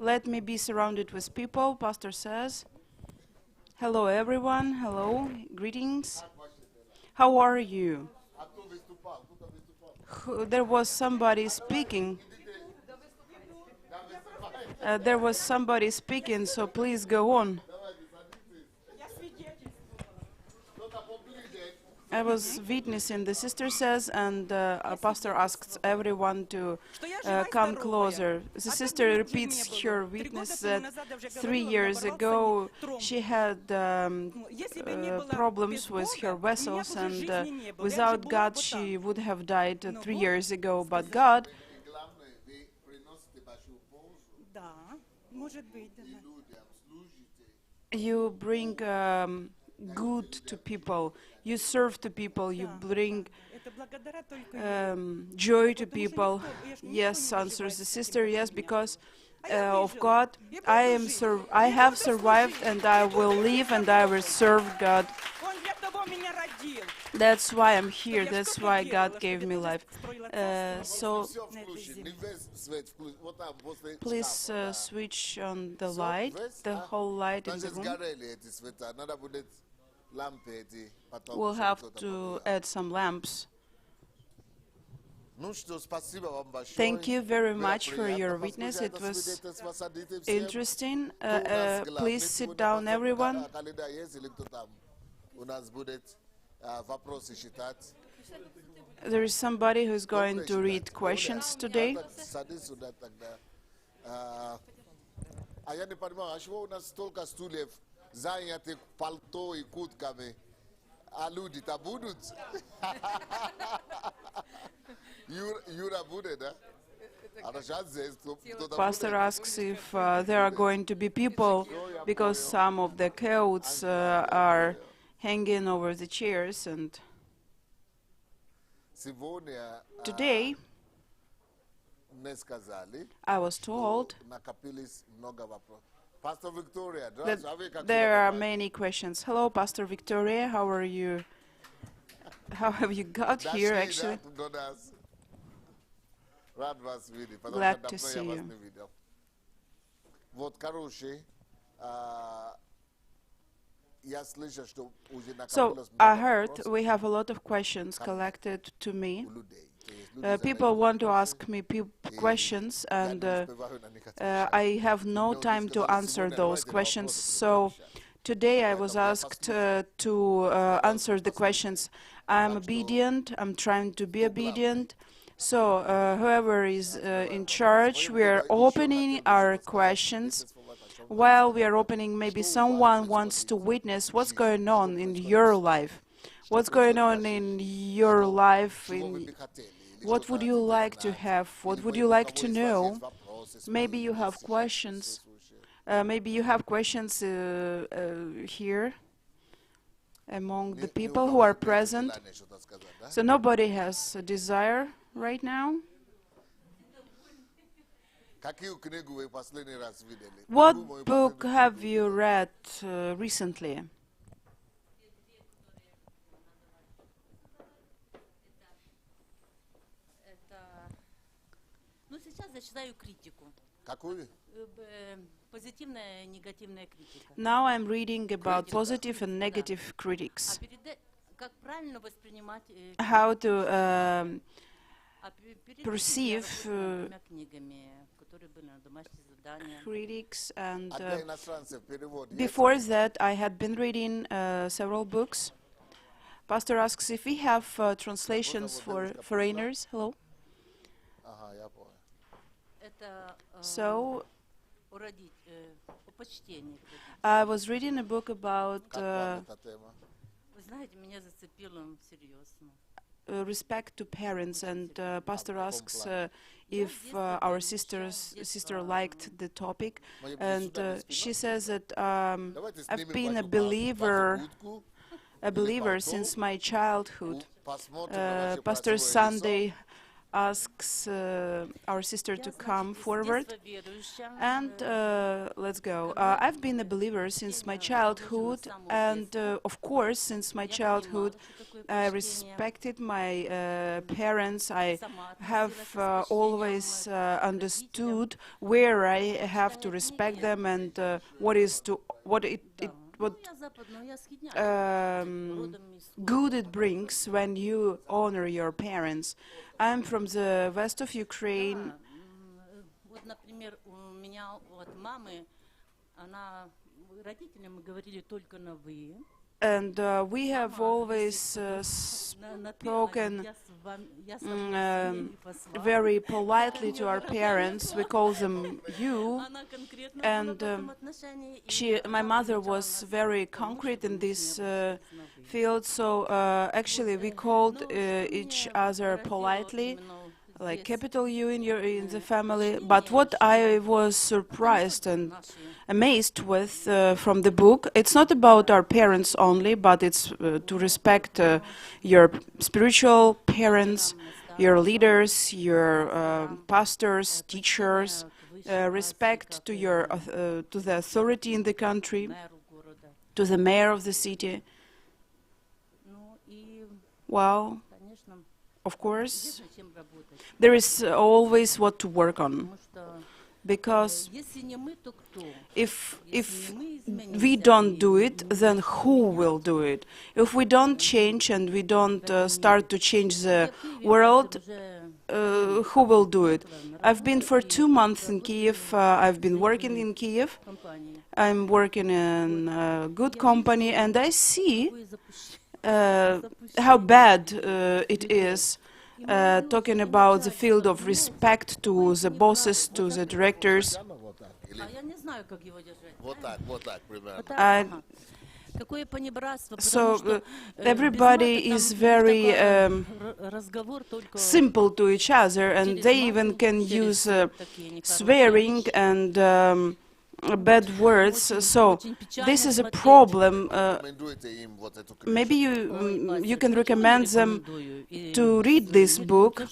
Let me be surrounded with people, Pastor says. Hello, everyone. Hello. Greetings. How are you? There was somebody speaking. There was somebody speaking, so please go on. I was witnessing, the sister says, and a pastor asks everyone to come closer. The sister repeats her witness that 3 years ago she had problems with her vessels, and without God she would have died 3 years ago, but God you bring good to people, you serve to people, you bring joy to people. Yes, answers the sister, yes, because of God, I have survived and I will live and I will serve God. That's why I'm here, that's why God gave me life. So please switch on the light, the whole light in the room. We'll have to add some lamps. Thank you very much for your witness. It was interesting. Please sit down, everyone. There is somebody who's going to read questions today. Pastor asks if there are going to be people, because some of the coats are hanging over the chairs, and today I was told that there are many questions. Hello, Pastor Victoria, how are you? How have you got here, actually? Glad to see you. So, I heard we have a lot of questions collected to me. People want to ask me questions, and I have no time to answer those questions. So today I was asked to answer the questions. I'm obedient, I'm trying to be obedient. So whoever is in charge, we are opening our questions. While we are opening, maybe someone wants to witness what's going on in your life. What's going on in your life? What would you like to have? What would you like to know? Maybe you have questions. Maybe you have questions here among the people who are present. So nobody has a desire right now. What book have you read recently? Now I'm reading about positive and negative critics. How to perceive critics, and before that I had been reading several books. Pastor asks if we have translations for foreigners. Hello. So I was reading a book about respect to parents, and Pastor asks if our sister liked the topic, and she says that I've been a believer since my childhood. Pastor Sunday asks our sister to come forward. And let's go. I've been a believer since my childhood, and of course, since my childhood, I respected my parents. I have always understood where I have to respect them and what good it brings when you honor your parents. I'm from the west of Ukraine. And we have always spoken very politely to our parents. We call them you. And my mother was very concrete in this field. So actually, we called each other politely, like capital U in the family. But what I was surprised and amazed with from the book, it's not about our parents only, but it's to respect your spiritual parents, your leaders, your pastors, teachers, respect to your to the authority in the country, to the mayor of the city. Well, of course, there is always what to work on. Because if we don't do it, then who will do it? If we don't change and we don't start to change the world, who will do it? I've been for 2 months in Kiev. I've been working in Kiev. I'm working in a good company, and I see how bad it is. Talking about the field of respect to the bosses, to the directors. So everybody is very simple to each other, and they even can use swearing and bad words. So this is a problem. Maybe you can recommend them to read this book.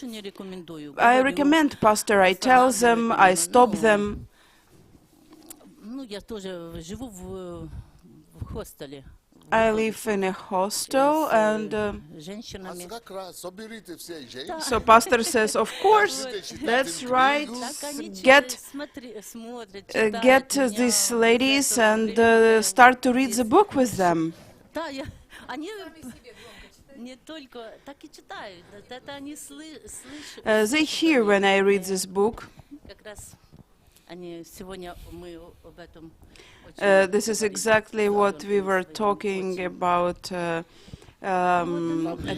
I recommend, Pastor. I tell them, I stop them. I live in a hostel, and so Pastor says, of course, that's right. Get these ladies and start to read the book with them. They hear when I read this book. This is exactly what we were talking about at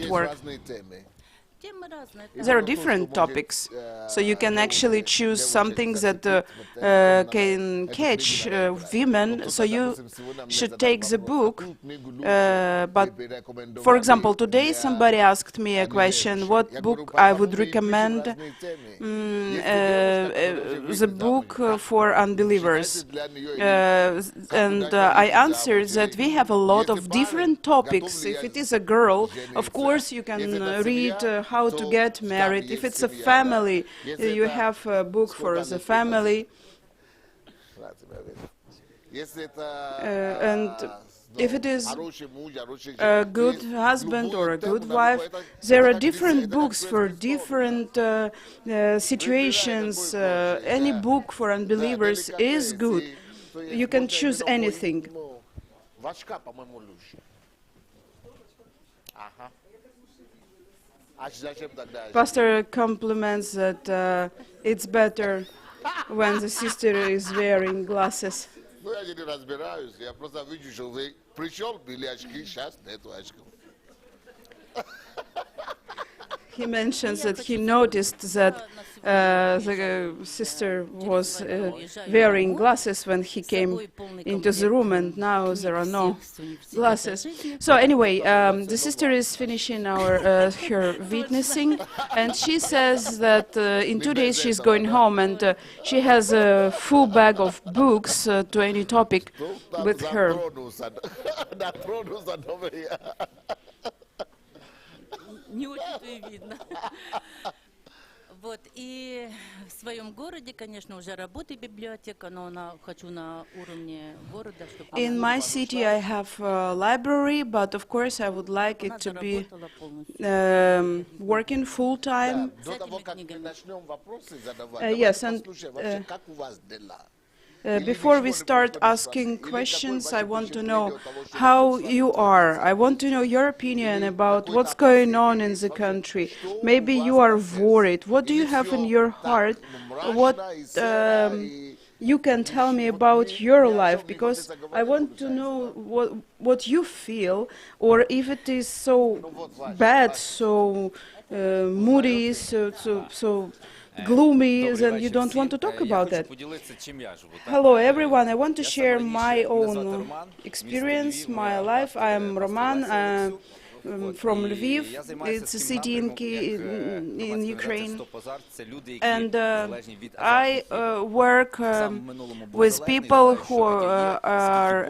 work. There are different topics, so you can actually choose something that can catch women, so you should take the book. But, for example, today somebody asked me a question, what book I would recommend. The book for unbelievers. And I answered that we have a lot of different topics. If it is a girl, of course you can read how to get married. If it's a family, you have a book for the family. And if it is a good husband or a good wife, there are different books for different situations. Any book for unbelievers is good. You can choose anything. Pastor compliments that it's better when the sister is wearing glasses. He mentions that he noticed that the sister was wearing glasses when he came into the room, and now there are no glasses. So anyway, the sister is finishing her witnessing, and she says that in 2 days she's going home, and she has a full bag of books to any topic with her. Вот, и в своем городе, конечно, уже работает библиотека, но она хочу на уровне города, чтобы In my city, I have a library, but of course, I would like it to be working full time. Yes, and before we start asking questions, I want to know how you are. I want to know your opinion about what's going on in the country. Maybe you are worried. What do you have in your heart? What you can tell me about your life, because I want to know what you feel, or if it is so bad, so moody, so gloomy, then you don't want to talk about that. Hello everyone, I want to share my own experience, my life. I am Roman. From Lviv. It's a city in Ukraine. And I work with people who are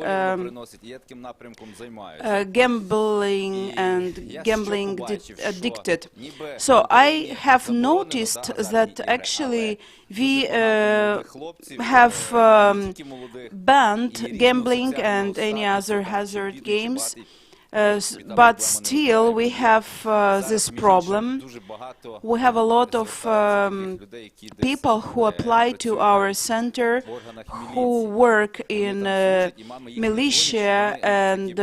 gambling and gambling addicted. So I have noticed that actually we have banned gambling and any other hazard games. But still we have this problem. We have a lot of people who apply to our center, who work in militia, and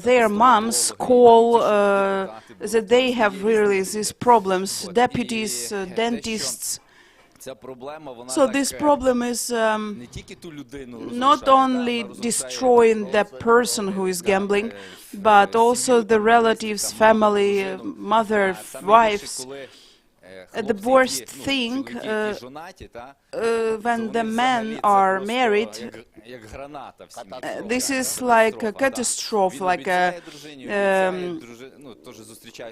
their moms call that they have really these problems, deputies, dentists. So this problem is not only destroying the person who is gambling, but also the relatives, family, mother, wives. The worst thing, when the men are married, this is like a catastrophe, like a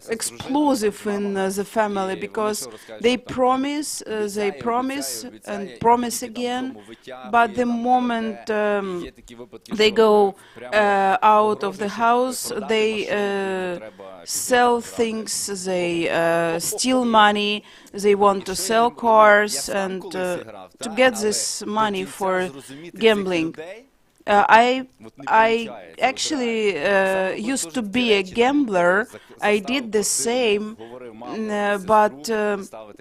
explosive in the family, because they promise and promise again, but the moment they go out of the house, they sell things, they steal money, they want to sell cars, and to get this money for gambling. I actually used to be a gambler. I did the same, but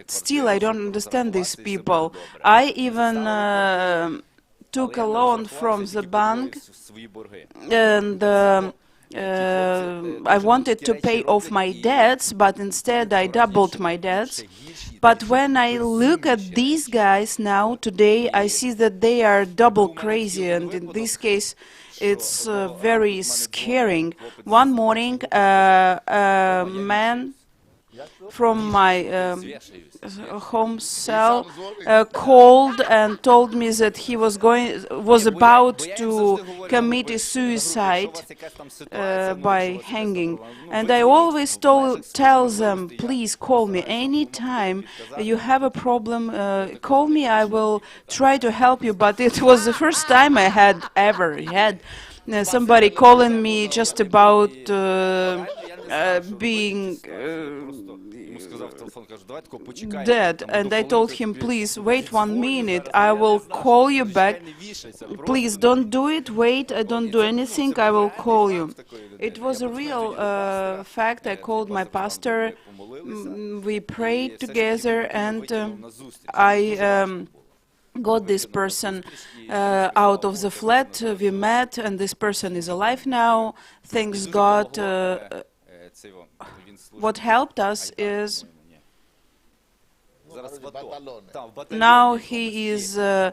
still I don't understand these people. I even took a loan from the bank, and I wanted to pay off my debts, but instead I doubled my debts. But when I look at these guys now, today, I see that they are double crazy, and in this case, it's very scaring. One morning, a man from my home cell called and told me that he was about to commit a suicide by hanging. And I always tell them, please call me anytime you have a problem. Call me, I will try to help you. But it was the first time I had ever had somebody calling me just about being dead, and I told him, please wait 1 minute, I will call you back. Please don't do it, wait, I don't do anything, I will call you. It was a real fact. I called my pastor, we prayed together, and I got this person out of the flat. We met, and this person is alive now. Thanks God. What helped us is now he is in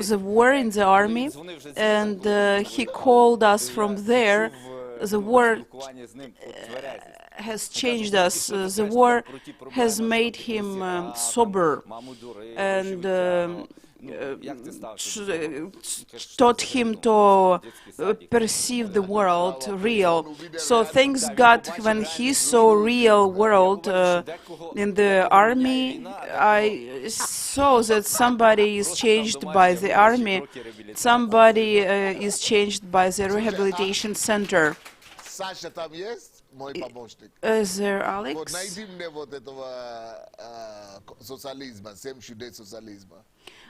the war in the army, and he called us from there. The war has changed us. The war has made him sober, and taught him to perceive the world real. So thanks God, when he saw real world in the army, I saw that somebody is changed by the army, somebody is changed by the rehabilitation center. Саша там есть, мой помощник? Is there Вот Alex? найди мне вот этого социализма, 7 чудес социализма.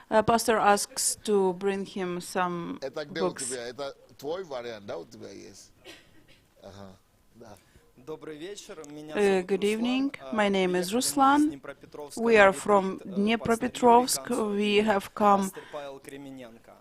Pastor asks to bring him some Это где у books. тебя? Это твой вариант, да, у тебя есть? Ага, да. Добрый вечер, меня Good зовут evening. Руслан. My name is Приехали мы из Ruslan. Днепропетровска We на are ретрит, from пастор Юрий Dnepropetrovsk. Концов We и have come пастор Павел Кремененко.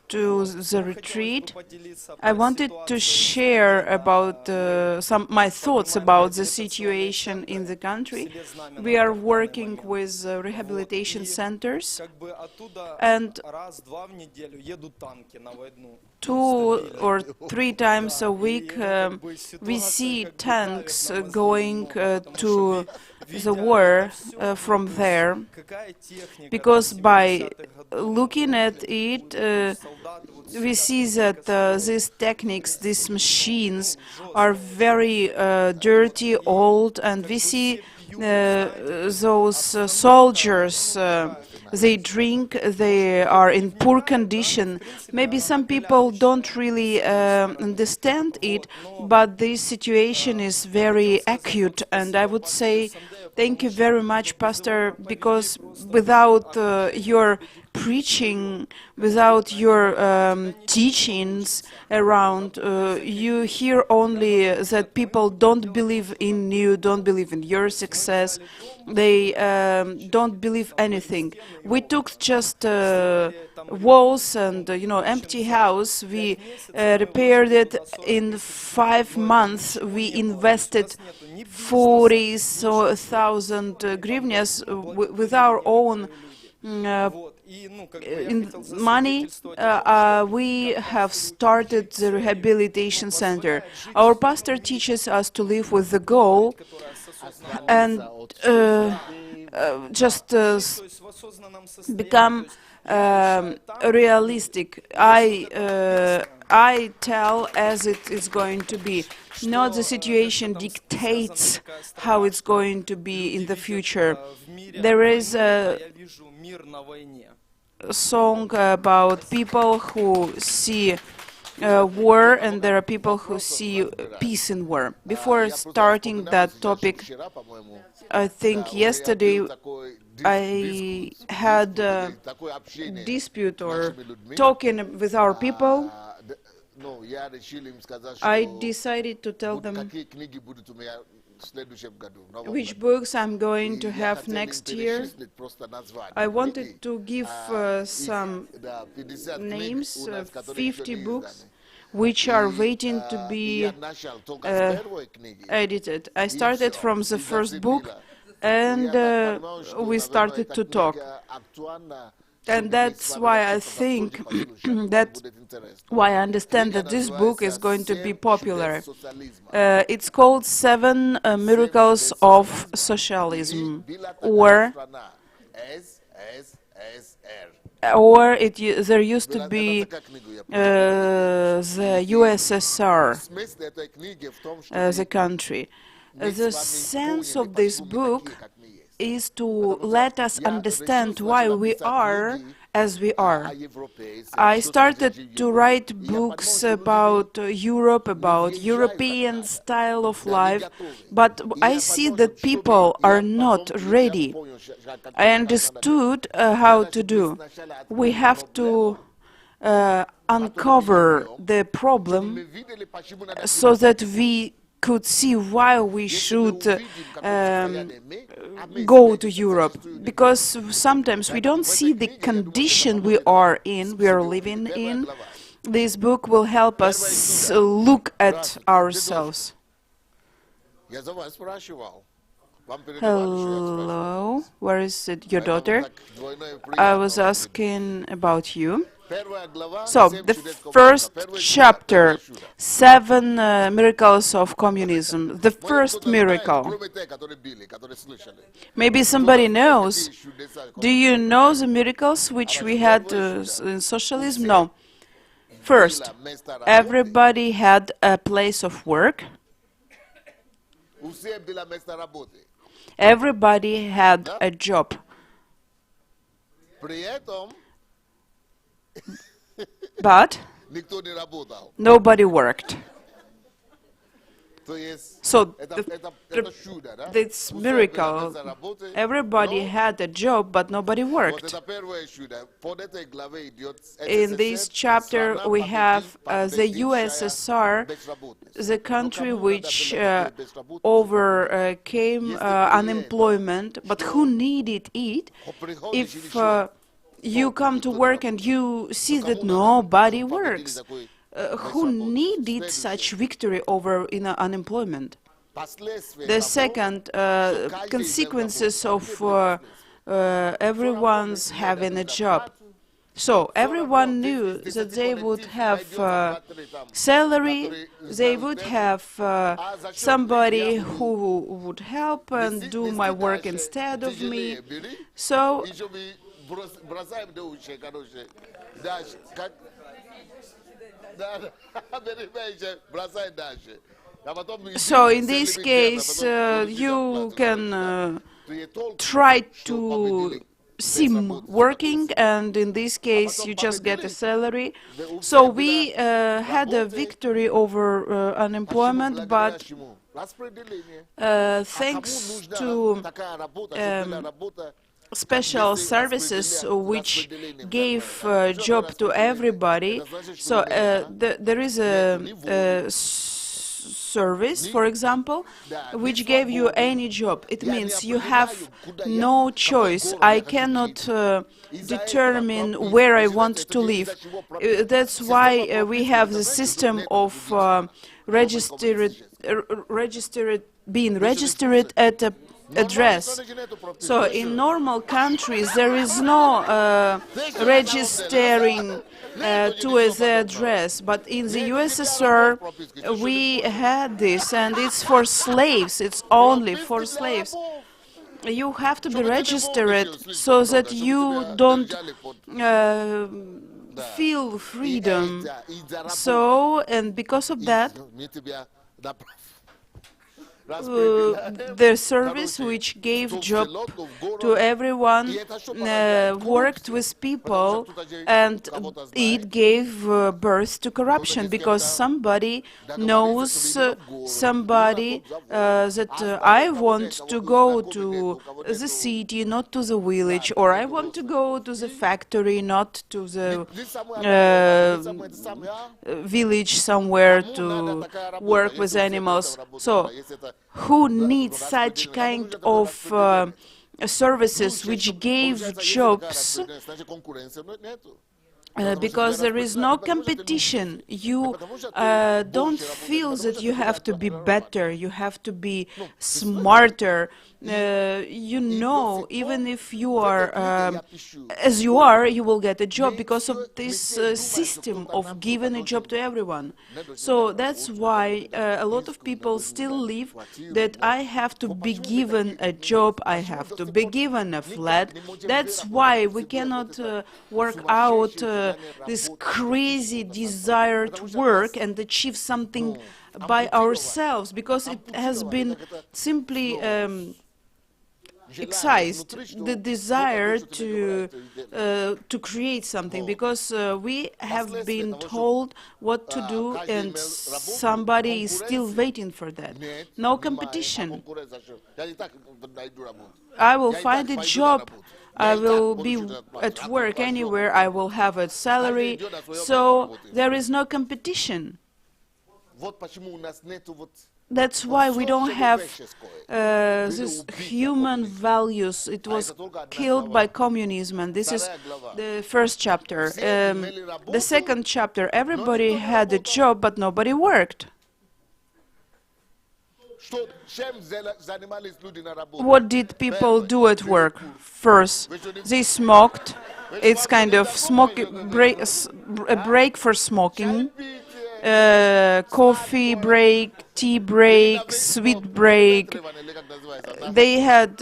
to Вот. the Нам хотелось бы retreat. поделиться I по wanted to ситуации в share стране. about Мы some my thoughts поднимаем about the реабилитационные situation in the центры в country. селе Знамена We are в данный working момент. with Вот. rehabilitation И centers, как бы оттуда and раз-два в неделю едут танки на войну. 2 Стабильно. or 3 times a Да, week и, как бы we ситуация see как бы tanks давит на мозги going немного, потому что to видя the war это всё, from то есть there, какая техника because там by 70-х годов, looking at вот, it, то есть солдаты вот we сидят see вот that только строят. these techniques, these Ну, machines жестко are очень. very Вот, dirty, и old, and как we бы see все пьют, знаете, то есть those обстановка, soldiers, ну, такая, they drink, they are in poor вникают, да, но в condition. принципе Maybe она some people don't накаляющая really с одной стороны. understand it, Вот, но but this situation is я хотел very сказать acute, вот and I спасибо would пастору say Сандею, thank you потому что very как much, бы вызывал Pastor, проповедей because просто without окружение your разбить preaching, without конкретно. Они your говорят, у тебя ничего не teachings получится. around, Работай, you закрепись. hear only Ребята that говорят, people мы будем don't делать то, believe что in нам you, говорят. don't believe in your То есть мы success, взяли дом, they построили don't believe обои anything. стены, We его took just сделали там walls ремонт, and, ну, в общем, empty за house. 5 We месяцев мы repaired вложили it туда 40 in тысяч 5 долларов, но это months. ничего We не было. То есть у invested нас нету ни бизнеса, ничего. 40,000 Там hryvnias ну, with благотворили our own некоторые люди. Вот. И, ну, как бы я in хотел money. засвидетельствовать о том, что We как have пастырю started the жить целью, rehabilitation ну, center. позволяет жить Our в pastor мире, teaches us to live with the говорить, goal которая с осознанным and От just жить, то есть в осознанном состоянии, то become есть я решаю там, realistic. есть вот это написано, I tell as it is going to be. Not the что situation как-то там dictates сказана такая how строка, it's что going to be in люди the видят future. в мире There is войну, а a я вижу мир на войне. song about people who see war, and there are people who see peace in war. Before starting that topic, вчера, по-моему, I think у меня yesterday был такой I дискус, had a такое общение dispute с or нашими людьми. talking with our people. Ну, я решил им сказать, I что decided to tell them какие книги будут у меня в следующем году, в новом which году. books I'm going И to я have хотел им next year. перечислить просто названия I книги. wanted to give some Да, 50 книг names, у нас, которые еще 50 не books, изданы. which are И, waiting to и я be начал только с первой книги, edited. I и started все, from the и first book, зацепило. И and я так понимаю, что, we наверное, started эта to talk. книга актуальна, And чтобы мы с that's вами why I вообще think послушать, that будет интересно. why I understand Книга that this book is называется going to be «Семь popular. чудес социализма». It's called Seven Miracles of Socialism, И была такая or страна СССР. there used to Была be такая книга, я помню. the USSR, Смысл этой книги в том, что the country. мы с The вами sense поняли, of this почему мы book такие, как мы есть. is to Потому что let us я understand решил why сначала we писать are книги as we are. о европейцах, I что там started жили в to Европе. write И я books подумал, что люди about Europe, about въезжают European так надо. style of Да, не life, готовы. but И I я see подумал, that что people чтобы are я not потом ready. понял, как I надо делать. understood how to Значит, мы do. сначала We откроем have to проблему, uncover the чтобы problem мы видели, почему надо so делать that это. we could see why we Если мы should увидим, какое состояние мы go to здесь Europe, зачастую не because sometimes we Поэтому don't в see этой the книге, я думаю, это condition we поможет нам are in, we are себе увидеть. living Первая in. глава. This book will help Первая us книга. look at Здравствуйте. Где ourselves. Я за вас спрашивал. Вам передавали, что я спрашивал. Hello, where is it, your Поэтому daughter? так двойное I приятно was вам asking about you. Первая глава, So, 7 the чудес коммунизма. first Первое чудо, chapter, первое чудо. 7 miracles of communism. The Может, first кто-то знает, miracle. кроме тех, которые били, которые слышали. Maybe Кто somebody знает, knows. какие чудеса Do you know the miracles which we had in socialism? No. First, было место работы, everybody had a place of work. у всех было место работы. Everybody had a job. При этом But никто не работал. nobody worked. So это чудо, да? this У всех miracle, была работа, everybody но had a job, but nobody вот worked. это первое чудо. Под этой главой идет In this chapter, we have the USSR, the country which overcame unemployment, but who needed it. If you come to work and you see that nobody works, who needed such victory over unemployment? The second consequences of everyone's having a job. So everyone knew that they would have salary, they would have somebody who would help and do my work instead of me. So бросаем до ушей, короче. Дальше. Как? Да, бросай дальше. So in this case, you can try to seem working, and in this case, you just get a salary. So we had a victory over unemployment, but thanks to special services which gave job to everybody. So there is a service, for example, which gave you any job. It means you have no choice. I cannot determine where I want to live. That's why we have the system of being registered at a address. So in normal countries there is no registering to the address, but in the USSR we had this, and it's for slaves. It's only for slaves. You have to be registered so that you don't feel freedom. So, and because of that, the service which gave job to everyone worked with people, and it gave birth to corruption, because somebody knows somebody that I want to go to the city, not to the village, or I want to go to the factory, not to the village somewhere to work with animals. So who needs such kind of services which gave jobs? Because there is no competition. You don't feel that you have to be better, you have to be smarter. You know, even if you are as you are, you will get a job because of this system of giving a job to everyone. So that's why a lot of people still live that I have to be given a job, I have to be given a flat. That's why we cannot work out this crazy desire to work and achieve something by ourselves, because it has been simply excised, the desire to create something, because we have been told what to do and somebody is still waiting for that. No competition. I will find a job, I will be at work anywhere, I will have a salary, so there is no competition. That's why we don't have these human values. It was killed by communism, and this is the first chapter. The second chapter, everybody had a job, but nobody worked. What did people do at work? First, they smoked. It's kind of a break for smoking. Coffee break, tea break, sweet break. They had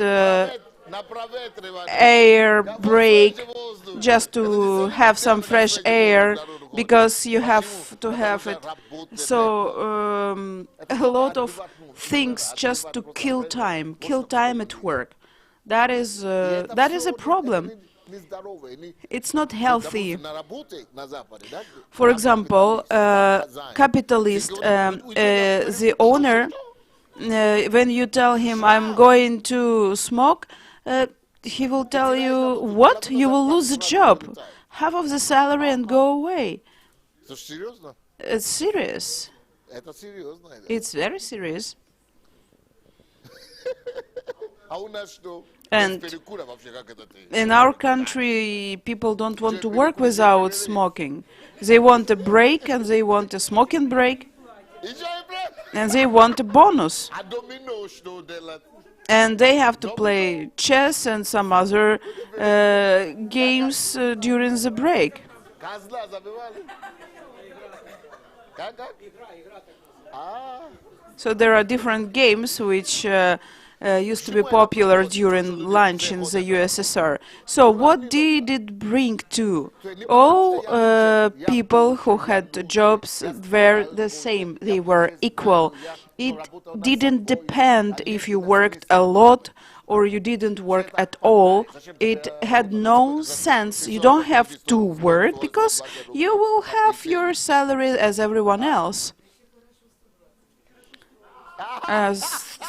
air break just to have some fresh air, because you have to have it. So a lot of things just to kill time at work. That is a problem. It's not healthy. For example, capitalist, the owner, when you tell him, I'm going to smoke, he will tell you, what? You will lose the job. Half of the salary and go away. It's serious. It's very serious. And in our country, people don't want to work without smoking. They want a break, and they want a smoking break, and they want a bonus. And they have to play chess and some other games during the break. So there are different games which used to be popular during lunch in the USSR. So what did it bring to? All people who had jobs were the same. They were equal. It didn't depend if you worked a lot or you didn't work at all. It had no sense. You don't have to work because you will have your salary as everyone else.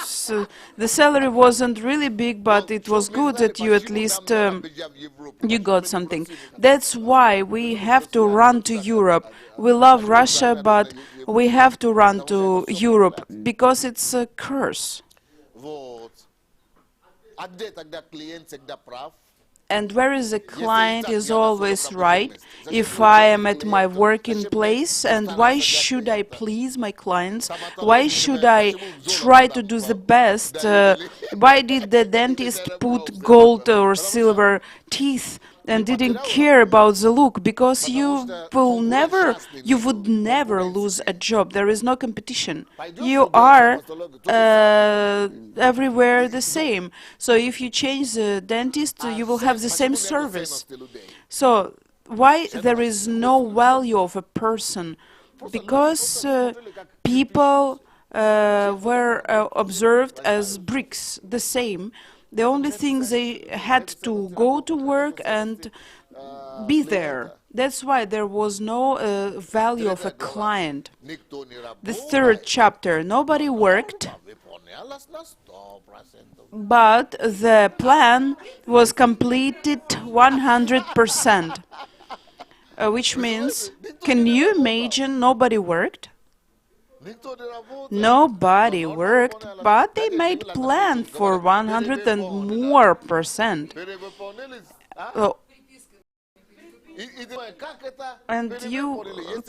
So the salary wasn't really big, but it was good that you at least you got something. That's why we have to run to Europe. We love Russia, but we have to run to Europe because it's a curse. And whereas the client is always right, if I am at my working place, and why should I please my clients? Why should I try to do the best? Why did the dentist put gold or silver teeth and didn't care about the look? Because you would never lose a job. There is no competition. You are everywhere the same. So if you change the dentist, you will have the same service. So why there is no value of a person? Because people were observed as bricks, the same. The only thing they had to go to work and be there. That's why there was no value of a client. The third chapter, nobody worked, but the plan was completed 100%. Which means, can you imagine nobody worked? Nobody worked, but they made plan for 100 and more percent. And you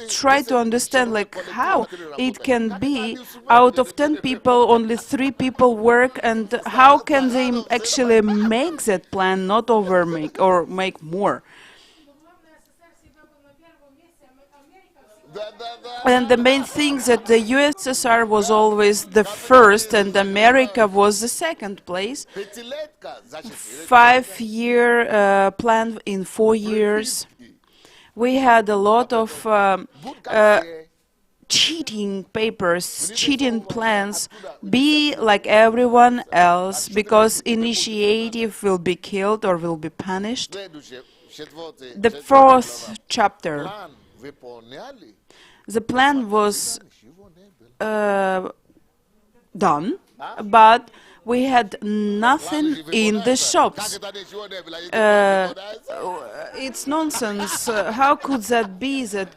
try to understand like how it can be out of 10 people only 3 people work, and how can they actually make that plan, not overmake or make more. And the main thing that the USSR was always the first and America was the second place. 5-year plan in 4 years. We had a lot of cheating papers, cheating plans, be like everyone else, because initiative will be killed or will be punished. The 4th chapter. The plan was done, but we had nothing in the shops. It's nonsense. How could that be that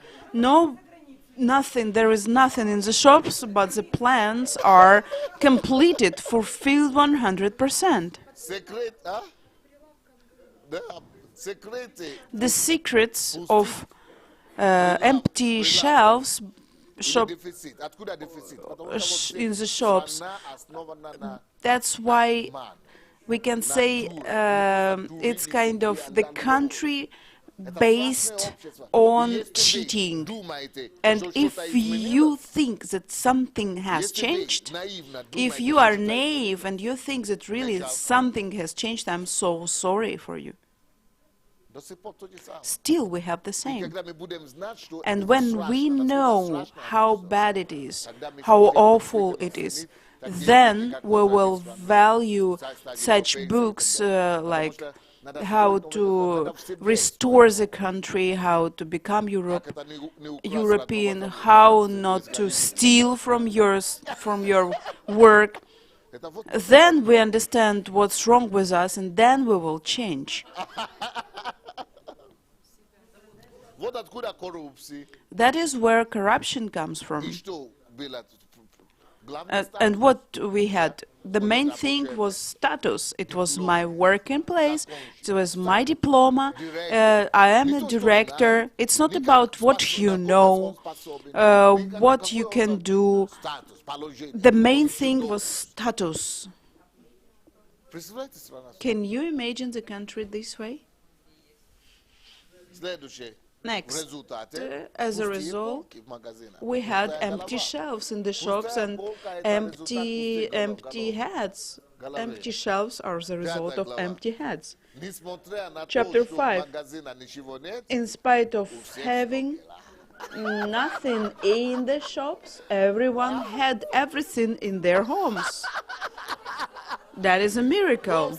there is nothing in the shops, but the plans are completed, fulfilled 100%? The secrets of empty shelves in the shops. That's why we can say it's kind of the country based on cheating. And if you think that something has changed, if you are naive and you think that really something has changed, I'm so sorry for you. Still we have the same. And when we know how bad it is, how awful it is, then we will value such books like how to restore the country, how to become European, how not to steal from your work. Then we understand what's wrong with us, and then we will change. That is where corruption comes from. And what we had, the main thing was status. It was my working place, it was my diploma, I am a director. It's not about what you know, what you can do. The main thing was status. Can you imagine the country this way? Next, as a result, we had empty shelves in the shops and empty heads. Empty shelves are the result of empty heads. Chapter 5. In spite of having nothing in the shops, everyone had everything in their homes. That is a miracle.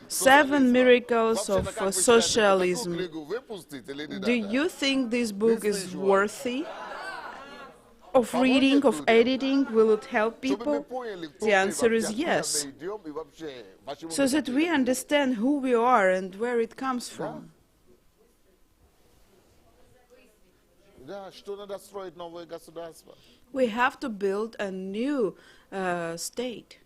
7 miracles of socialism. Do you think this book is worthy of reading, of editing? Will it help people? The answer is yes. So that we understand who we are and where it comes from. We have to build a new state.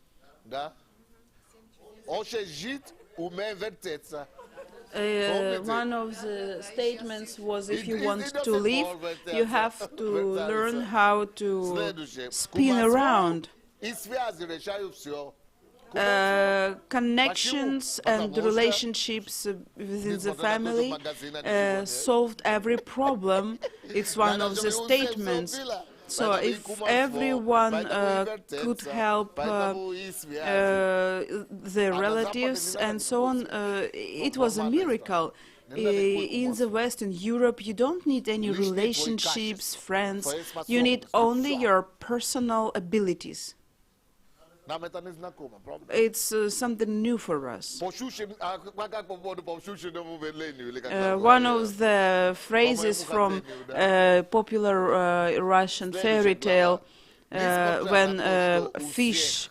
One of the statements was, if you want to live, you have to learn how to spin around. Connections and relationships within the family solved every problem. It's one of the statements. So if everyone could help their relatives and so on, it was a miracle. In the West, in Europe, you don't need any relationships, friends. You need only your personal abilities. It's something new for us. One of the phrases from a popular Russian fairy tale, when a fish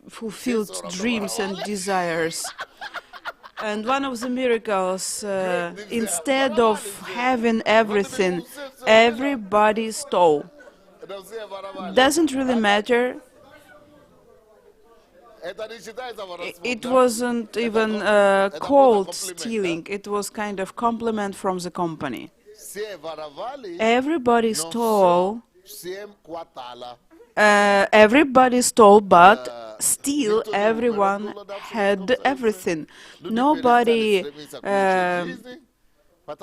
fulfilled dreams and desires. And one of the miracles, instead of having everything, everybody stole. Doesn't really matter. It wasn't even called stealing. It was kind of compliment from the company. Everybody stole. But still everyone had everything. Nobody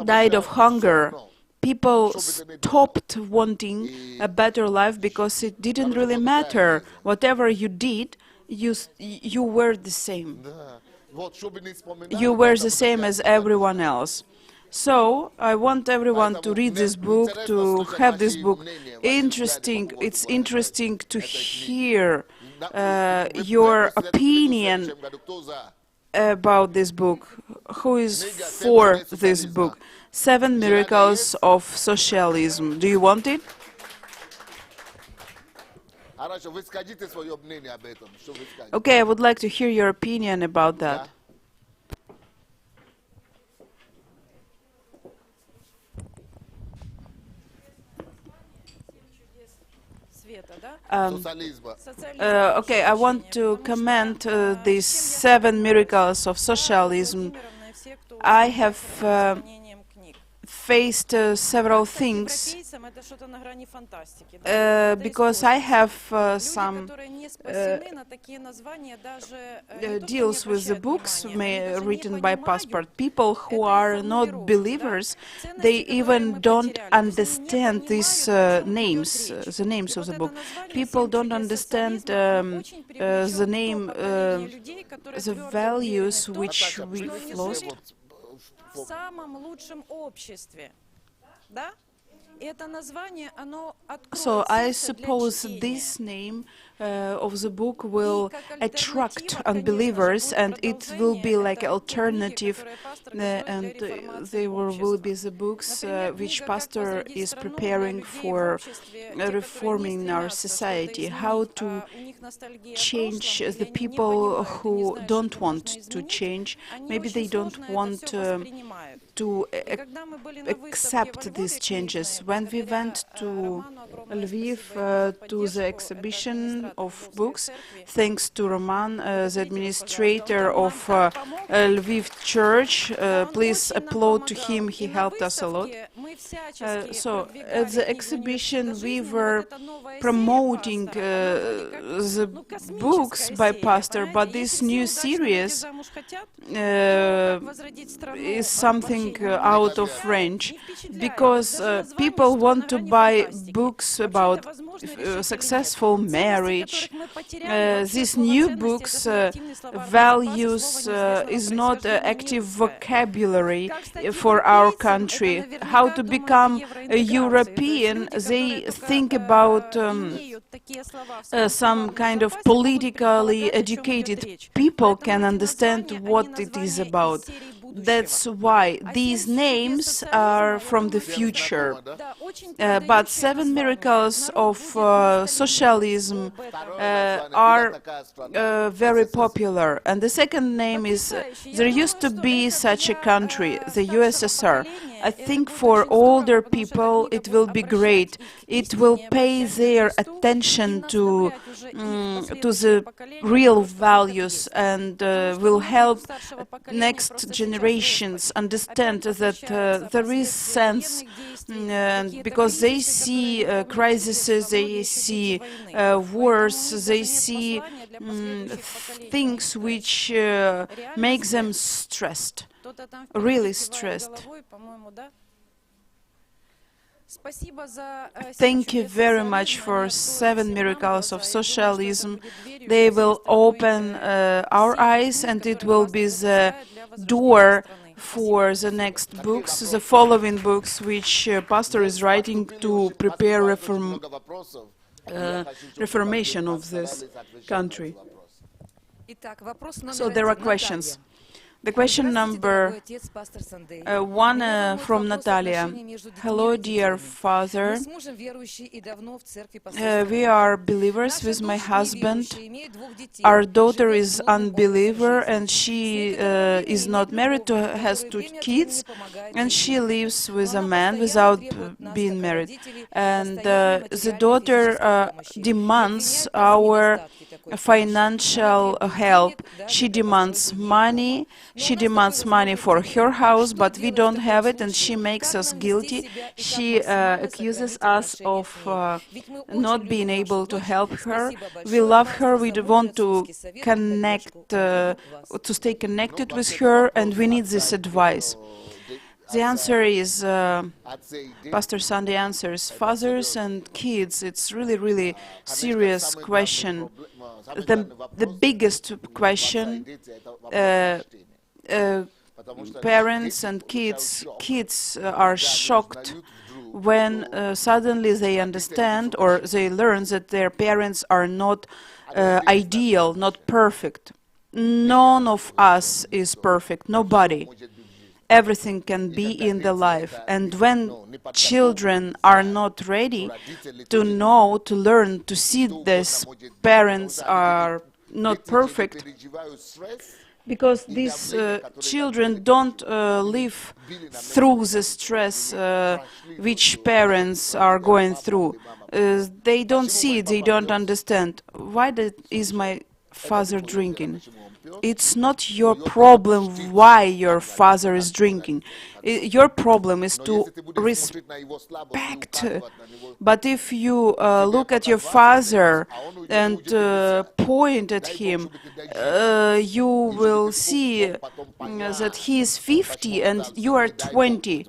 died of hunger. People stopped wanting a better life because it didn't really matter. Whatever you did, you were the same. You were the same as everyone else. So I want everyone to read this book, to have this book. It's interesting to hear your opinion about this book. Who is for this book? 7 Miracles of Socialism. Do you want it? Okay, I would like to hear your opinion about that. Okay, I want to comment these 7 miracles of socialism. I have faced several things because I have some deals with the books written by passport. People who are not believers, they even don't understand these names, the names of the book. People don't understand the name, the values which we've lost. В самом лучшем обществе, да? So I suppose this name of the book will attract unbelievers, and it will be like alternative, and there will be the books which pastor is preparing for reforming our society, how to change the people who don't want to change. Maybe they don't want to accept these changes. When we went to Lviv to the exhibition of books, thanks to Roman, the administrator of Lviv church, please applaud to him, he helped us a lot. So at the exhibition we were promoting the books by pastor, but this new series is something out of range, because people want to buy books about successful marriage. These new books values is not active vocabulary for our country. How to become a European, they think about some kind of politically educated people can understand what it is about. That's why these names are from the future. But 7 miracles of socialism are very popular. And the second name is, there used to be such a country, the USSR. I think for older people it will be great. It will pay their attention to the real values, and will help next generations understand that there is sense, because they see crises, they see wars, they see things which make them stressed, really stressed. Thank you very much for 7 miracles of socialism. They will open our eyes, and it will be the door for the next books, the following books, which pastor is writing to prepare reformation of this country. So there are questions. The question number 1 from Natalia. Hello, dear Father. We are believers with my husband. Our daughter is unbeliever, and she is not married, has 2 kids, and she lives with a man without being married. And the daughter demands our financial help. She demands money. She demands money for her house, but we don't have it, and she makes us guilty. She accuses us of not being able to help her. We love her. We want to connect, to stay connected with her, and we need this advice. The answer is, Pastor Sunday answers, fathers and kids, it's really serious question. The biggest question, parents and kids are shocked when suddenly they understand or they learn that their parents are not ideal, not perfect. None of us is perfect, nobody. Everything can be in the life, and when children are not ready to know, to learn, to see these parents are not perfect, because these children don't live through the stress which parents are going through. They don't see it, they don't understand. Why is my father drinking? It's not your problem why your father is drinking. Your problem is to respect. But if you look at your father and point at him, you will see that he is 50 and you are 20.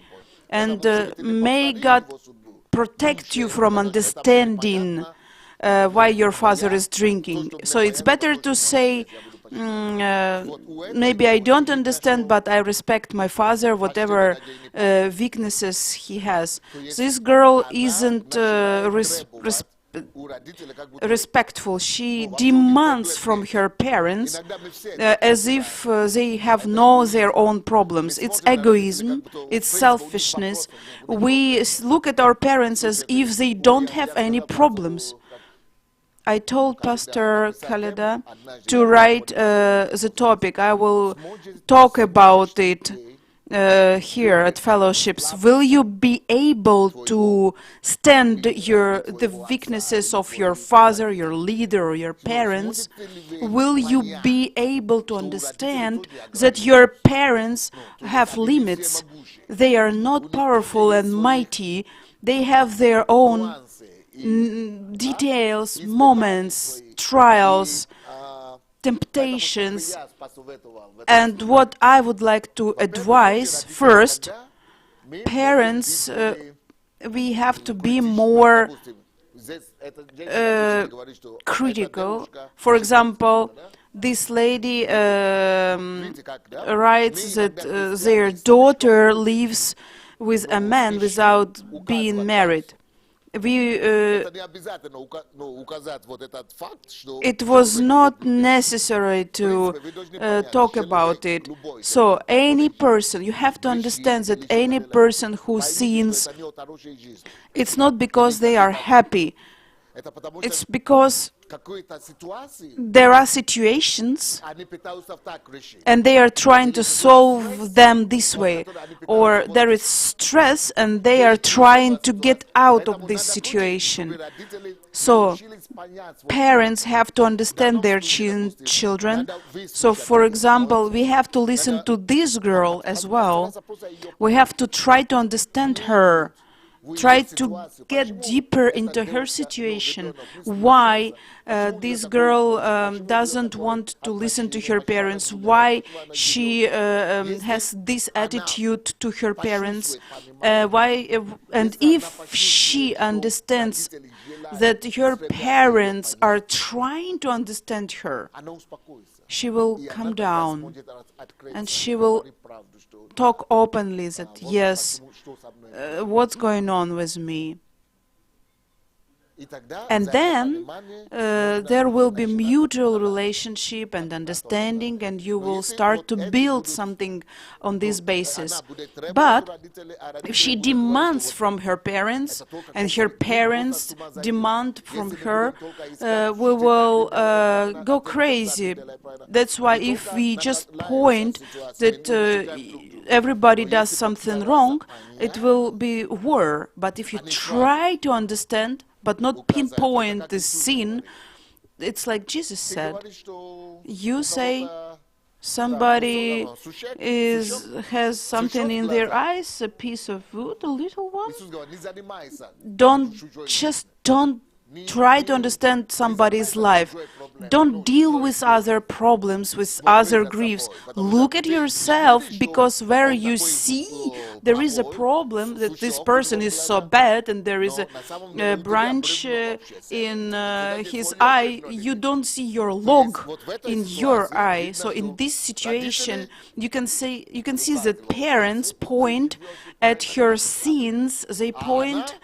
And may God protect you from understanding why your father is drinking. So it's better to say, maybe I don't understand, but I respect my father, whatever weaknesses he has. This girl isn't respectful. She demands from her parents as if they have their own problems. It's egoism, it's selfishness. We look at our parents as if they don't have any problems. I told Pastor Khaleda to write the topic. I will talk about it here at fellowships. Will you be able to stand the weaknesses of your father, your leader, or your parents? Will you be able to understand that your parents have limits? They are not powerful and mighty. They have their own details, moments, trials, temptations. And what I would like to advise, first, parents, we have to be more critical. For example, this lady writes that their daughter lives with a man without being married. It was not necessary to talk about it. So any person, you have to understand that any person who sins, it's not because they are happy. It's because there are situations and they are trying to solve them this way, or there is stress and they are trying to get out of this situation. So parents have to understand their children. So for example, we have to listen to this girl as well. We have to try to understand her. Try to get deeper into her situation, why this girl doesn't want to listen to her parents, why she has this attitude to her parents, and if she understands that her parents are trying to understand her, she will come down and she will talk openly that, yes, what's going on with me? And then there will be mutual relationship and understanding, and you will start to build something on this basis. But if she demands from her parents, and her parents demand from her, we will go crazy. That's why if we just point that everybody does something wrong, it will be war. But if you try to understand, but not pinpoint the sin, it's like Jesus said. You say somebody has something in their eyes, a piece of wood, a little one. Don't try to understand somebody's life. Don't deal with other problems, with other griefs. Look at yourself, because where you see there is a problem, that this person is so bad and there is a branch in his eye, you don't see your log in your eye. So in this situation, you can see that parents point at her sins, they point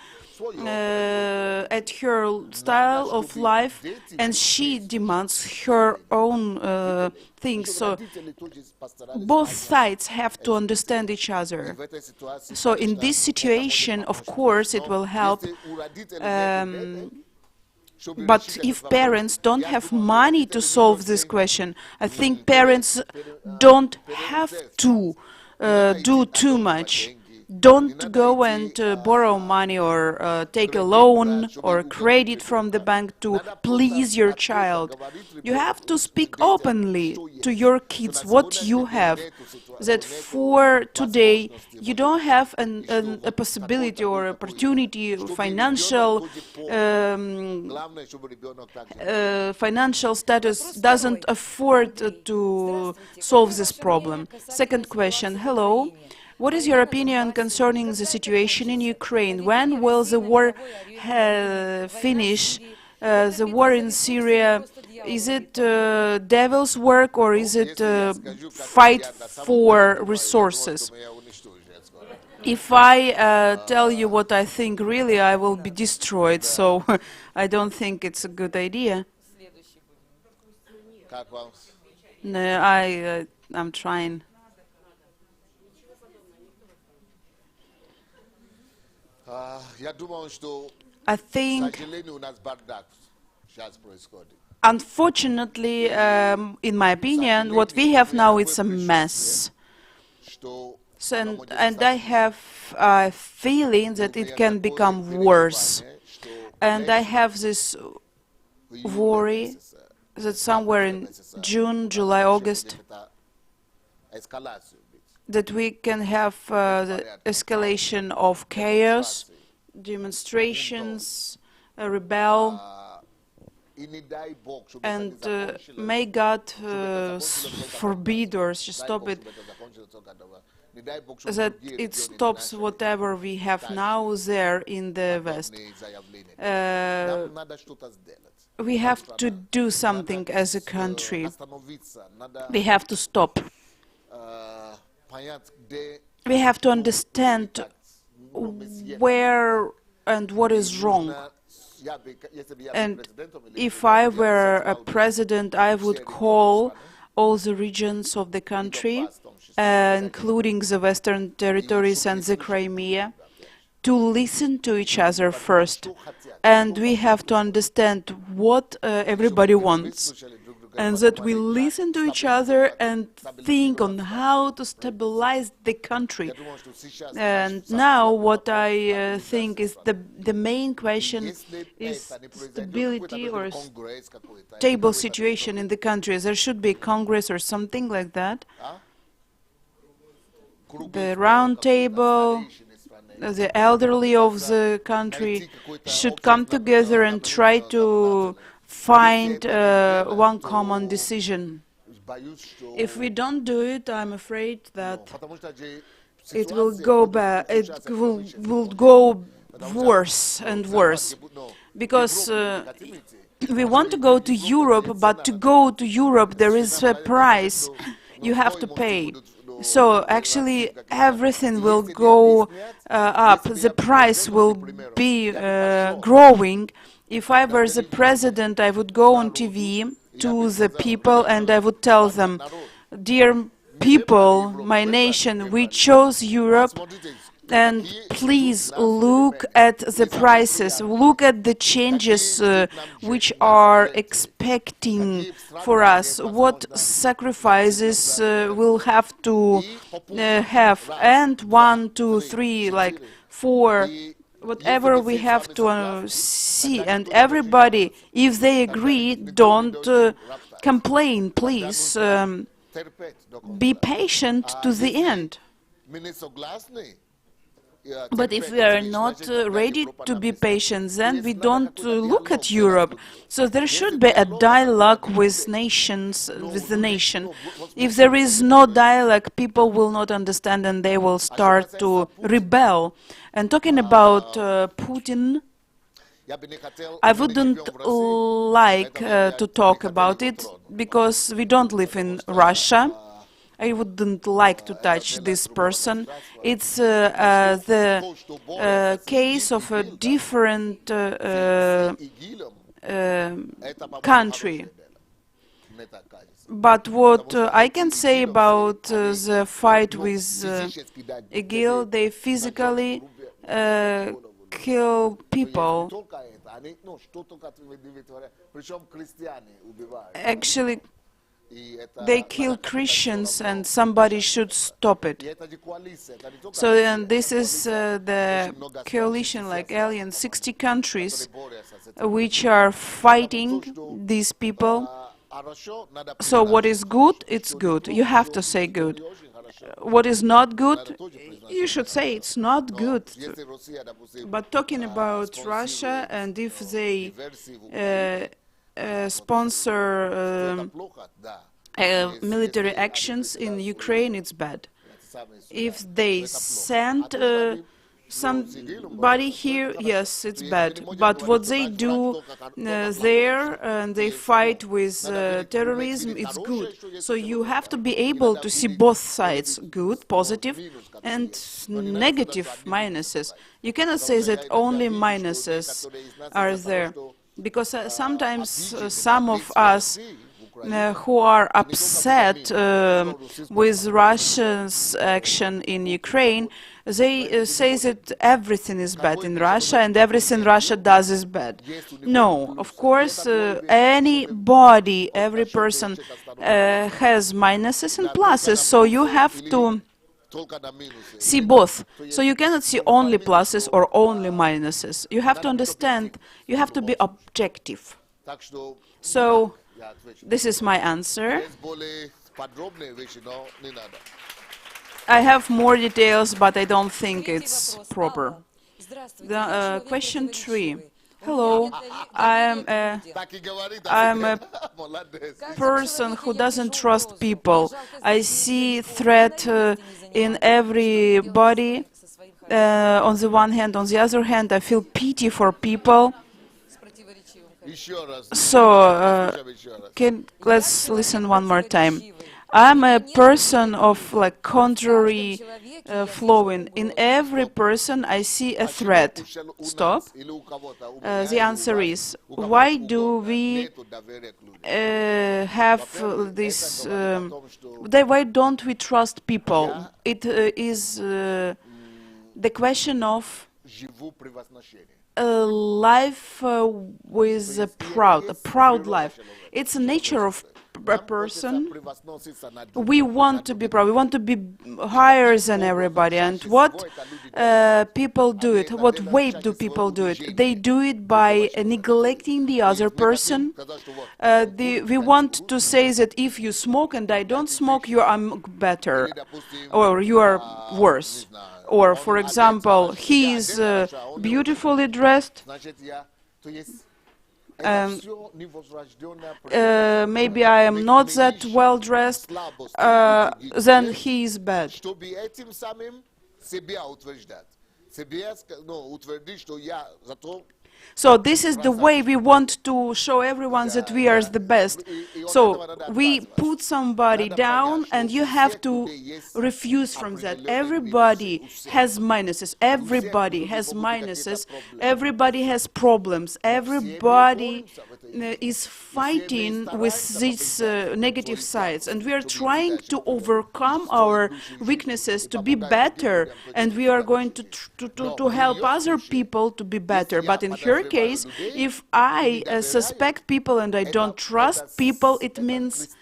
at her style of life, and she demands her own things. So both sides have to understand each other. So in this situation, of course, it will help. But if parents don't have money to solve this question, I think parents don't have to do too much. Don't go and borrow money or take a loan or credit from the bank to please your child. You have to speak openly to your kids what you have. That for today you don't have a possibility or opportunity, financial status doesn't afford to solve this problem. Second question. Hello. What is your opinion concerning the situation in Ukraine? When will the war finish? The war in Syria Is it devil's work or is it fight for resources? If I tell you what I think, really, I will be destroyed. So I don't think it's a good idea. Как вам? No, I'm trying. Я думаю, что, I к think, сожалению, у нас бардак сейчас происходит. unfortunately, in my opinion, what we have now is a mess. Что So, оно может and I стать have a feeling that it can become worse. что And I have this worry that somewhere in June, July, August, эскалацию быть. that we can have the escalation of chaos, demonstrations, rebel, И не дай Бог, чтобы это не and закончилось. may God закончилось forbid or Дай stop Бог, it, чтобы это закончилось только этого. Не дай Бог, чтобы that другие it регионы stops не начали whatever we have now there in the West. подобные заявления. Uh, Нам надо что-то сделать. we have to do something as a country. We have to stop. Понять, где We have to understand where and what is wrong. And if I were a president, I would call all the regions of the country, including the Western territories and the Crimea, to listen to each other first. And we have to understand what everybody wants. And that we listen to each other and think on how to stabilize the country. And now what I think is the main question is stability or stable situation in the country. There should be a Congress or something like that. The round table, the elderly of the country should come together and try to find one common decision. If we don't do it, I'm afraid that it will go bad. It will go worse and worse, because we want to go to Europe, but to go to Europe there is a price you have to pay. So actually everything will go up. The price will be growing. If I were the president, I would go on TV to the people and I would tell them, dear people, my nation, we chose Europe, and please look at the prices, look at the changes which are expecting for us, what sacrifices we'll have to have, and 1, 2, 3, like 4, whatever we have to see. And everybody, if they agree, don't complain, please be patient to the end. But if we are not ready to be patient, then we don't look at Europe. So there should be a dialogue with nations, with the nation. If there is no dialogue, people will not understand and they will start to rebel. And talking about Putin, I wouldn't like to talk about it because we don't live in Russia. I wouldn't like to touch this person. It's the case of a different country. But what I can say about the fight with IGIL, they physically kill people. Actually, they kill Christians and somebody should stop it. So then this is the coalition, like alien, 60 countries which are fighting these people. So what is good, it's good. You have to say good. What is not good, you should say it's not good. But talking about Russia, and if they sponsor military actions in Ukraine, it's bad. If they send somebody here, yes, it's bad. But what they do there, and they fight with terrorism, it's good. So you have to be able to see both sides, good, positive, and negative, minuses. You cannot say that only minuses are there. Because sometimes some of us who are upset with Russia's action in Ukraine, they say that everything is bad in Russia and everything Russia does is bad. No, of course, anybody, every person has minuses and pluses, so you have to see both. So you cannot see only pluses or only minuses. You have to understand, you have to be objective. So this is my answer. I have more details, but I don't think it's proper. The, question 3. Hello, I'm a person who doesn't trust people. I see threat in everybody. On the one hand, on the other hand, I feel pity for people. So, let's listen one more time. I'm a person of like contrary flowing. In every person I see a threat. Stop. The answer is, why do we have this, why don't we trust people? It is the question of a life with a proud life. It's a nature of a person. We want to be proud. We want to be higher than everybody. And what people do it? What way do people do it? They do it by neglecting the other person. We want to say that if you smoke and I don't smoke, you are better, or you are worse. Or, for example, he is beautifully dressed. Maybe I am not that well dressed, then he is bad. So this is the way we want to show everyone that we are the best. So we put somebody down and you have to refuse from that. Everybody has minuses. Everybody has minuses. Everybody has problems. Everybody is fighting with these negative sides. And we are trying to overcome our weaknesses to be better. And we are going to help other people to be better. But in her case, if I suspect people and I don't trust people, it means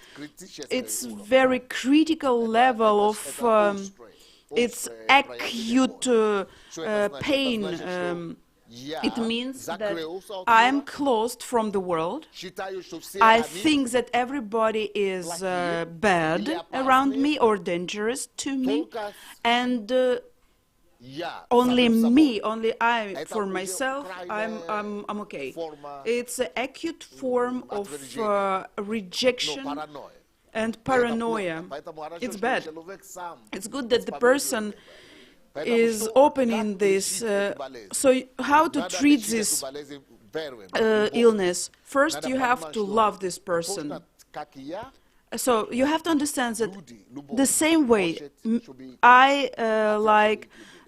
it's very critical level of it's acute pain. It means that I'm closed from the world. I think that everybody is bad around me or dangerous to me, and only me, only I, for myself, I'm okay. It's an acute form of rejection and paranoia. It's bad. It's good that the person is opening this. So how to treat this illness? First, you have to love this person. So you have to understand that the same way I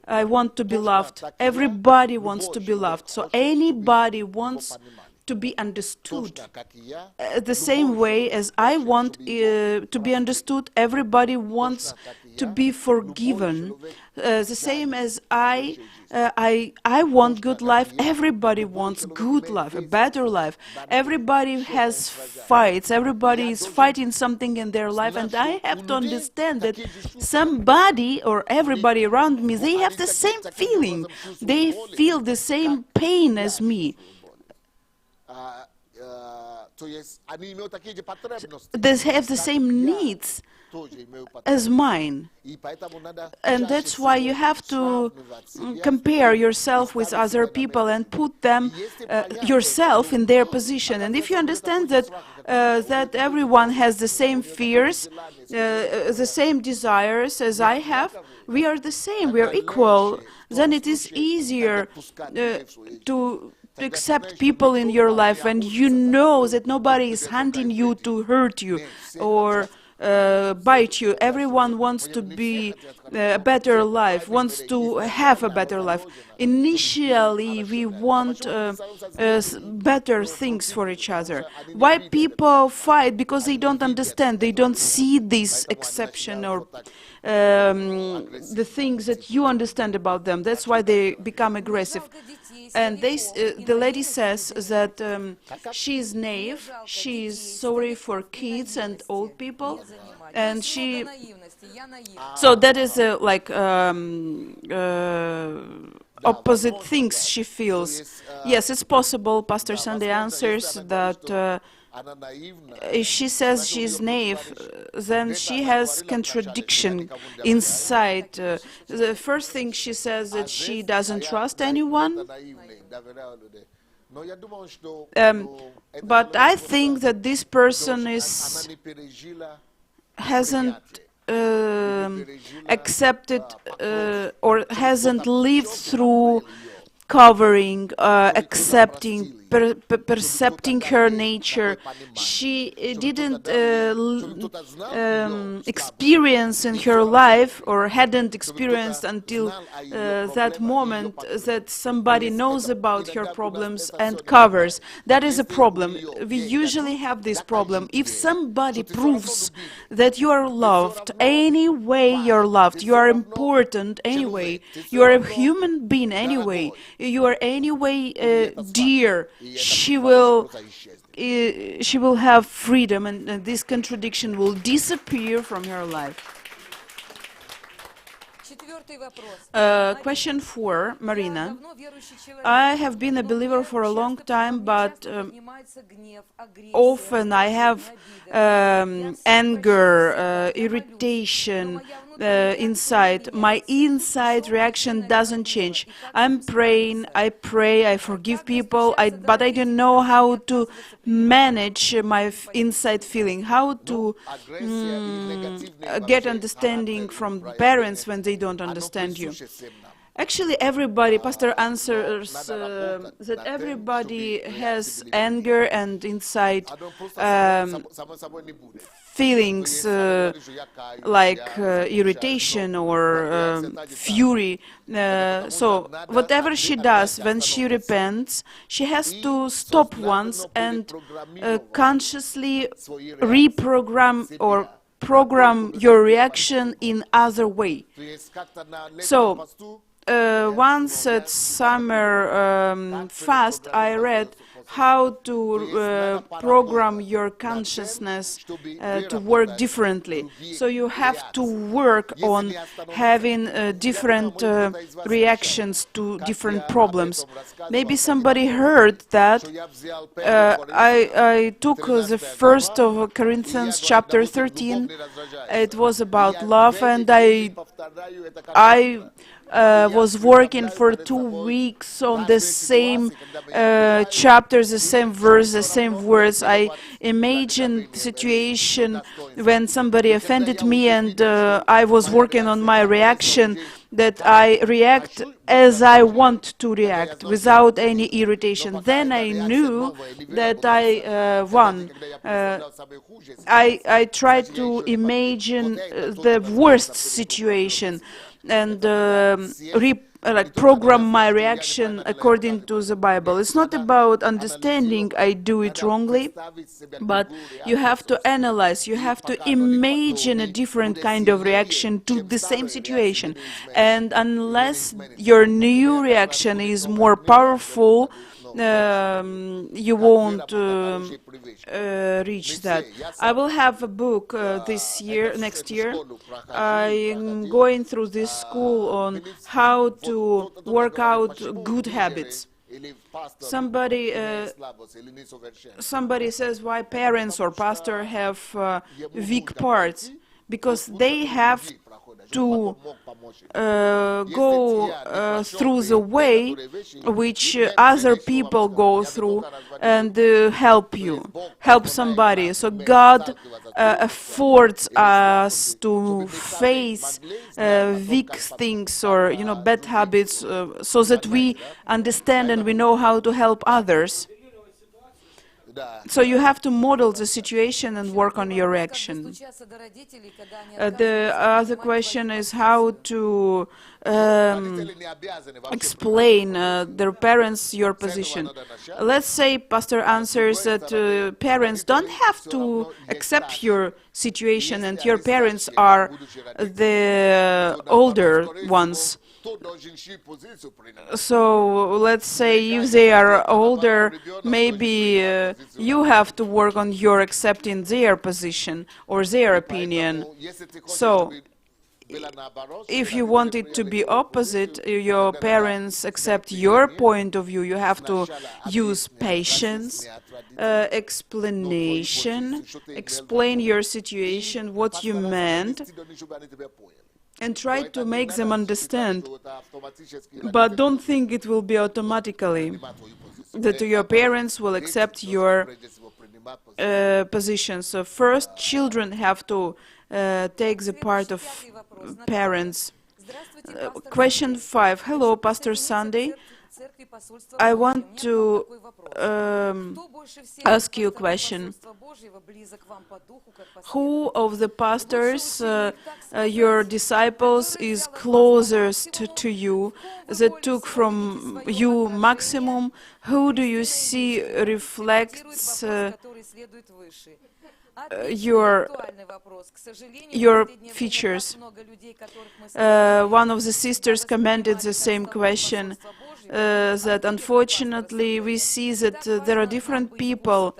want to be loved. Everybody wants to be loved. So anybody wants to be understood. The same way as I want to be understood, everybody wants to be forgiven. The same as I want good life. Everybody wants good life, a better life. Everybody has fights. Everybody is fighting something in their life, and I have to understand that somebody or everybody around me, they have the same feeling. They feel the same pain as me. they have the same needs as mine. And that's why you have to compare yourself with other people and put them yourself in their position. And if you understand that that everyone has the same fears, the same desires as I have, we are the same, we are equal, then it is easier to accept people in your life when you know that nobody is hunting you to hurt you or bite you. Everyone wants to be a better life, wants to have a better life. Initially, we want better things for each other. Why people fight? Because they don't understand. They don't see this exception or the things that you understand about them. That's why they become aggressive. And the lady says that she's naive, she's sorry for kids and old people, and she... So that is like opposite things she feels. Yes, it's possible. Pastor Sunday answers that if she says she's naive, then she has contradiction inside. The first thing she says that she doesn't trust anyone. But I think that this person hasn't accepted or hasn't lived through covering, accepting, percepting her nature. She didn't experience in her life, or hadn't experienced until that moment, that somebody knows about her problems and covers. That is a problem. We usually have this problem. If somebody proves that you are loved, any way you're loved, you are important anyway, you are a human being anyway, you are anyway dear, she will have freedom, and this contradiction will disappear from her life. Question 4, Marina. I have been a believer for a long time, but often I have anger, irritation inside. My inside reaction doesn't change. I'm praying, I pray, I forgive people, but I don't know how to manage my inside feeling, how to get understanding from parents when they don't understand you. Actually, everybody, Pastor answers that everybody has anger and inside feelings like irritation or fury. So whatever she does when she repents, she has to stop once and consciously reprogram or program your reaction in other way. So once at summer fast, I read how to program your consciousness to work differently. So you have to work on having different reactions to different problems. Maybe somebody heard that I took the first of Corinthians chapter 13. It was about love, and I was working for 2 weeks on the same chapters, the same verse, the same words. I imagined the situation when somebody offended me, and I was working on my reaction, that I react as I want to react, without any irritation. Then I knew that I won. I tried to imagine the worst situation and program my reaction according to the Bible. It's not about understanding I do it wrongly, but you have to analyze, you have to imagine a different kind of reaction to the same situation. And unless your new reaction is more powerful, you won't reach that. I will have a book next year. I'm going through this school on how to work out good habits. Somebody somebody says why parents or pastor have weak parts, because they have to go through the way which other people go through and help somebody. So God affords us to face weak things or bad habits, so that we understand and we know how to help others. So you have to model the situation and work on your action. The other question is how to explain their parents your position. Let's say pastor answers that parents don't have to accept your situation and your parents are the older ones. So let's say if they are older, maybe you have to work on your accepting their position or their opinion. So if you want it to be opposite, your parents accept your point of view, you have to use patience, explanation, explain your situation, what you meant, and try to make them understand. But don't think it will be automatically that your parents will accept your position. So first, children have to take the part of parents. Question 5. Hello, Pastor Sunday. I want to ask you a question. Who of the pastors, your disciples, is closest to you, that took from you maximum? Who do you see reflects your features? One of the sisters commented the same question, that unfortunately we see that there are different people,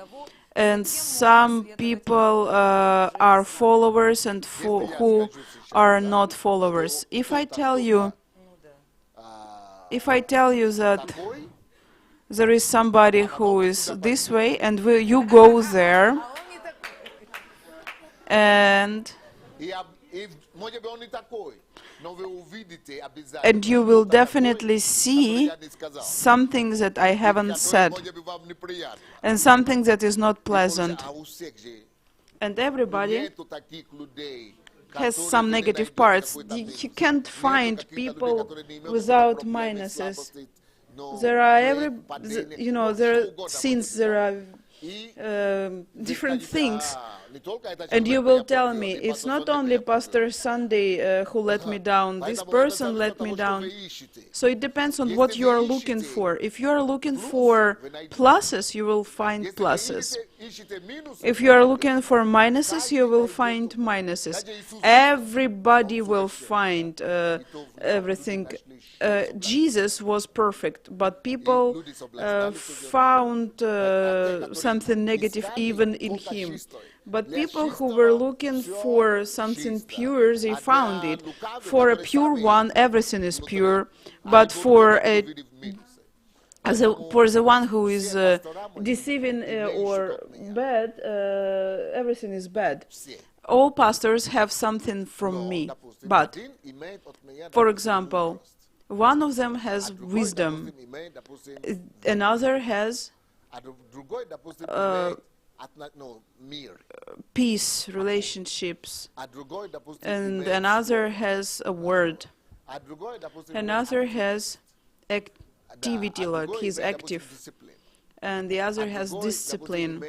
and some people are followers and who are not followers. If I tell you that there is somebody who is this way, and you go there, and you will definitely see something that I haven't said, and something that is not pleasant. And everybody has some negative parts. You can't find people without minuses. There are there are different things. And you will tell me, it's not only Pastor Sunday who let me down, this person let me down. So it depends on what you are looking for. If you are looking for pluses, you will find pluses. If you are looking for minuses, you will find minuses. Everybody will find everything. Jesus was perfect, but people found something negative even in him. But people who were looking for something pure, they found it. For a pure one, everything is pure. But for the one who is deceiving or bad, everything is bad. All pastors have something from me. But, for example, one of them has wisdom, another has peace, relationships, and another has a word, another has activity, like he's active, and the other has discipline,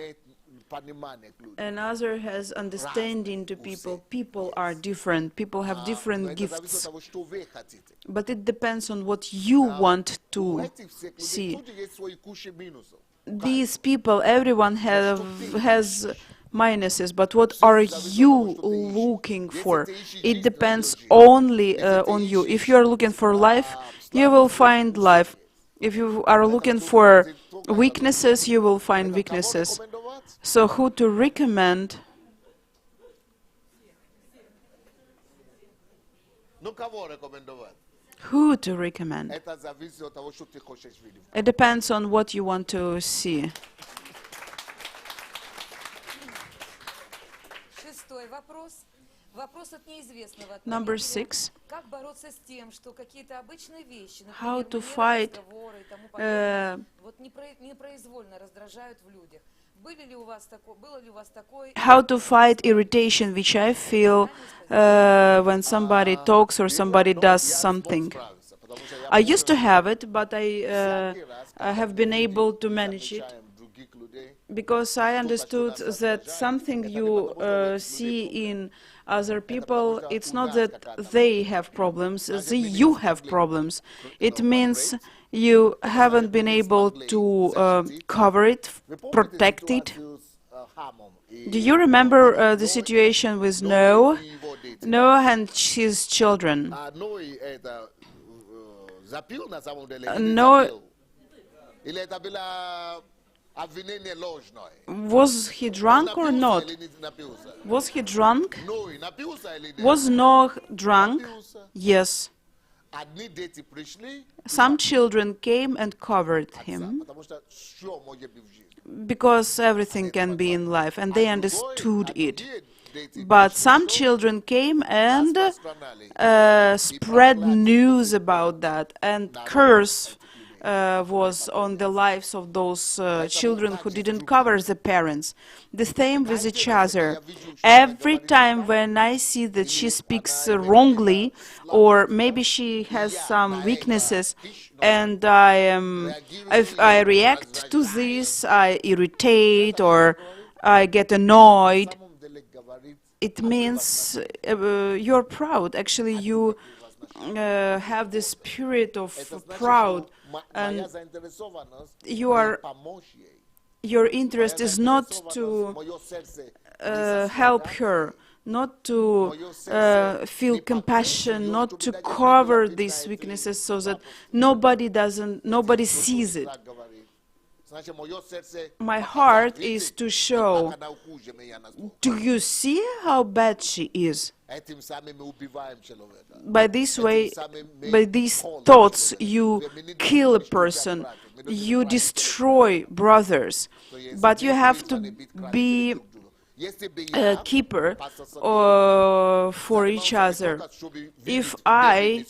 another has understanding to people. People are different, people have different gifts, but it depends on what you want to see. These people, everyone has minuses, but what are you looking for? It depends only on you. If you are looking for life, you will find life. If you are looking for weaknesses, you will find weaknesses. So who to recommend? Who to recommend? Это зависит от того, что ты хочешь видеть. It depends on what you want to see. Шестой вопрос. Вопрос от неизвестного. От Number Марии. 6. Как бороться с тем, что какие-то обычные вещи, How например, to манеры fight, разговора и тому подобное, uh, вот непроизвольно раздражают в людях. Было ли у вас такое? How to fight irritation, which I feel when somebody talks or somebody does something. I used to have it, but I have been able to manage it because I understood that something you see in other people, it's not that they have problems, you have problems. It means you haven't been able to cover it, protect it. Do you remember the situation with Noah and his children? Noah, was he drunk or not? Was he drunk? Was Noah drunk? Yes. Some children came and covered him because everything can be in life, and they understood it. But some children came and spread news about that, and curse was on the lives of those children who didn't cover the parents. The same with each other. Every time when I see that she speaks wrongly, or maybe she has some weaknesses, and if I react to this, I irritate or I get annoyed, it means you're proud. Actually, you have the spirit of proud, and your interest is not to help her, not to feel compassion, not to cover these weaknesses so that nobody sees it. My heart is to show, do you see how bad she is? By this way, by these thoughts, you kill a person, you destroy brothers, but you have to be a keeper for each other. If I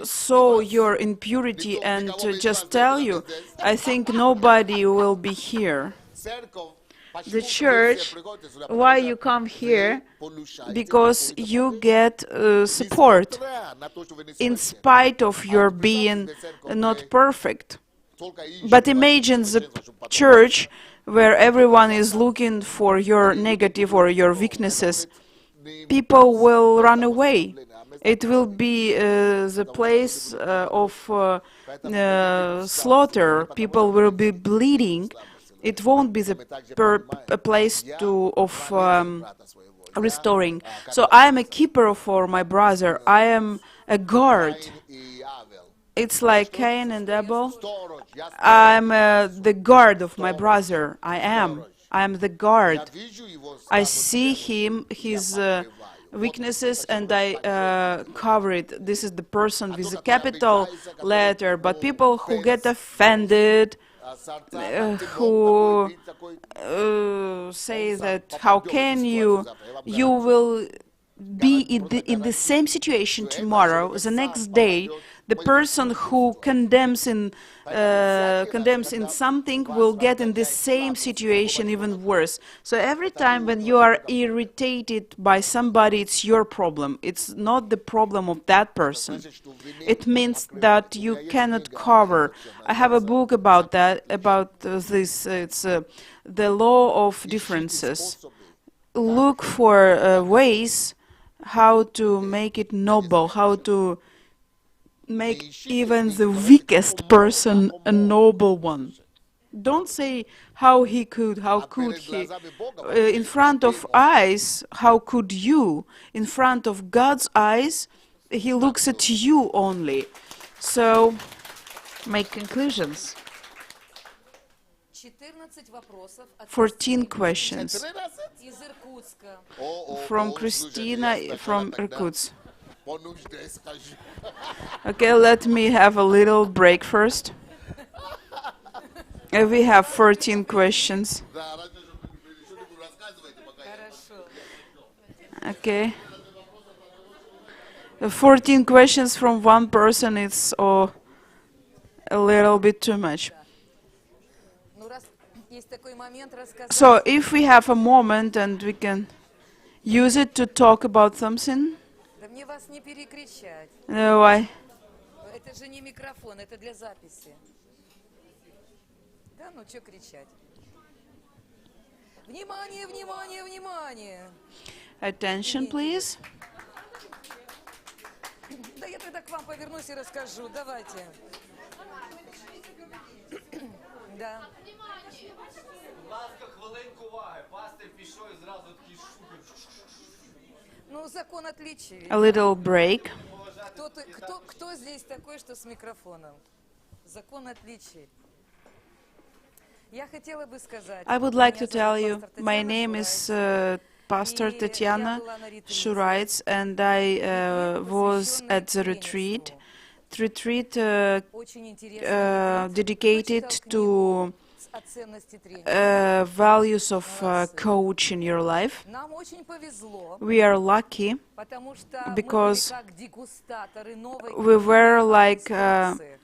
saw your impurity and just tell you, I think nobody will be here. The church, why you come here? Because you get support in spite of your being not perfect. But imagine the church where everyone is looking for your negative or your weaknesses. People will run away. It will be the place of slaughter. People will be bleeding. It won't be a place of restoring. So I am a keeper for my brother. I am a guard. It's like Cain and Abel. I'm the guard of my brother. I am the guard. I see his weaknesses, and I cover it. This is the person with a capital letter. But people who get offended, who say that how can you will be in the same situation tomorrow, the next day. The person who condemns in something will get in the same situation, even worse. So every time when you are irritated by somebody, it's your problem. It's not the problem of that person. It means that you cannot cover. I have a book about that, about this. It's the law of differences. Look for ways how to make it noble, how to make even the weakest person a noble one. Don't say how could he. In front of eyes, how could you? In front of God's eyes, he looks at you only. So, make conclusions. 14 questions from Christina from Irkutsk. Pour-nous, je te laisse rajouter. Okay, let me have a little break first. We have 14 questions. Хорошо. Okay. 14 questions from one person, it's a little bit too much. Ну, раз есть такой момент, рассказать. So, if we have a moment and we can use it to talk about something, Да мне вас не перекричать. why? Это же не микрофон, это для записи. Да, ну что кричать? Внимание, внимание, внимание! Attention, please. Да я тогда к вам повернусь и расскажу. Давайте. Да. Будь ласка, хвилинку уваги. Пастир пішов і зразу такий шухер. Ну, закон отличий. A little break. Кто здесь такой, что с микрофоном? Закон отличий. Я хотела бы сказать. I would like to Меня tell зовут you, пастор my Татьяна name is Шурайс. Pastor И Tatiana я была на ретрите. Shuraites, and I was посвященный at the retreat. тренерству. The retreat Очень интересно. dedicated to О ценности тренера. values of coach in your life. Нам очень повезло, We are lucky потому что мы because были как дегустаторы новой we were книги like о инструкциях.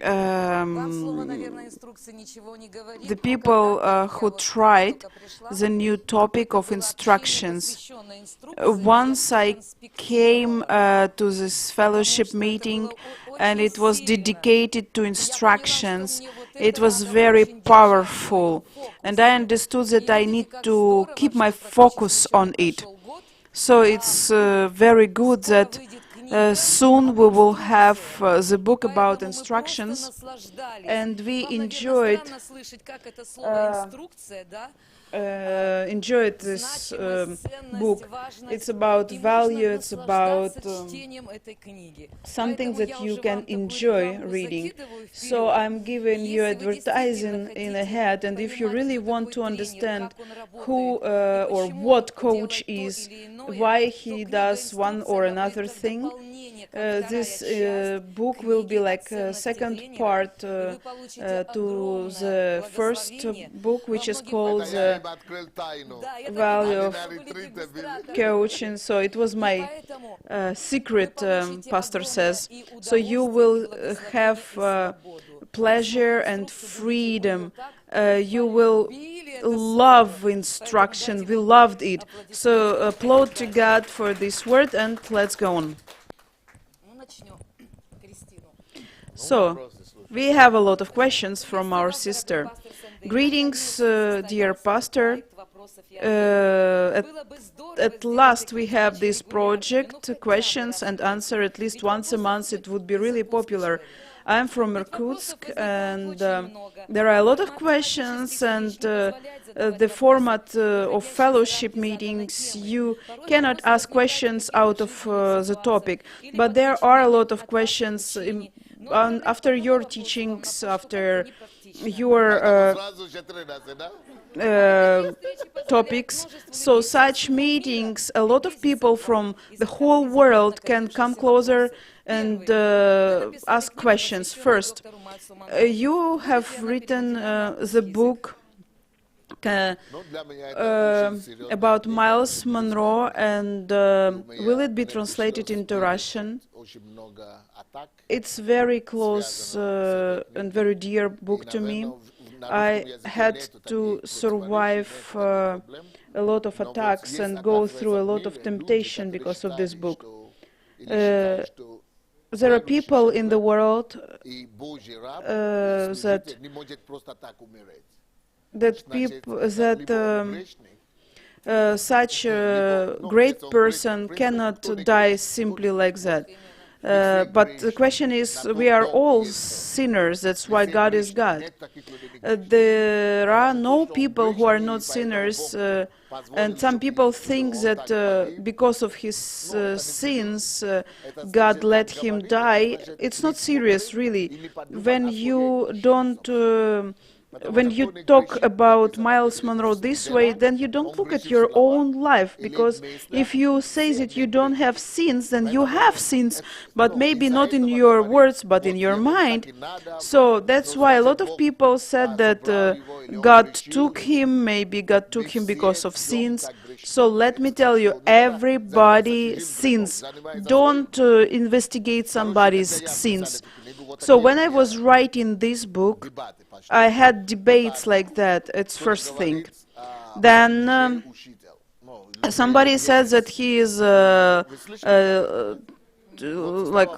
Вам слово, um, наверное, инструкция ничего не говорит, the но people когда-то я who вот tried только пришла, the new topic это of было общение, instructions. посвященное инструкции, Once я I came конспектировала, to this потому fellowship что это meeting, было and очень it was сильно. dedicated to И я поняла, что instructions. мне вот It это was надо very очень держать в powerful, своем and I фокусе. understood И that I видите, need как to здорово, keep my что практически focus еще не on it. прошел год, So а it's very good скоро that выйдет книга soon we об will have инструкции. the book И about поэтому мы просто instructions, наслаждались. and we Вам, наверное, enjoyed странно слышать, как это слово инструкция, да? enjoyed this Значимость, book. ценность, важность. It's about И value, можно it's about наслаждаться чтением этой книги. something Поэтому that я you уже can вам такую enjoy рекламку reading. закидываю So вперед. I'm giving you Если вы действительно advertising in хотите ahead, and if you понимать, really кто want такой to тренер, understand как он who работает и or почему what он coach делает то is, или иное, why то he книга does one or «Инструкция» another будет как thing, дополнение, как this вторая часть book will be книги о like a ценности second тренера, part и вы получите to огромное the first благословение book, which во is многих called Это я the им открыл тайну. Да, я так и value думала, of что были дегустаторы. coaching. So it was И my поэтому secret, вы получите pastor огромное says. и So you удовольствие, will и благословение, have и свободу. pleasure Поэтому and инструкцию будете, вы freedom. её так You will полюбили, это love слово. instruction. Поэтому We дайте loved it. аплодисменты. So applaud to Дальше. God for this word, and let's go on. Ну, начнем. Кристину. So we have a lot of questions from our sister. Greetings, dear pastor. At last we have this project, questions and answer at least once a month. It would be really popular. I'm from Irkutsk, and there are a lot of questions, and the format of fellowship meetings, you cannot ask questions out of the topic, but there are a lot of questions after your teachings, after your Сразу же тренироваться, да? topics. So such meetings, a lot of people from the whole world can come closer and ask questions. First, you have written the book Ну, для меня это очень серьезная about книга. Miles Monroe, and will it be translated into Russian? Очень много атак. It's very close and very dear book to me. I had to survive a lot of attacks and go through a lot of temptation because of this book. There are people in the world И Божий раб that не может просто так умереть. such a great person cannot die simply like that. But the question is, we are all sinners, that's why God is God. There are no people who are not sinners, and some people think that because of his sins, God let him die. It's not serious, really. When you don't when you talk about Miles Monroe this way, then you don't look at your own life, because if you say that you don't have sins, then you have sins, but maybe not in your words, but in your mind. So that's why a lot of people said that God took him, maybe God took him because of sins. So let me tell you, everybody sins. Don't investigate somebody's sins. So when I was writing this book, I had debates like that. It's first thing. Then somebody says that he is like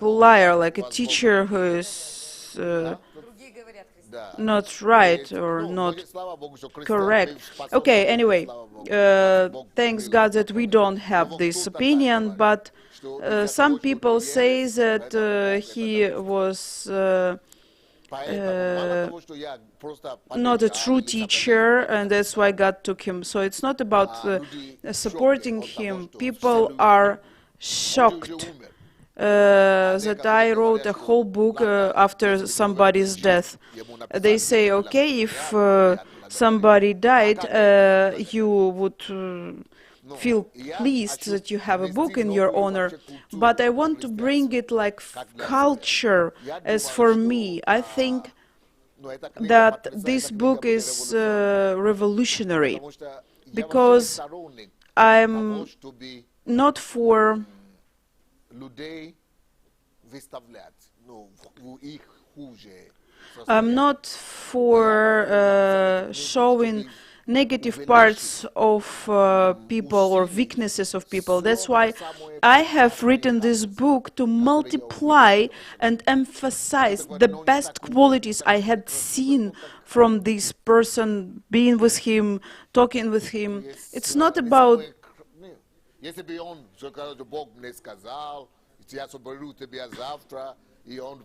a liar, like a teacher who is Другие говорят, христиане. not right or not correct. Okay, anyway, thanks God that we don't have this opinion, but some people say that he was not a true teacher, and that's why God took him. So it's not about supporting him. People are shocked that I wrote a whole book after somebody's death. They say, okay, if somebody died, you would feel pleased that you have a book in your honor, but I want to bring it like culture. As for me, I think that this book is revolutionary, because I'm not for showing negative parts of people or weaknesses of people. That's why I have written this book, to multiply and emphasize the best qualities I had seen from this person, being with him, talking with him. It's not about Если бы он сказал, что Бог мне сказал, я соберу тебя завтра, и он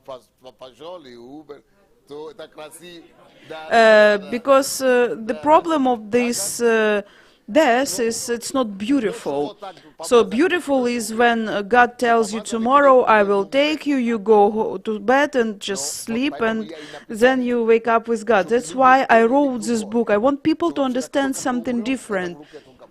пошел и умер, то это красиво. because the problem of this death is it's not beautiful. So beautiful is when God tells you, tomorrow I will take you, you go to bed and just sleep, and then you wake up with God. That's why I wrote this book. I want people to understand something different.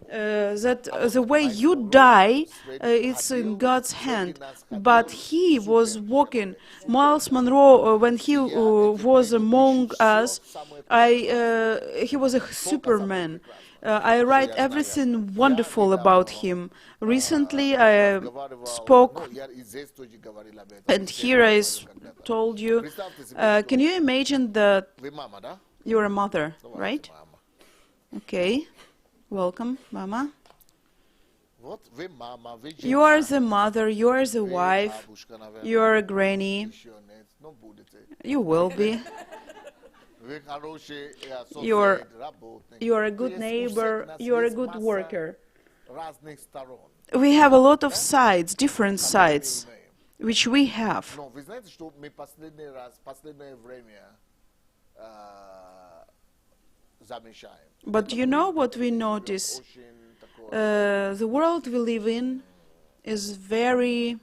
That the way you die, it's in God's hand. But he was walking. Miles Monroe, when he was among us, he was a superman. I write everything wonderful about him. Recently, I spoke, and here I told you, can you imagine that you're a mother, right? Okay. Welcome, Mama. You are the mother, you are the wife, you are a granny. You will be. You are a good neighbor, you are a good worker. We have a lot of sides, different sides, which we have. But you know what we notice? The world we live in is very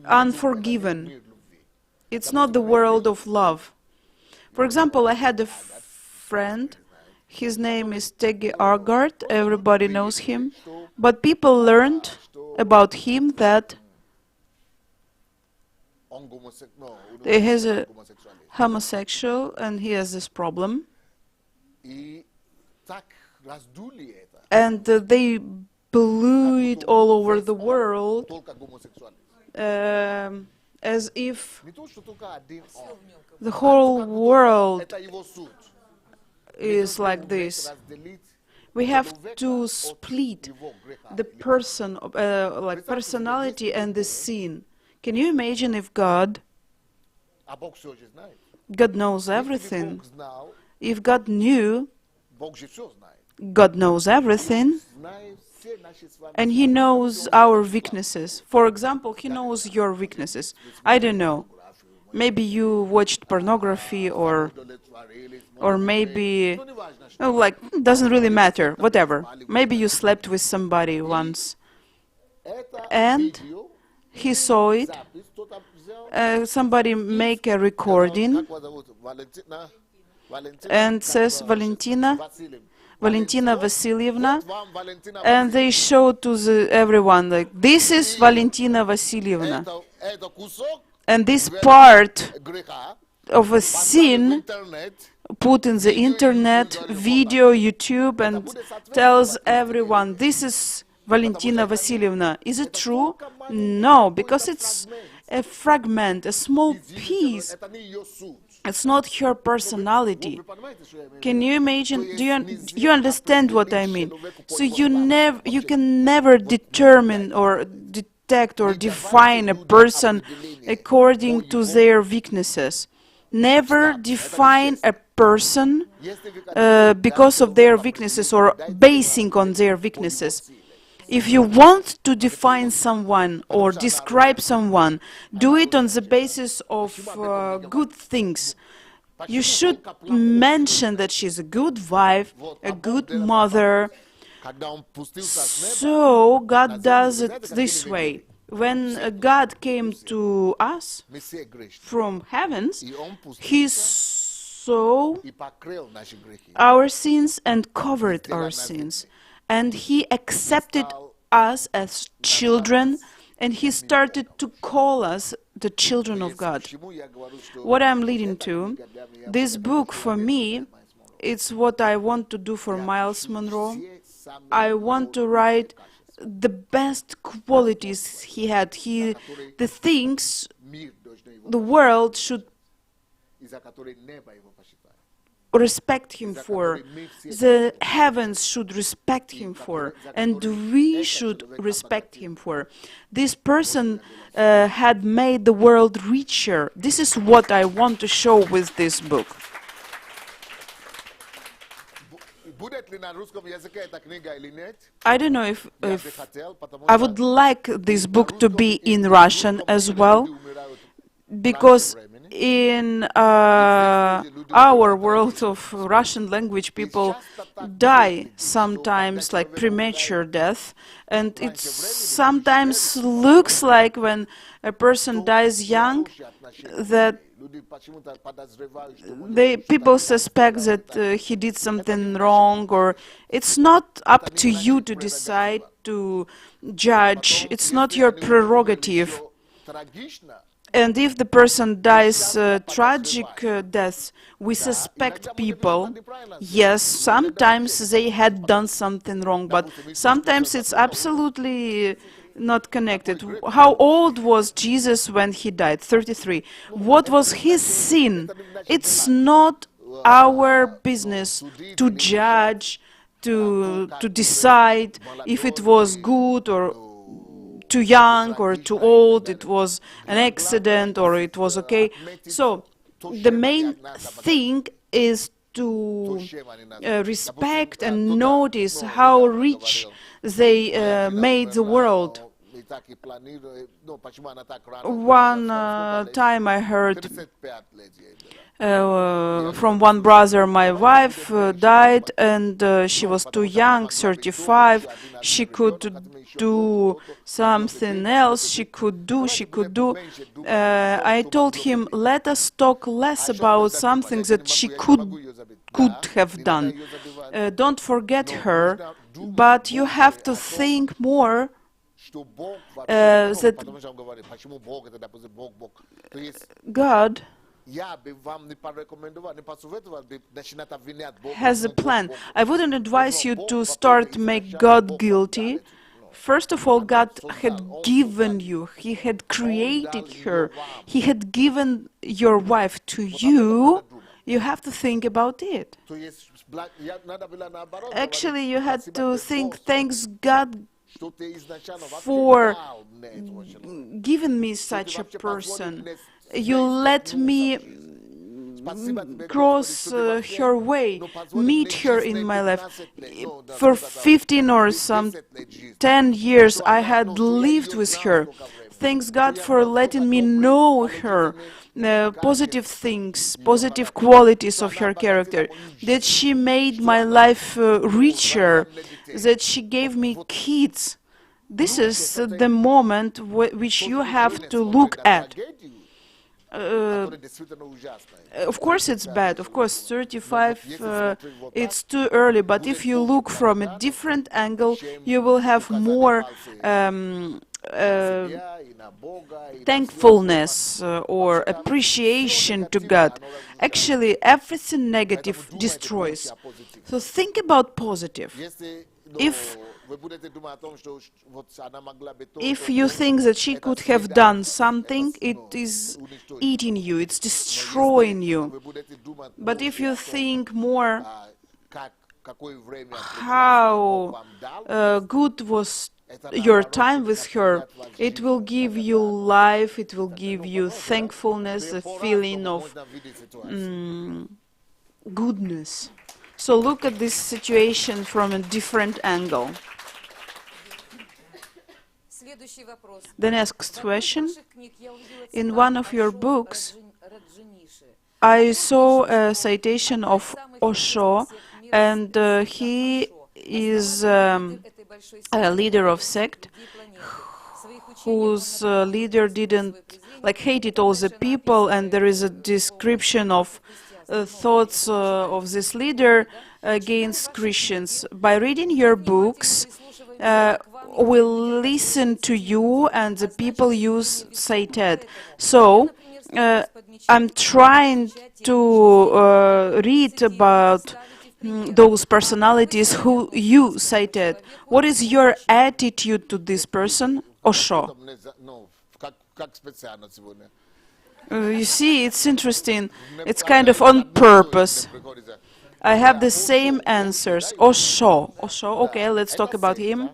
unforgiving. It's not the world of love. For example, I had a friend, his name is Tegi Argard, everybody knows him, but people learned about him that he is a homosexual and he has this problem. And they blew it all over the world as if the whole world is like this. We have to split the person, like personality and the sin. Can you imagine if God knows everything? If God knew, God knows everything, and He knows our weaknesses. For example, He knows your weaknesses. I don't know. Maybe you watched pornography, or maybe, like, doesn't really matter, whatever. Maybe you slept with somebody once, and He saw it. Somebody make a recording. and says Valentina Vasilyevna, Вот вам Валентина and they Васильевна. show to everyone like, this is Valentina Vasilyevna, Это кусок and this part греха of a поставили в sin интернет. put in the internet, video, YouTube, and tells everyone, this is Valentina Vasilyevna. Is it true? No, because it's a fragment, a small piece. Это не ее суть. It's not her personality. Вы понимаете, что я имею в виду? Can you imagine? Do you understand what I mean? So you can never determine or detect or define a person according to their weaknesses. Never define a person because of their weaknesses or basing on their weaknesses. If you want to define someone or describe someone, do it on the basis of good things. You should mention that she's a good wife, a good mother. Когда он спустился с неба, So God does it this way. When God came to us Мессия грешник, from heavens, и он He спустился saw и покрыл наши грехи. our sins and covered our sins. And He accepted us as children, and He started to call us the children of God. Почему я говорю, что What I'm leading to, this book for me, it's what I want to do for Miles Monroe. I want to write the best qualities he had. The things мир должен его, the world should и за который небо его посчитает. respect him for, the heavens should respect him for, and we should respect him for. This person had made the world richer. This is what I want to show with this book. Будет ли на русском языке эта книга или нет? I don't know if Я бы хотел, потому I что would like this book to be in Russian as well, because in our world of Russian language, people die sometimes like premature death, and it sometimes looks like when a person dies young that люди почему-то подозревают, что people suspect that he did something wrong, or it's not up to you to decide, to judge. It's not your prerogative. трагично. And if the person dies tragic death, we suspect people. Yes, sometimes they had done something wrong, but sometimes it's absolutely not connected. How old was Jesus when he died? 33. What was his sin? It's not our business to judge, to decide if it was good or too young or too old, it was an accident or it was okay. So the main thing is to respect and notice how rich they made the world. One time I heard from one brother, my wife died and she was too young, 35. She could do something else. She could do. I told him, let us talk less about something that she could have done. Don't forget her, but you have to think more that God has a plan. I wouldn't advise you to start make God guilty. First of all, God had given you, He had created her, He had given your wife to you. You have to think about it. Actually, you had to think, thanks God for giving me such a person. You let me cross her way, meet her in my life. For 15 or some 10 years I had lived with her. Thanks God for letting me know her, positive things, positive qualities of her character, that she made my life richer, that she gave me kids. This is the moment which you have to look at. которое действительно ужасное. Of course it's bad. Of course 35 it's too early, but if you look from a different angle, you will have more Себя и на Бога, и на thankfulness or appreciation to God. Actually, everything negative destroys. So think about positive. Если, If вы будете думать о том, что вот она могла бы то, if то, you то, think that she это could have съедает, done это something, it is уничтожит. eating you, it's Но destroying если you. вы будете думать But больше if you о том, think more какое время Бог how вам дал, good was это your наоборот time будет with her, наполнять вас it жизнью. will give you life, it will give you thankfulness, a feeling of Можно видеть ситуацию. goodness. So look at this situation from a different angle. Следующий вопрос. The next В одной из question. ваших книг я увидела In цитату one of your Ошо books, Раджаниши. I saw a citation of Osho, and he is a leader of sect whose leader didn't hated all the people, and there is a description of thoughts of this leader against Christians. By reading your books, we'll listen to you and the people you cited. So I'm trying to read about those personalities who you cited. What is your attitude to this person, Osho? Ну, как специально сегодня. You see, it's interesting. It's kind of on purpose. I have the same answers. Osho. Osho, okay, let's talk about him.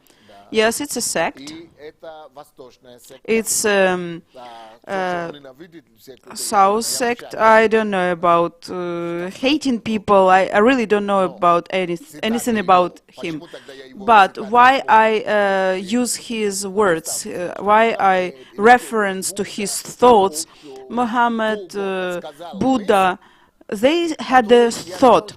Yes, it's a sect. И это восточная секта. It's Он ненавидит секту. South sect. I don't know about hating people. I really don't know about anything about him. But why I use his words, why I reference to his thoughts, Muhammad, Buddha, they had a thought.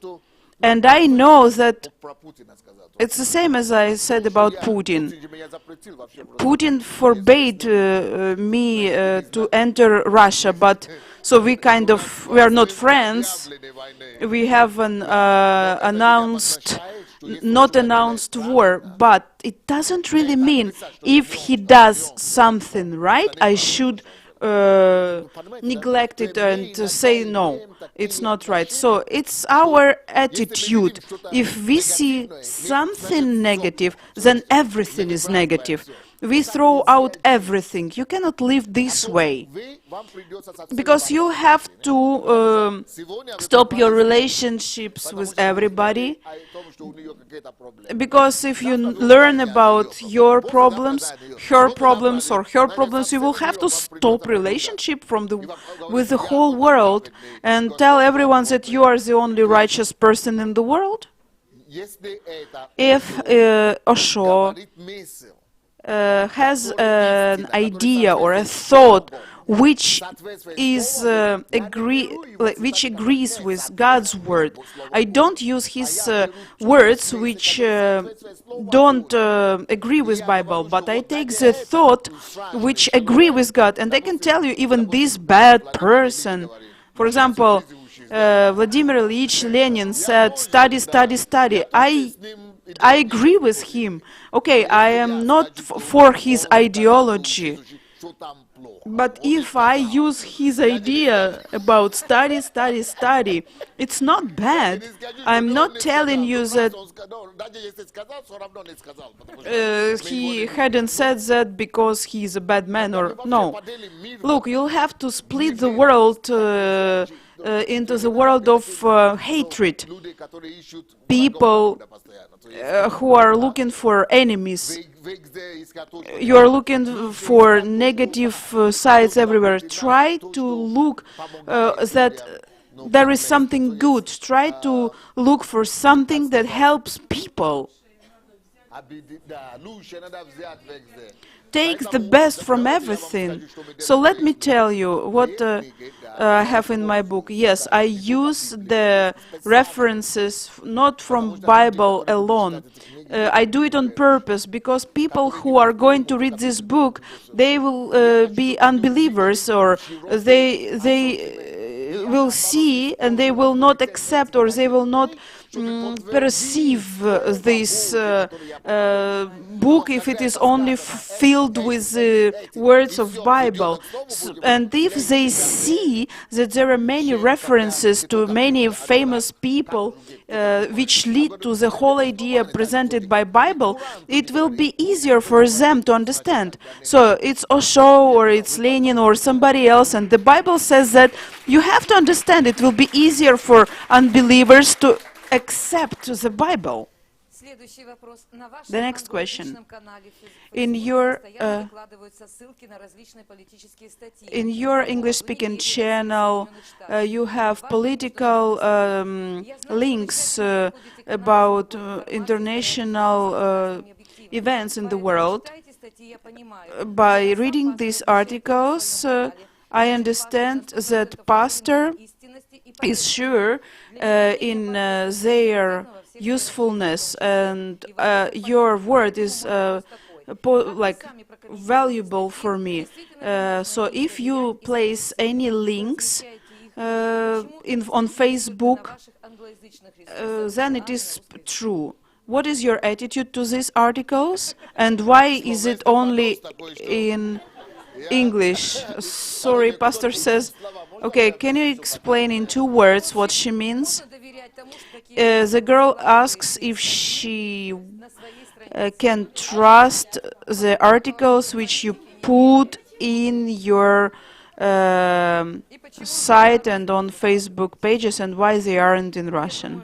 And I know that Про Путина сказал. it's the same as I said about Putin. Путин же меня запретил вообще. Putin forbade me to enter Russia, but so we are not friends. We have an not announced war, but it doesn't really mean if he does something right, I should neglect it and say no, it's not right. So it's our attitude. If we see something negative, then everything is negative. We throw out everything. You cannot live this way. Because you have to stop your relationships with everybody. Because if you learn about your problems, her problems, or her problems, you will have to stop relationship with the whole world and tell everyone that you are the only righteous person in the world. If Osho has an idea or a thought which agrees with God's word, I don't use his words which don't agree with Bible, but I take the thought which agree with God, and I can tell you even this bad person. For example, Vladimir Ilyich Lenin said, study, study, study. I agree with him. Okay, I am not for his ideology. But if I use his idea about study, study, study, it's not bad. I'm not telling you that he hadn't said that because he's a bad man or no. Look, you'll have to split the world into the world of hatred. People who are looking for enemies. You are looking for negative sides everywhere. Try to look that there is something good. Try to look for something that helps people. Takes the best from everything. So let me tell you what I have in my book. Yes, I use the references not from Bible alone. I do it on purpose because people who are going to read this book, they will be unbelievers, or they will see and they will not accept, or they will not perceive this book if it is only filled with words of Bible. And if they see that there are many references to many famous people which lead to the whole idea presented by Bible, it will be easier for them to understand. So it's Osho or it's Lenin or somebody else, and the Bible says that you have to understand. It will be easier for unbelievers to accept the Bible. Следующий вопрос. На вашем The next question. англоязычном канале в In Фейсбуке your постоянно выкладываются ссылки на различные политические статьи. in your English-speaking channel, you have political links about international events in the world. Читайте статьи, я понимаю. By reading these articles, I understand that pastor Истинности и is sure in their usefulness, and your word is like valuable for me. So if you place any links on Facebook, ваших англоязычных ресурсах. then it is true. What is your attitude to these articles, and why is it only in English? Sorry, pastor says. Okay, can you explain in 2 words what she means? Доверять тому, что какие The girl asks if she на своей странице can trust the articles which you put in your site and on Facebook pages, and why they aren't in Russian.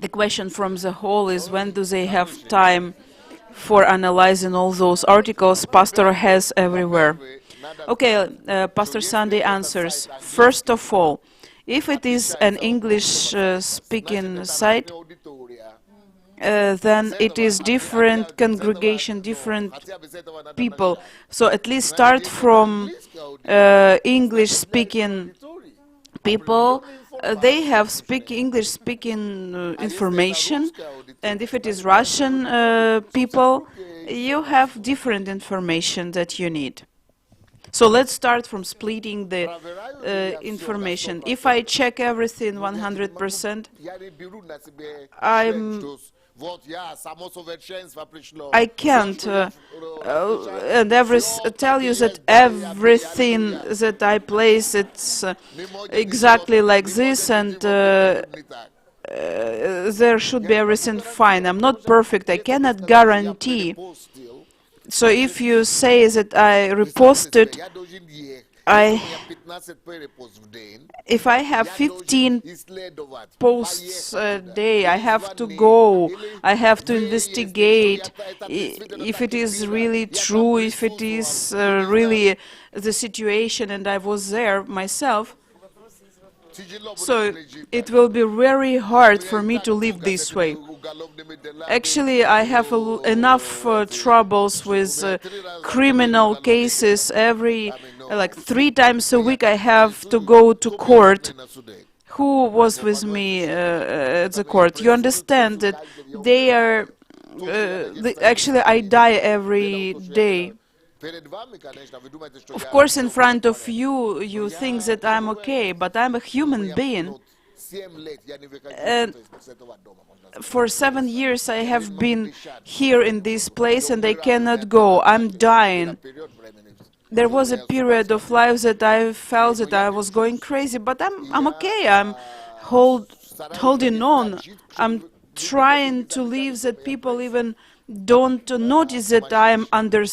The question from the hall is, when do they have time for analyzing all those articles pastor has everywhere? Okay, Pastor Sunday answers. First of all, if it is an English-speaking site, then it is different congregation, different people. So at least start from English-speaking people. They have English-speaking information, and if it is Russian people, you have different information that you need. So let's start from splitting the information. If I check everything 100%, I can't and tell you that everything that I place, it's exactly like this, and there should be everything fine. I'm not perfect. I cannot guarantee. So if you say that I reposted, if I have 15 posts a day, I have to go, I have to investigate if it is really true, if it is really the situation, and I was there myself. So it will be very hard for me to live this way. Actually, I have enough troubles with criminal cases. Like 3 times a week I have to go to court. Who was with me at the court? You understand that they are... actually, I die every day. Of course, in front of you, you think that I'm okay, but I'm a human being. And for 7 years I have been here in this place and I cannot go. I'm dying. There was a period of life that I felt that I was going crazy, but I'm okay. I'm holding on. I'm trying to live that people even don't notice that I am under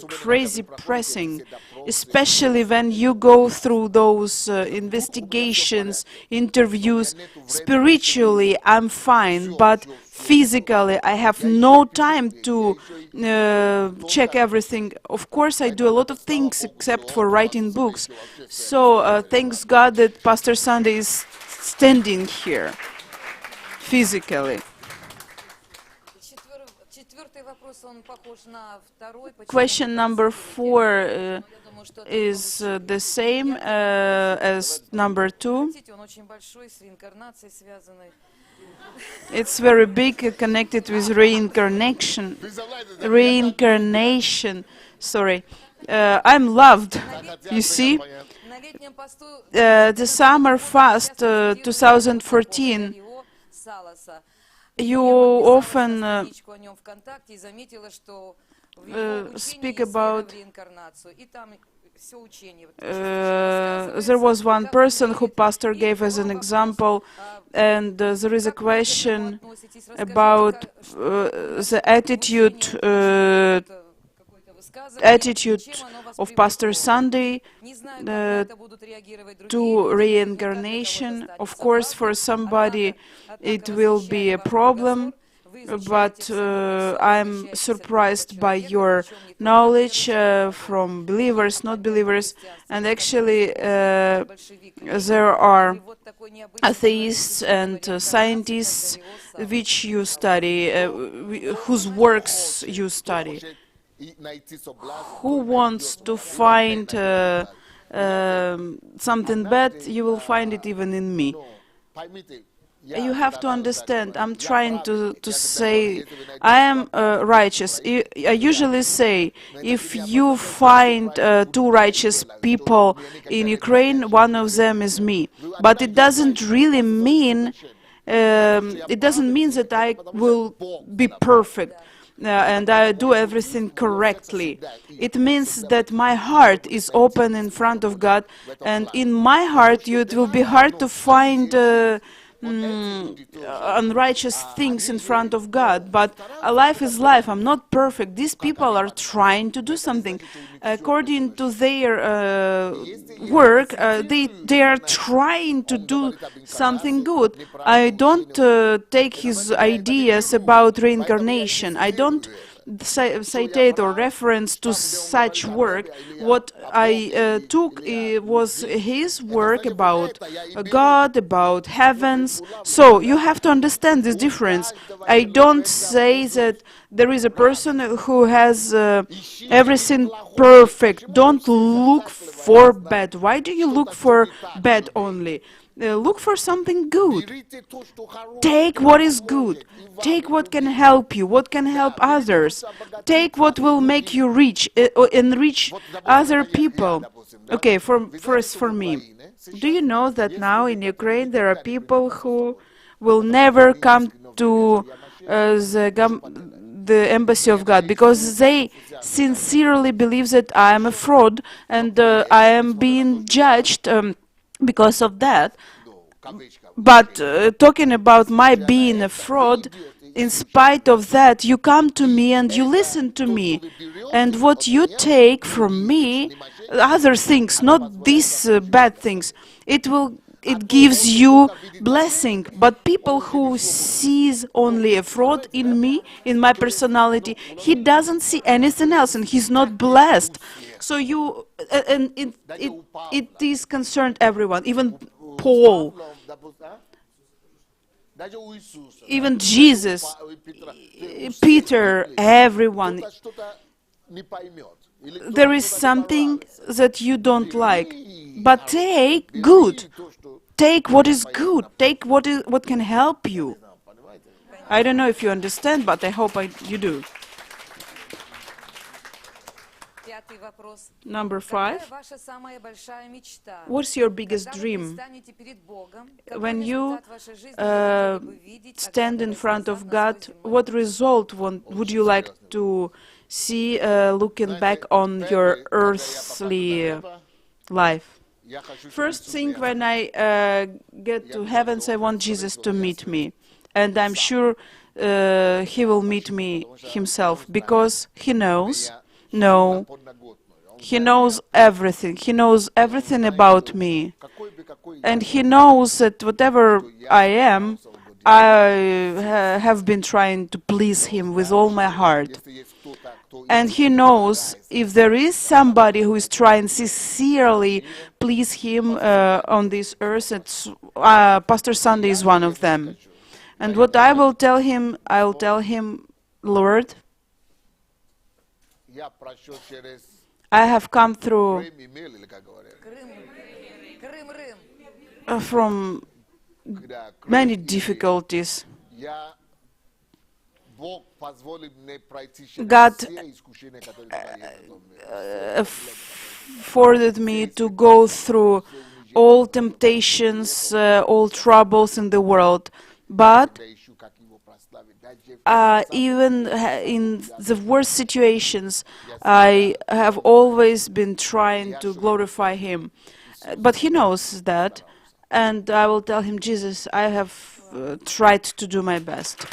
crazy pressing, especially when you go through those investigations, interviews. Spiritually, I'm fine, but physically, I have no time to check everything. Of course, I do a lot of things except for writing books. So, thanks God that Pastor Sunday is standing here physically. Пятый вопрос, он похож на второй. Почему Question вы number процитируете? 4 Я думаю, что это is получше. the same as number 2. Хотите, он очень большой, с реинкарнацией связанный. It's very big, connected with reincarnation. Reincarnation. Sorry. I'm loved. You see? На летнем посту The summer fast 2014. его Саласа. You Я подписалась often на страничку о нем ВКонтакте и заметила, что в его учении speak есть вера about в реинкарнацию. И там все учение. Вот, there was one person who pastor gave as an example, and there is a question about the attitude of Pastor Sunday to reincarnation. Of course, for somebody it will be a problem, but I'm surprised by your knowledge from believers, not believers, and actually there are atheists and scientists which you study, whose works you study. Who wants to find something bad, you will find it even in me. You have to understand, I'm trying to say, I am righteous. I usually say, if you find two righteous people in Ukraine, one of them is me. But it doesn't really mean, that I will be perfect. And I do everything correctly. It means that my heart is open in front of God, and in my heart it will be hard to find unrighteous things in front of God, but life is life. I'm not perfect. These people are trying to do something according to their work. They are trying to do something good. I don't take his ideas about reincarnation. I don't citate or reference to such work. What I took was his work about God, about heavens. So you have to understand this difference. I don't say that there is a person who has everything perfect. Don't look for bad. Why do you look for bad only? Look for something good. Take what is good. Take what can help you, what can help others. Take what will make you rich, enrich other people. Okay, first for me. Do you know that now in Ukraine there are people who will never come to the embassy of God because they sincerely believe that I am a fraud and I am being judged because of that. But talking about my being a fraud, in spite of that, you come to me and you listen to me. And what you take from me, other things, not these bad things, it gives you blessing. But people who sees only a fraud in me, in my personality, he doesn't see anything else and he's not blessed. So and it is concerned everyone, even Paul, even Jesus, Peter, everyone. There is something that you don't like, but take good. Take what is good. Take what can help you. I don't know if you understand, but I hope you do. Number 5. What's your biggest dream? When you stand in front of God, what result would you like to see looking back on your earthly life? First thing, when I get to heavens, I want Jesus to meet me. And I'm sure he will meet me himself, because he knows. No, he knows everything. He knows everything about me. And he knows that whatever I am, I have been trying to please him with all my heart. And he knows if there is somebody who is trying sincerely please him on this earth, it's, Pastor Sunday is one of them. And what I will tell him, Lord, Я прошел через I have come through Крым и Мели, как говорят. Крым. from Да, Крым many и difficulties. я Бог позволил мне пройти через God все искушения, которые только есть в этом мире. afforded me to go through all temptations, all troubles in the world. But Я ищу, как его прославить. Даже even in the worst situations, I have always been trying to glorify Him. But He knows that, and I will tell Him, Jesus, I have tried to do my best.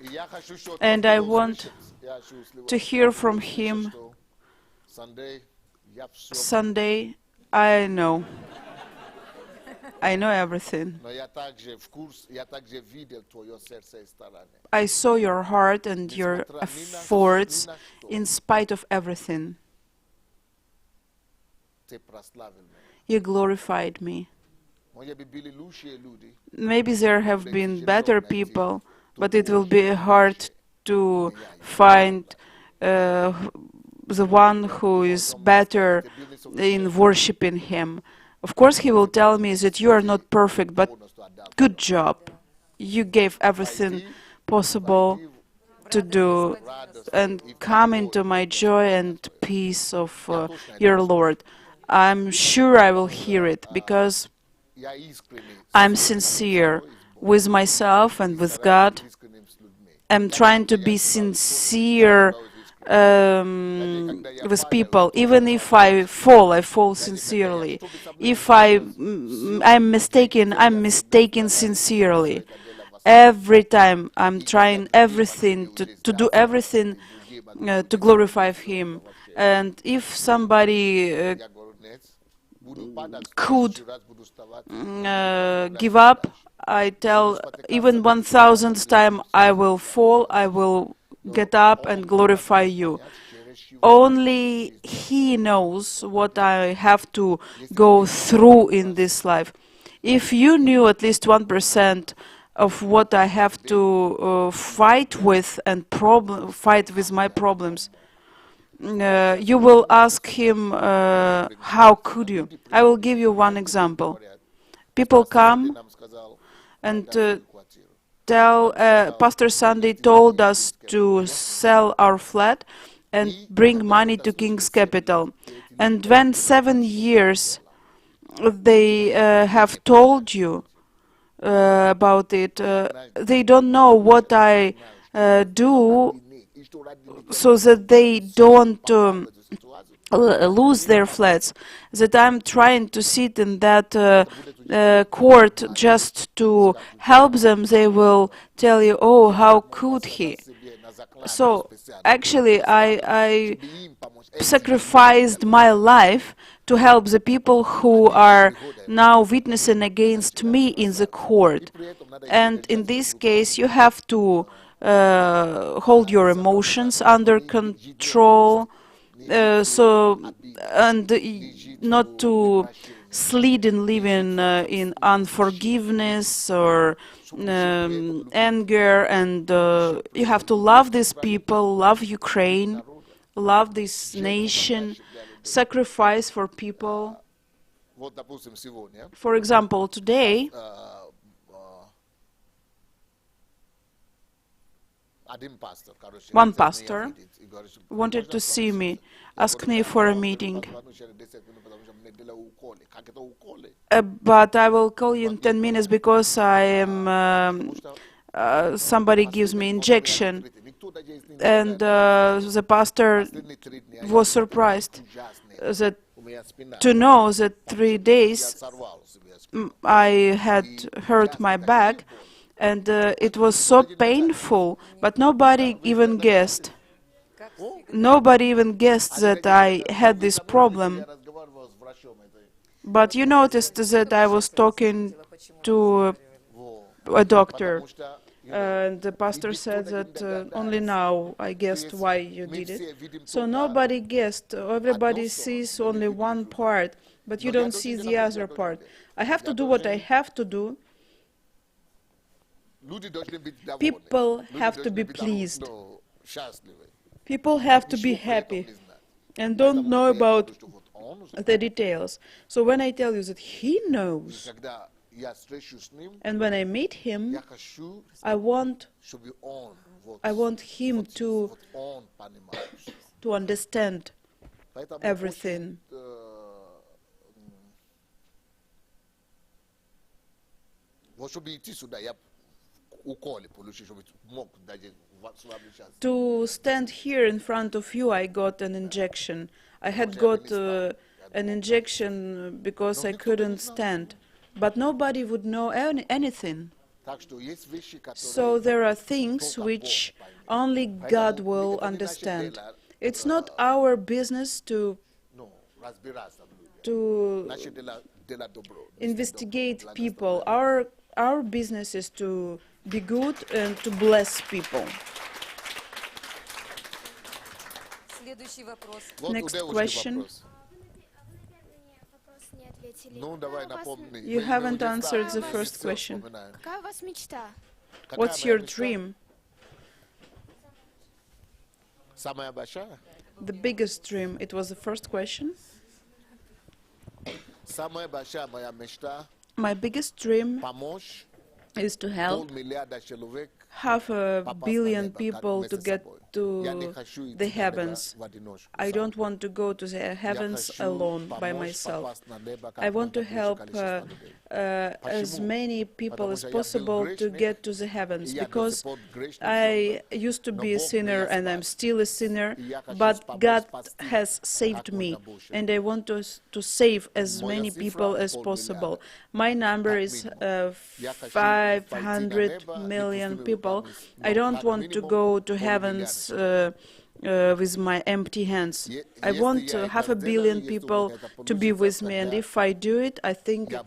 И я хочу, чтобы And он I его want услышит. Я хочу услышать, to hear from услышать, Him. что Sunday, я всё Sunday, I know. I know everything. Но я также в курс, я также видел твое сердце и старание. I saw your heart and your efforts in spite of everything. Ты прославил меня. You glorified me. Может быть, были лучшие люди, Maybe there have been better people, but it will be hard to find the one who is better in worshiping Him. Of course, He will tell me that you are not perfect, but good job. You gave everything possible to do and come into my joy and peace of your Lord. I'm sure I will hear it because я искренний. I'm sincere with myself and with God. Искренним с людьми. I'm trying to be sincere with people. Even if I fall sincerely. If I'm mistaken sincerely. Every time I'm trying everything to do everything to glorify Him. And if somebody Я говорю, нет, буду падать, could следующий раз буду вставать. give up, I tell even 1000th time I will fall, I will get up and glorify you. Only He knows what I have to go through in this life. If you knew at least 1% of what I have to fight with and fight with my problems, you will ask Him, how could you? I will give you one example. People come Нам сказал, and квартиру. tell Pastor Sunday told us to sell our flat and bring money to King's Capital. And when 7 years they have told you about it, they don't know what I do so that they don't lose their flats, that I'm trying to sit in that court just to help them, they will tell you, oh, how could he? So actually I sacrificed my life to help the people who are now witnessing against me in the court. And in this case, you have to hold your emotions under control, not to slide and live in unforgiveness or anger, and you have to love these people, love Ukraine, love this nation, sacrifice for people. Вот, допустим, сегодня For example, today, один пастор, короче, one хотел меня pastor видеть и говорит, wanted можно to с see вами me, Я ask говорю, me да, for a можно, meeting. позвоню через 10 минут, потому что мне делают уколы. Как это уколы? But I will call you in 10 minutes because I am somebody gives me injection. Никто даже если не And знает, the pastor последние 3 дня was surprised ужасные. that У меня спина. to know that 3 Я days сорвал себе спину. I had hurt my back, and it was so painful, but nobody even guessed. Nobody even guessed that I had this problem. Я разговаривал с врачом этой. But you noticed that I was talking to a doctor, Потому что and the pastor said that only now I guessed why you did it. So nobody guessed. Everybody sees only one part, but you don't see the other part. I have to do what I have to do, Люди должны быть довольны. People Люди have to должны be быть pleased. счастливы. People have to be Ничего при этом happy не знать. and Поэтому don't know я about говорю, что вот он уже the details. So when I tell you that he И knows, когда я встречусь с ним, and when I meet him, я хочу, I want чтобы он вот, him вот, to вот он понимал всё. understand Поэтому everything. Вот чтобы идти сюда, я уколы получил, чтобы мог даже с вами сейчас. To stand here in front of you, I got an injection. I had got an injection because I couldn't stand. But nobody would know anything. Так что есть вещи, So которые there are things только which Бог поймет. only God will Это не наше understand. дело, It's not our business to ну, разбираться в людях. to Наше дело добро. investigate people. Our business is to be good and to bless people. Следующий вопрос. Вот Next у девушки question. вопрос. Ну, давай напомни. You Мы haven't уже answered знаем, the мы first всё question. вспоминаем. Какая у вас мечта? Какая What's моя your мечта? dream? Самая большая? The biggest dream. It was the first question. Самая большая моя мечта My biggest dream помочь is to help полмиллиарда человек 500 million попасть на небо, people to вместе с get собой. to Я не хочу идти the на небо heavens. в одиночку I сам. don't want to go to the Я heavens хочу alone by помочь myself. попасть на небо как I want to можно help больше количество людей. as Почему? many people Потому as что я был possible to грешник, get to the heavens, и я до because сих пор грешник I всё, used to но be a Бог sinner меня and I'm спас. still a sinner, И я хочу but помочь God спасти has saved как me, можно больше. and I want to save as Моя many цифра people as полмиллиарда. possible. My number Как is минимум. Я хочу 500 пойти на небо и million пустыми people. руками, I но don't как want to минимум go to полмиллиарда heavens человек. with my empty hands. I Если want я half это a billion сделаю, если у people меня это to be получится, with me, and тогда if I do it, I think я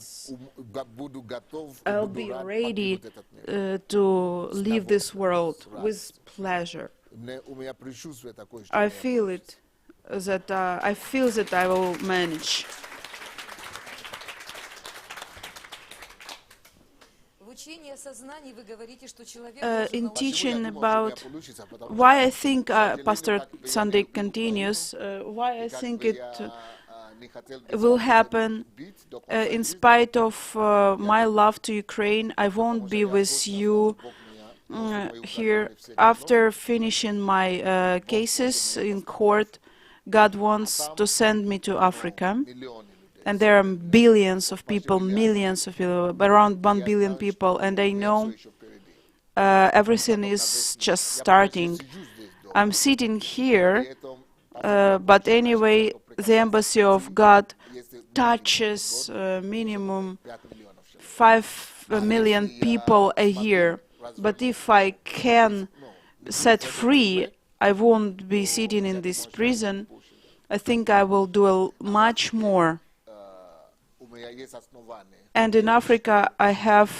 буду готов и I'll буду be рад ready покинуть этот мир. to leave this удовольствием, world с with pleasure. У меня предчувствие такое, что I я feel it, that I will manage. В учении о сознании вы говорите, что человек In должен Почему я teaching думал, что у меня about получится? Потому why I что, think к сожалению, Pastor как бы я Sunday не любил continues, why I Украину, и как think бы it я, не хотел бы will с вами happen быть до конца in жизни, spite of my love to Ukraine, I won't потому что be я with просто you Бог меня после моих here управлений всех after finishing my cases in court. God wants to send me to Africa, миллионы людей. and there are billions of people, millions of people, around 1 billion people, and I Нет, know всё еще впереди. everything is just starting. Сижу здесь дома, I'm sitting here, при этом but anyway, the embassy of God если touches minimum 5 миллионов человек. 5 million people a year. But if I can set free, I won't be sitting in this prison. I think I will do much more. У меня есть основания. And in Africa, I have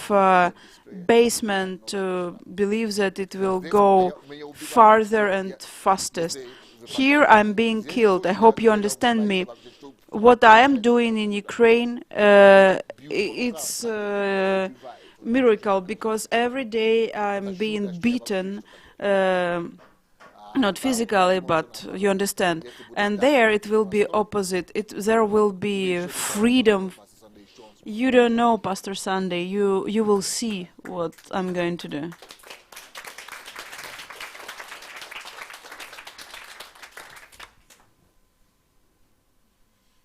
basement to believe that it will go farther and fastest. Here, I'm being killed. I hope you understand me. What I am doing in Ukraine, it's a miracle, because every day I'm being beaten, not physically, but you understand. And there it will be opposite. There will be freedom. You don't know, Pastor Sunday. You will see what I'm going to do.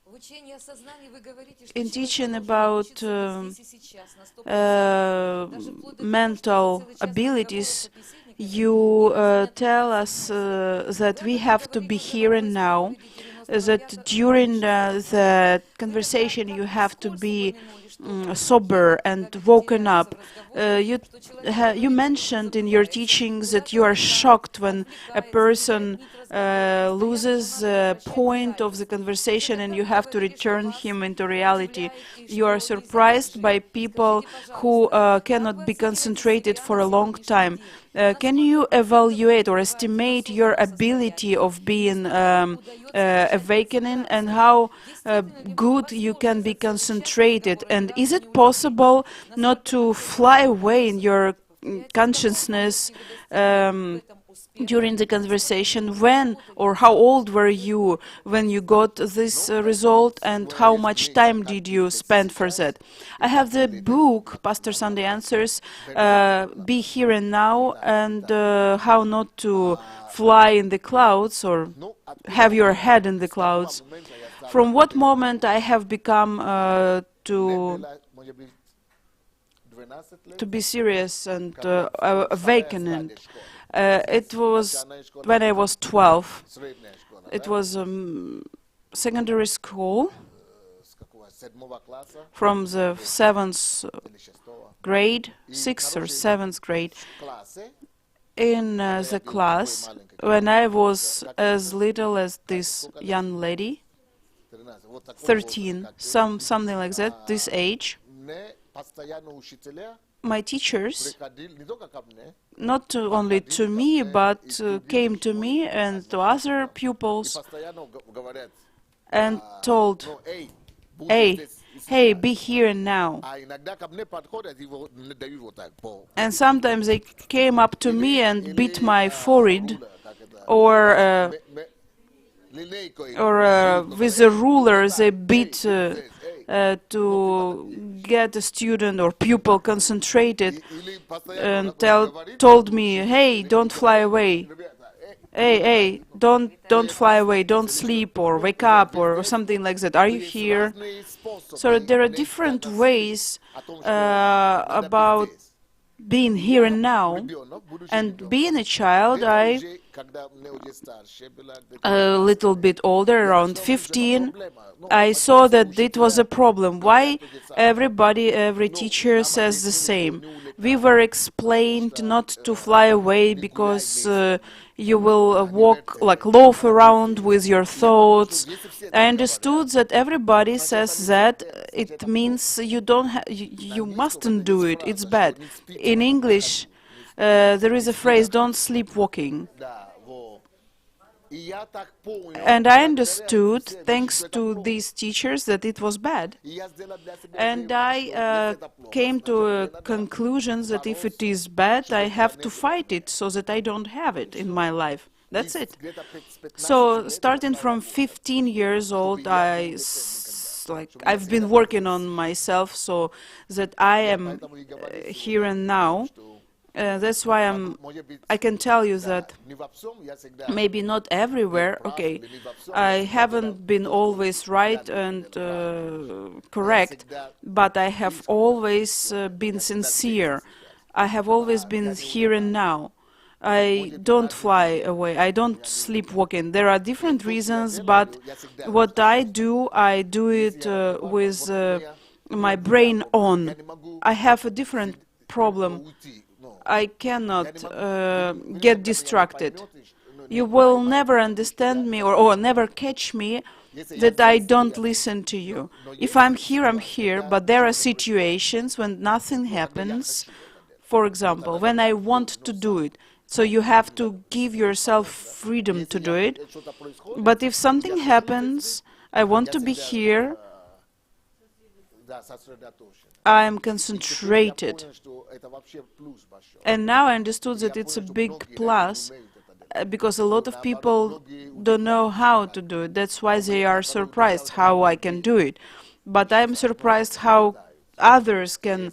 В учении о сознании вы говорите, что In человек teaching должен about научиться здесь и сейчас, на 100%. Даже вплоть до того, mental что целый час abilities, разговора с собеседником, you непонятно, tell us that we have to be here and now, that during the conversation you have to be sober and woken up. You mentioned in your teachings that you are shocked when a person loses the point of the conversation and you have to return him into reality. You are surprised by people who cannot be concentrated for a long time. Can you evaluate or estimate your ability of being awakening, and how good you can be concentrated? And is it possible not to fly away in your consciousness during the conversation. When or how old were you when you got this result, and how much time did you spend for that? I have the book, Pastor Sunday Answers, Be Here and Now, and How Not to Fly in the Clouds or Have Your Head in the Clouds. From what moment I have become to be serious and awakened. It was when I was 12. It was secondary school, from the 7th grade, 6th or 7th grade, in the class, when I was as little as this young lady, 13, something like that, this age. My teachers, not only to me, but came to me and to other pupils and told, hey, be here and now. And sometimes they came up to me and beat my forehead, or with a ruler they beat to get a student or pupil concentrated, and told me, hey, don't fly away. Hey, don't fly away, don't sleep or wake up or something like that. Are you here? So there are different ways about being here and now. And being a child, I, a little bit older, around 15, I saw that it was a problem. Why every teacher says the same? We were explained not to fly away because you will loaf around with your thoughts. I understood that everybody says that. It means you mustn't do it. It's bad. In English, there is a phrase, don't sleep walking. And I understood, thanks to these teachers, that it was bad. And I came to a conclusion that if it is bad, I have to fight it so that I don't have it in my life. That's it. So starting from 15 years old, I've been working on myself so that I am here and now. That's why I can tell you that maybe not everywhere, okay, I haven't been always right and correct, but I have always been sincere. I have always been here and now. I don't fly away, I don't sleepwalking. There are different reasons, but what I do it with my brain on. I have a different problem. I cannot get distracted. You will never understand me or never catch me that I don't listen to you. If I'm here, but there are situations when nothing happens. For example, when I want to do it, so you have to give yourself freedom to do it. But if something happens, I want to be here, I am concentrated. And now I understood that it's a big plus, because a lot of people don't know how to do it. That's why they are surprised how I can do it. But I'm surprised how others can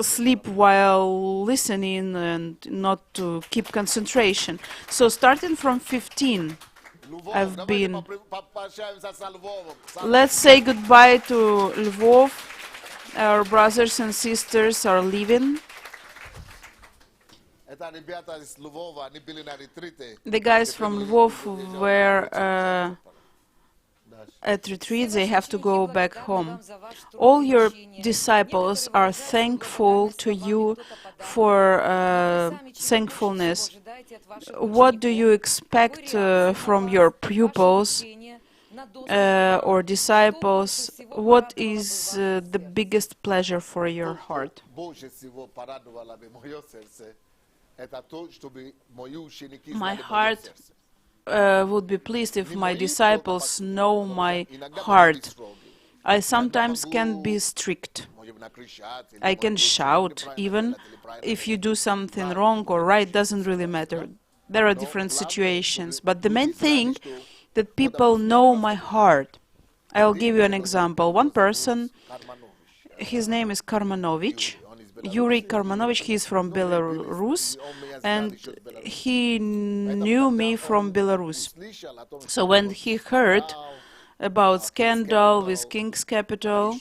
sleep while listening and not to keep concentration. So starting from 15, I've been... Let's say goodbye to Lvov. Our brothers and sisters are leaving. The guys from Lvov were at retreat, they have to go back home. All your disciples are thankful to you for thankfulness. What do you expect from your pupils or disciples? What is the biggest pleasure for your heart? My heart would be pleased if my disciples know my heart. I sometimes can be strict. I can shout even. If you do something wrong or right, doesn't really matter. There are different situations, but the main thing that people know my heart. I'll give you an example. One person, his name is Karmanovich, Yuri Karmanovich. He is from Belarus, and he knew me from Belarus. So when he heard about scandal with King's Capital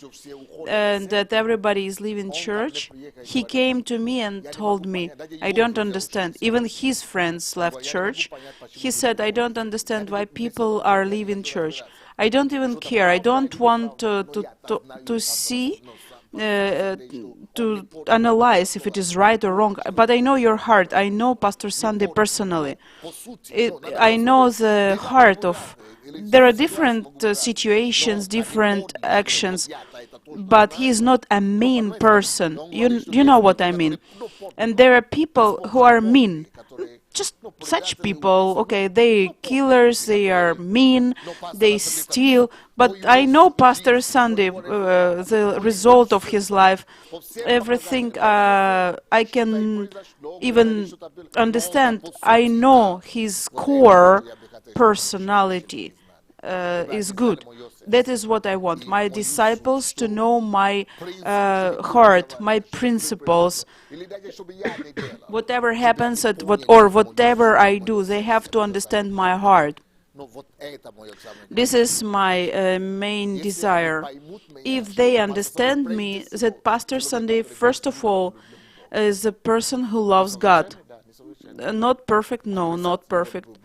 and that everybody is leaving church, he came to me and told me, I don't understand. Even his friends left church. He said, I don't understand why people are leaving church. I don't even care. I don't want to see, to analyze if it is right or wrong. But I know your heart. I know Pastor Sunday personally. I know the heart of. There are different situations, different actions, but he is not a mean person. You know what I mean. And there are people who are mean. Just such people, okay, they killers, they are mean, they steal. But I know Pastor Sunday, the result of his life, everything I can even understand. I know his core personality is good. That is what I want. My disciples to know my heart, my principles. Whatever happens or whatever I do, they have to understand my heart. This is my main desire. If they understand me, that Pastor Sunday, first of all, is a person who loves God. Not perfect, no, not perfect.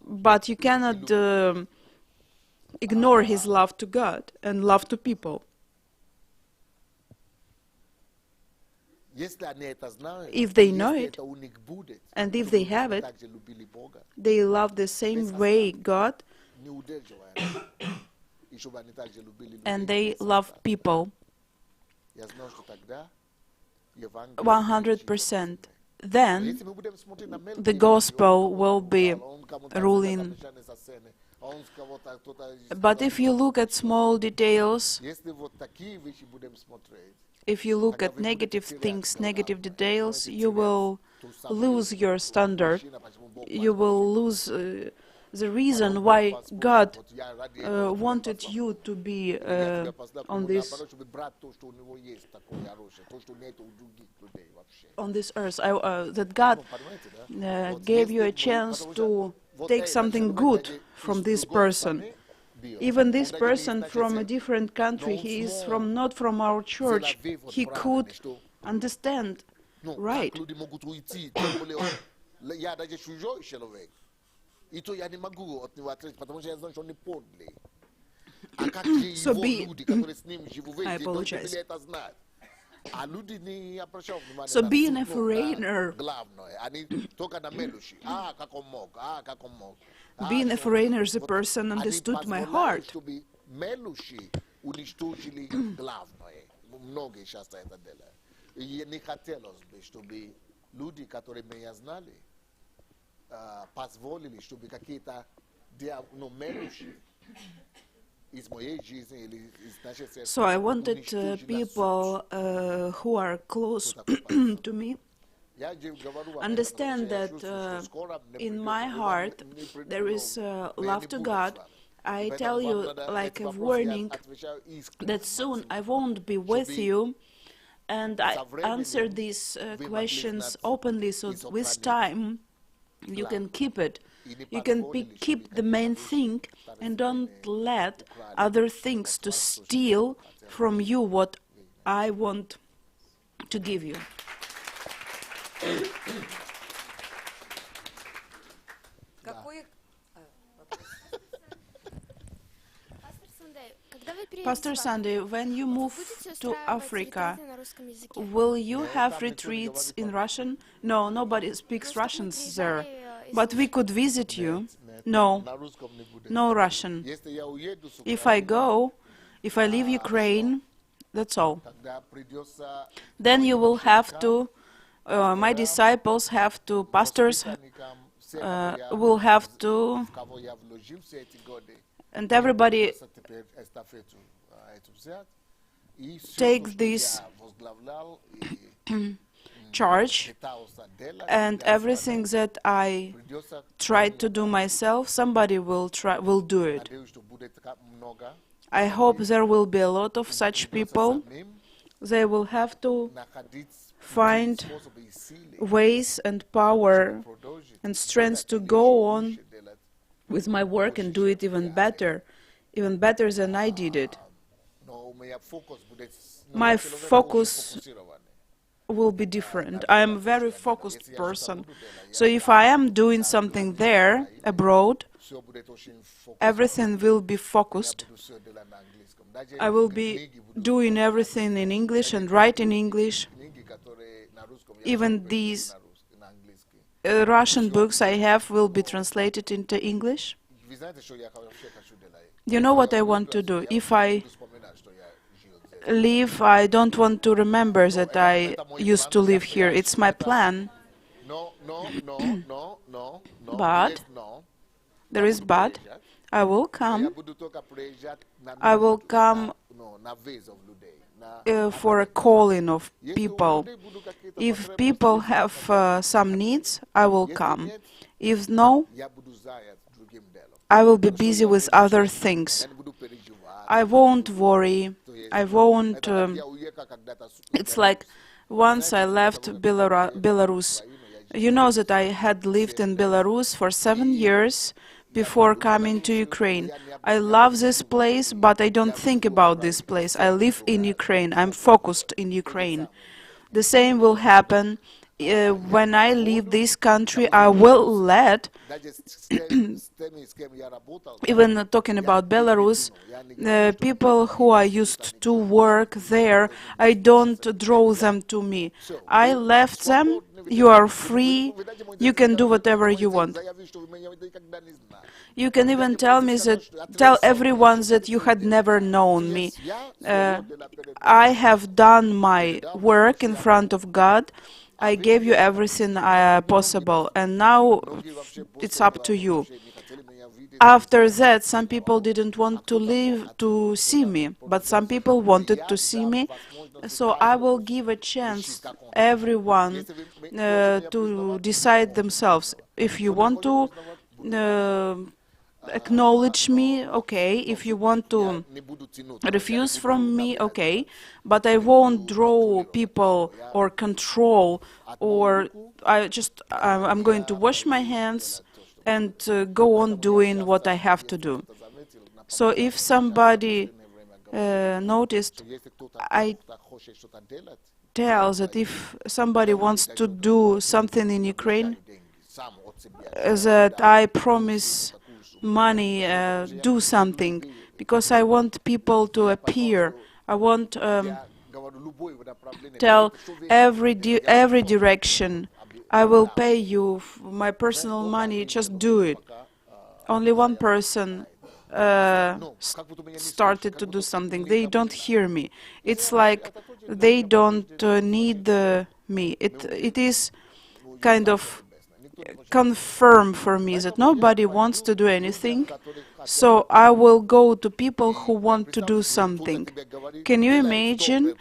But you cannot ignore his love to God and love to people. If they know it, and if they have it, they love the same way God, and they love people 100%. Then the gospel will be ruling. But if you look at small details, if you look at negative things, negative details, you will lose your standard. You will lose the reason why God wanted you to be on this earth. That God gave you a chance to take something good from this person. Even this person from a different country, he is not from our church, he could understand, right? So I apologize. So being a foreigner, the person understood my heart. So I wanted people who are close to me understand that in my heart there is love to God. I tell you like a warning that soon I won't be with you, and I answer these questions openly, so with time you can keep it. You can keep the main thing and don't let other things to steal from you what I want to give you. Pastor Sunday, when you move to Africa, will you have retreats in Russian? No, nobody speaks Russian there. But we could visit you. No, no Russian. If I go, if I leave Ukraine, that's all. Then you will have to, my disciples have to, pastors will have to, and everybody take this charge, and everything that I tried to do myself, somebody will do it. I hope there will be a lot of such people. They will have to find ways and power and strength to go on with my work and do it even better than I did it. My focus will be different. I am a very focused person. So if I am doing something there, abroad, everything will be focused. I will be doing everything in English and write in English. Even these Russian books I have will be translated into English. You know what I want to do? If I leave, I don't want to remember that I used to live here. It's my plan. But there is but. I will come. I will come for a calling of people. If people have some needs, I will come. If no, I will be busy with other things. I won't worry. I won't. It's like once I left Belarus. You know that I had lived in Belarus for 7 years before coming to Ukraine. I love this place, but I don't think about this place. I live in Ukraine. I'm focused in Ukraine. The same will happen when I leave this country. I will let, even talking about Belarus, people who are used to work there, I don't draw them to me. I left them. You are free. You can do whatever you want. You can even tell everyone that you had never known me. I have done my work in front of God. I gave you everything possible, and now it's up to you. After that, some people didn't want to see me, but some people wanted to see me. So I will give a chance everyone to decide themselves. If you want to acknowledge me, okay. If you want to refuse from me, okay. But I won't draw people or control, or I'm going to wash my hands and go on doing what I have to do. So if somebody noticed, I tell that if somebody wants to do something in Ukraine, that I promise money, do something, because I want people to appear. I want tell every direction. I will pay you my personal money. Just do it. Only one person started to do something. They don't hear me. It's like they don't need me. It is kind of confirm for me that nobody wants to do anything, so I will go to people who want to do something. Can you imagine?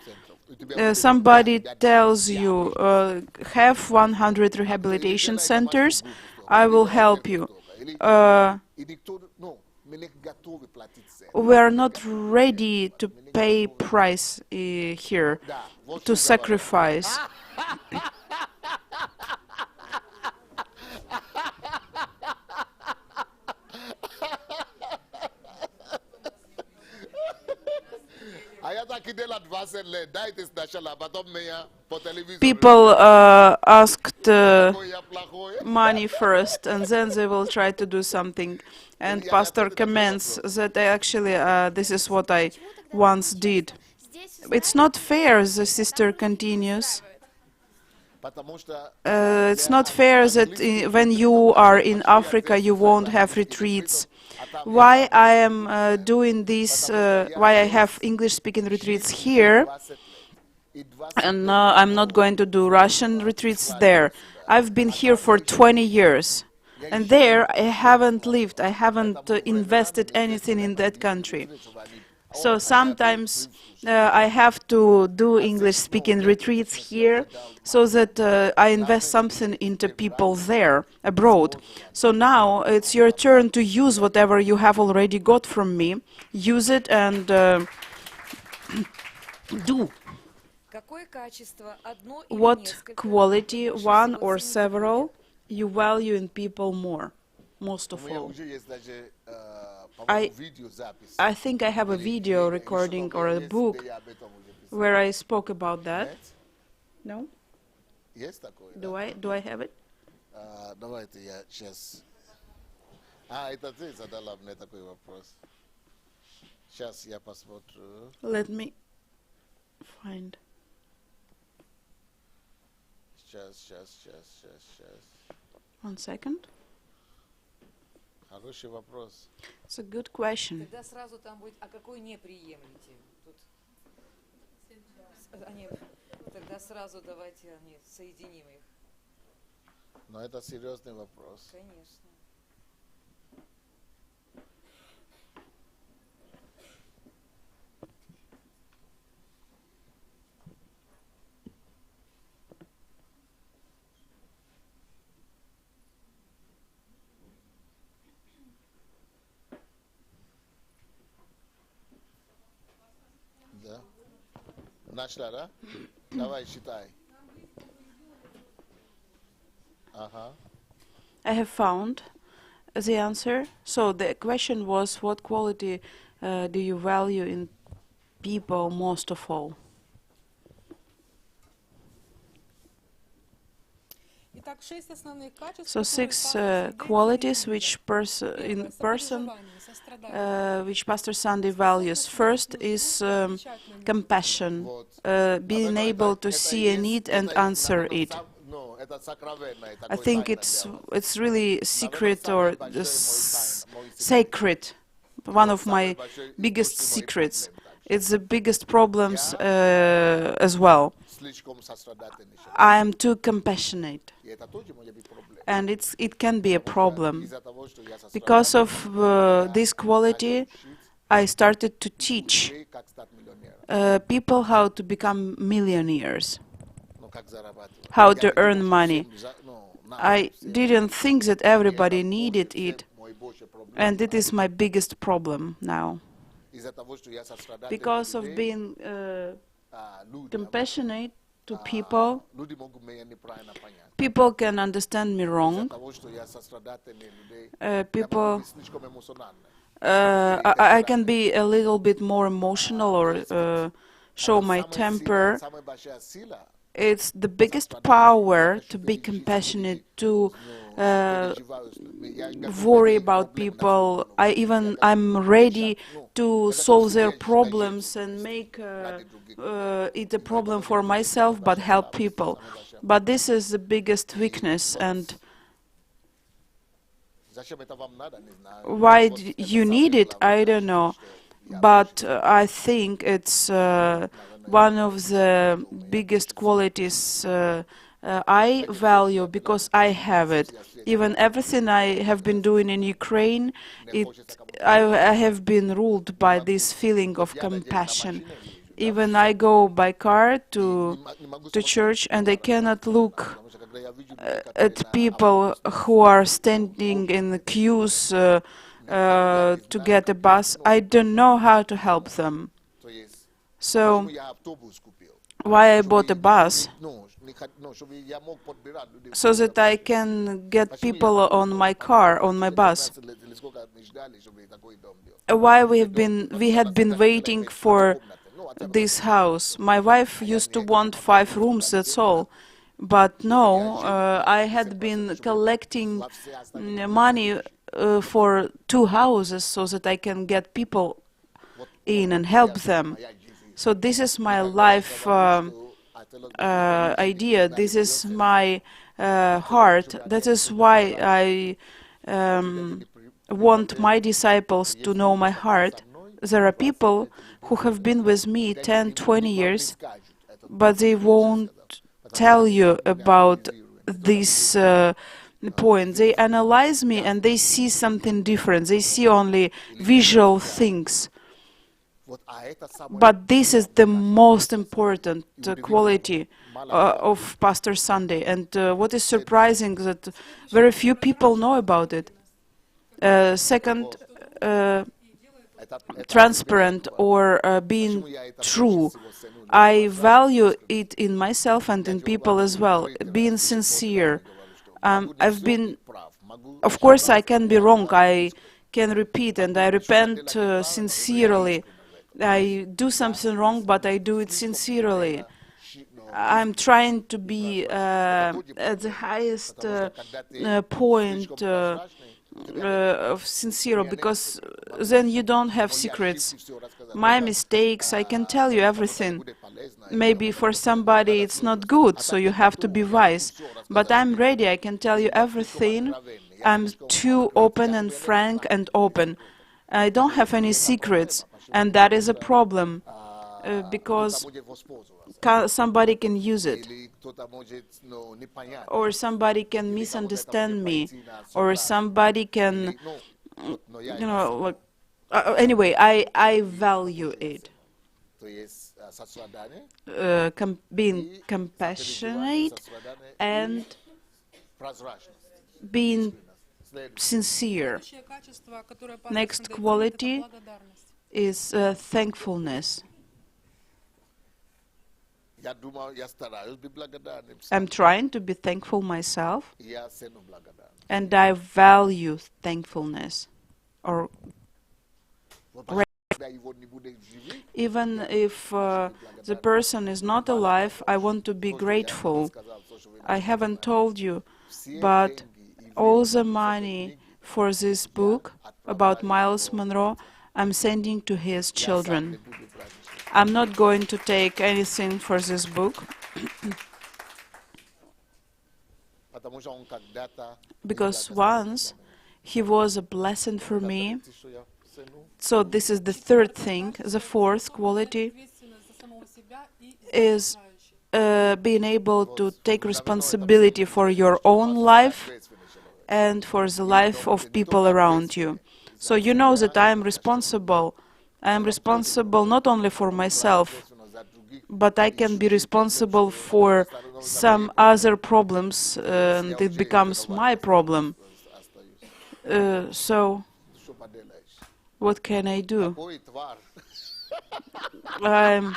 Somebody tells you, have 100 rehabilitation centers, I will help you. We are not ready to pay price here, to sacrifice. People asked money first, and then they will try to do something. And Pastor comments that actually this is what I once did. It's not fair, the sister continues. It's not fair that when you are in Africa you won't have retreats. Why I am doing this, why I have English-speaking retreats here, and I'm not going to do Russian retreats there. I've been here for 20 years, and there I haven't lived, I haven't invested anything in that country. So sometimes I have to do English speaking retreats here so that I invest something into people there abroad. So now it's your turn to use whatever you have already got from me. Use it and do. Какое качество, одно или What несколько, quality, вы больше one всего or цените в several, людях? you value in people more, most У of меня all? уже есть даже, I, по-моему, видеозапись. I think I have a Или video книга, еще recording or a есть, book где я об этом уже писал. where I spoke about that. Нет? No? Есть такое, да? Do I have it? Давайте я сейчас... это ты задала мне такой вопрос. Сейчас я посмотрю. Let me find. Сейчас. 1 second. Хороший вопрос. It's a good question. Тогда сразу там будет, а какой не приемлете? Тут... Тогда сразу давайте соединим их. Но это серьезный вопрос. Конечно. Да? Нашла, да? Давай, считай. Ага. I have found the answer. So the question was, what quality do you value in people most of all? Итак, 6 основных качеств, So которые 6 пастор Сергей qualities ценит в which людях. in Первое — person сопереживание, сострадание. which Pastor Sunday values. First is compassion, Вот. being able to see a need and answer it. Ну, это сокровенное, I такое think тайна для it's really secret or самый большой мой секрет. sacred, one of Самый my большой biggest мой secrets. проблем также. It's the biggest problems as well. Слишком сострадательный человек. I am too compassionate, И это тоже может быть проблема. and it can be a problem. Из-за того, что я Because of сострадательный, this quality, I started to teach людей, как стать миллионером, people how to become millionaires, ну, как зарабатывать. how Я to не earn думал, что money. всем надо, I всем. didn't think that everybody Это needed больше, it, всем мой больше проблем. and it is my biggest problem now. Из-за того, что я сострадательный Because of людей, being люди, compassionate to people, люди могут меня неправильно понять. people can understand me Из-за wrong. того, что я сострадательный людей, People, я могу быть слишком эмоциональный. I can be a little bit more emotional or show my temper. Самая большая сила It's the biggest power to be compassionate, to worry about people. I'm ready to solve their problems and make it a problem for myself, but help people. But this is the biggest weakness, and Зачем это вам надо, не знаю. why Вот это you самое need it, I главное, don't know. что я But I think it's one of the biggest qualities I value because I have it. Even everything I have been doing in Ukraine, I have been ruled by this feeling of compassion. Even I go by car to church and I cannot look потому что когда я вижу at people who are standing in the queues to get a bus, I don't know how to help them. то есть, So почему я автобус купил? why I bought a bus? Ну, чтобы я мог подбирать людей. So that I can get people on my car, on my bus. Сколько мы ждали, чтобы такой дом был. Why we had been waiting for this house. My wife used to want 5 rooms, that's all. But no, I had been collecting money for 2 houses so that I can get people in and help them. So this is my life idea. This is my heart. That is why I want my disciples to know my heart. There are people who have been with me 10, 20 years, but they won't tell you about this point. They analyze me and they see something different. They see only visual things. But this is my life idea. This is my heart. That is why I want my disciples to know my heart. There are people who have been with me 10, 20 years, but they won't tell you about this point. They analyze me and they see something different. They see only visual things. But this is the most important quality of Pastor Sunday. And what is surprising is that very few people know about it. Second, transparent or being true. I value it in myself and in people as well. Being sincere. I've been, of course, I can be wrong. I can repeat and I repent sincerely. I do something wrong, but I do it sincerely. I'm trying to be at the highest point of sincere, because then you don't have secrets. My mistakes, I can tell you everything. Maybe for somebody it's not good, so you have to be wise. But I'm ready, I can tell you everything. I'm too open and frank and open. I don't have any secrets, and that is a problem, because somebody can use it, or somebody can misunderstand me, or somebody can, like, anyway, I value it. Being compassionate and being sincere. Next quality is thankfulness. I'm trying to be thankful myself, and I value thankfulness. Or even if the person is not alive, I want to be grateful. I haven't told you, but all the money for this book about Miles Monroe, I'm sending to his children. I'm not going to take anything for this book, because once he was a blessing for me. So this is the third thing. The fourth quality is being able to take responsibility for your own life and for the life of people around you. So you know that I am responsible. I am responsible not only for myself, but I can be responsible for some other problems, and it becomes my problem. So what can I do? I'm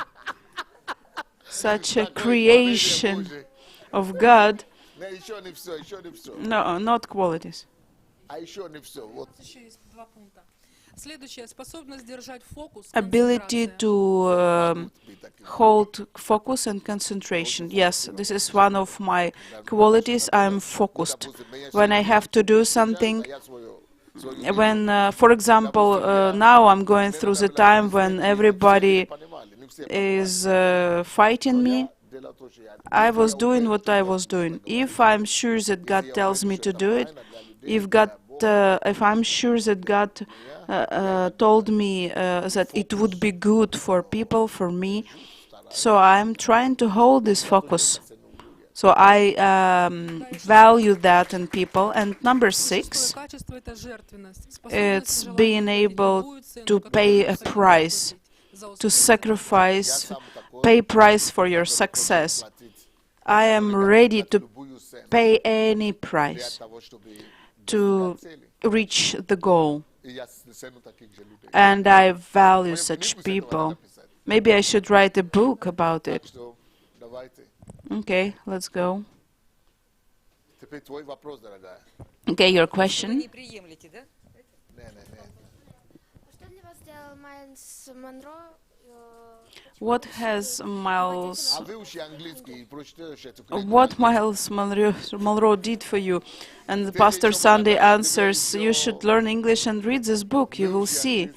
such a creation of God. No, not qualities. Ability to hold focus and concentration. Yes, this is one of my qualities. I'm focused. When I have to do something, when, for example, now I'm going through the time when everybody is fighting me, I was doing what I was doing. If I'm sure that God tells me to do it, if I'm sure that God told me that it would be good for people, for me, so I'm trying to hold this focus. So I value that in people. And number 6, it's being able to pay a price, to sacrifice, pay price for your success. I am ready to pay any price to reach the goal. And I value such people. Maybe I should write a book about it. Okay, let's go. Okay, your question. What has Miles Monroe did for you? And Pastor Sunday answers, you should learn English and read this book. You will see.